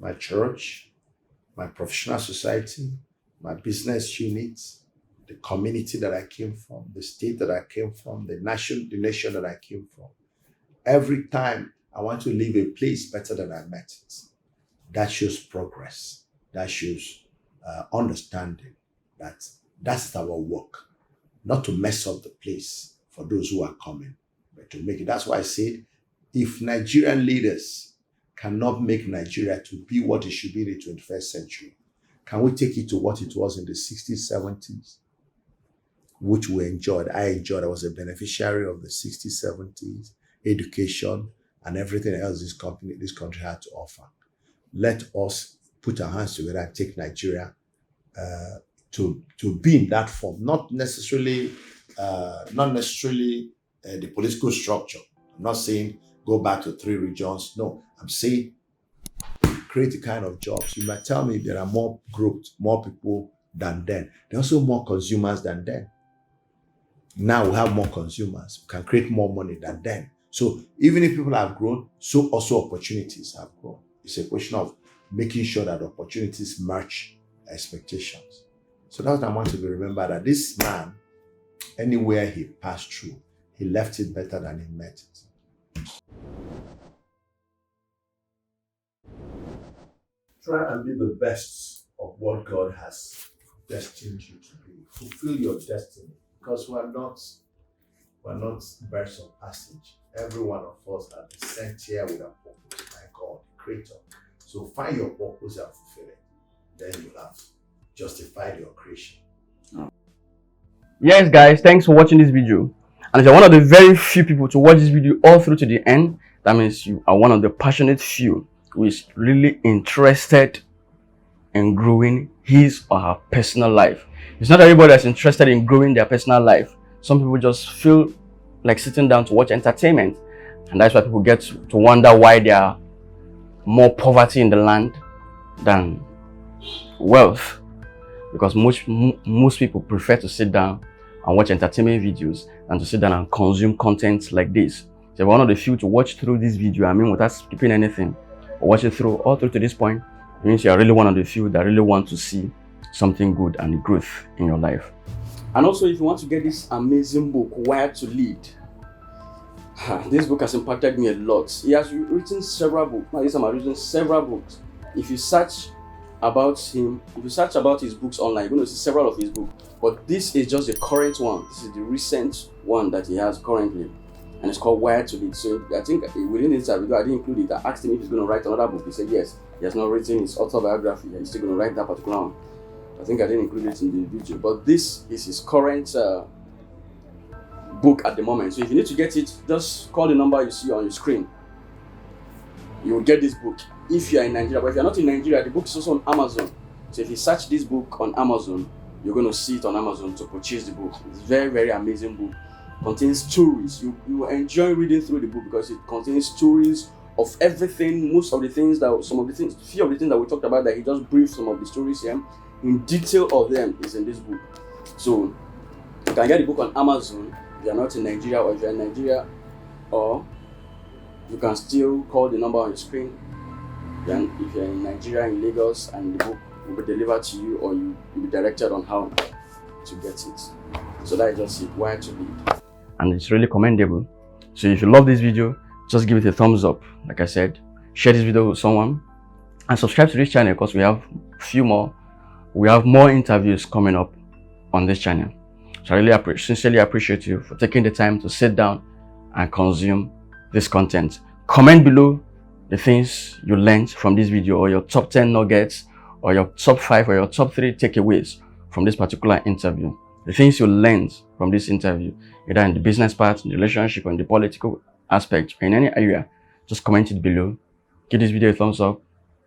my church, my professional society, my business units, the community that I came from, the state that I came from, the nation that I came from. Every time I want to leave a place better than I met it. That shows progress. That shows understanding. That's our work. Not to mess up the place for those who are coming, but to make it. That's why I said, if Nigerian leaders cannot make Nigeria to be what it should be in the 21st century, can we take it to what it was in the 60s, 70s, which we enjoyed? I enjoyed. I was a beneficiary of the 60s, 70s, education, and everything else this country had to offer. Let us put our hands together and take Nigeria to be in that form. Not necessarily the political structure. I'm not saying go back to 3 regions. No, I'm saying create the kind of jobs. You might tell me there are more groups, more people than then. There are also more consumers than then. Now we have more consumers. We can create more money than then. So even if people have grown, so also opportunities have grown. It's a question of making sure that opportunities match expectations. So that's what I want to be remembered, that this man, anywhere he passed through, he left it better than he met it. Try and be the best of what God has destined you to be. Fulfill your destiny, because we're not birds of passage. Every one of us has been sent here with a purpose by God, the Creator. So find your purpose and fulfill it. Then you'll have justified your creation. Yes, guys, thanks for watching this video. And if you're one of the very few people to watch this video all through to the end, that means you are one of the passionate few who is really interested in growing his or her personal life. It's not everybody that's interested in growing their personal life. Some people just feel like sitting down to watch entertainment, and that's why people get to wonder why there are more poverty in the land than wealth, because most people prefer to sit down and watch entertainment videos than to sit down and consume content like this. So if one of the few to watch through this video, I mean without skipping anything, or watch it through all through to this point, it means you are really one of the few that really want to see something good and growth in your life. And also, if you want to get this amazing book, Wired to Lead, this book has impacted me a lot. He has written several books. Mazi Sam has written several books. If you search about him, if you search about his books online, you're going to see several of his books. But this is just the current one. This is the recent one that he has currently, and it's called Wired to Lead. So I think within this video, I didn't include it. I asked him if he's going to write another book. He said yes. He has not written his autobiography. He's still going to write that particular one. I think I didn't include it in the video, but this is his current book at the moment. So if you need to get it, just call the number you see on your screen. You will get this book if you are in Nigeria. But if you are not in Nigeria, the book is also on Amazon. So if you search this book on Amazon, you're going to see it on Amazon to purchase the book. It's a very, very amazing book. contains stories. You will enjoy reading through the book because it contains stories of everything, few of the things that we talked about, that he just briefed some of the stories here. In detail of them is in this book. So you can get the book on Amazon if you are not in Nigeria, or if you are in Nigeria, or you can still call the number on your screen. Then if you're in Nigeria, in Lagos, and the book will be delivered to you, or you'll be directed on how to get it. So that is just it, where to read. And it's really commendable. So if you love this video, just give it a thumbs up. Like I said, share this video with someone, and subscribe to this channel because we have more interviews coming up on this channel. So I really sincerely appreciate you for taking the time to sit down and consume this content. Comment below the things you learned from this video, or your top 10 nuggets, or your top 5 or your top 3 takeaways from this particular interview. The things you learned from this interview, either in the business part, in the relationship, or in the political aspect, or in any area, just comment it below. Give this video a thumbs up,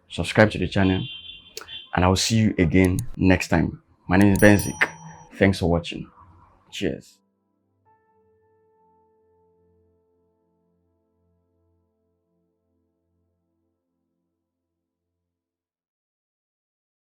subscribe to the channel, and I will see you again next time. My name is Benzik. Thanks for watching. Cheers.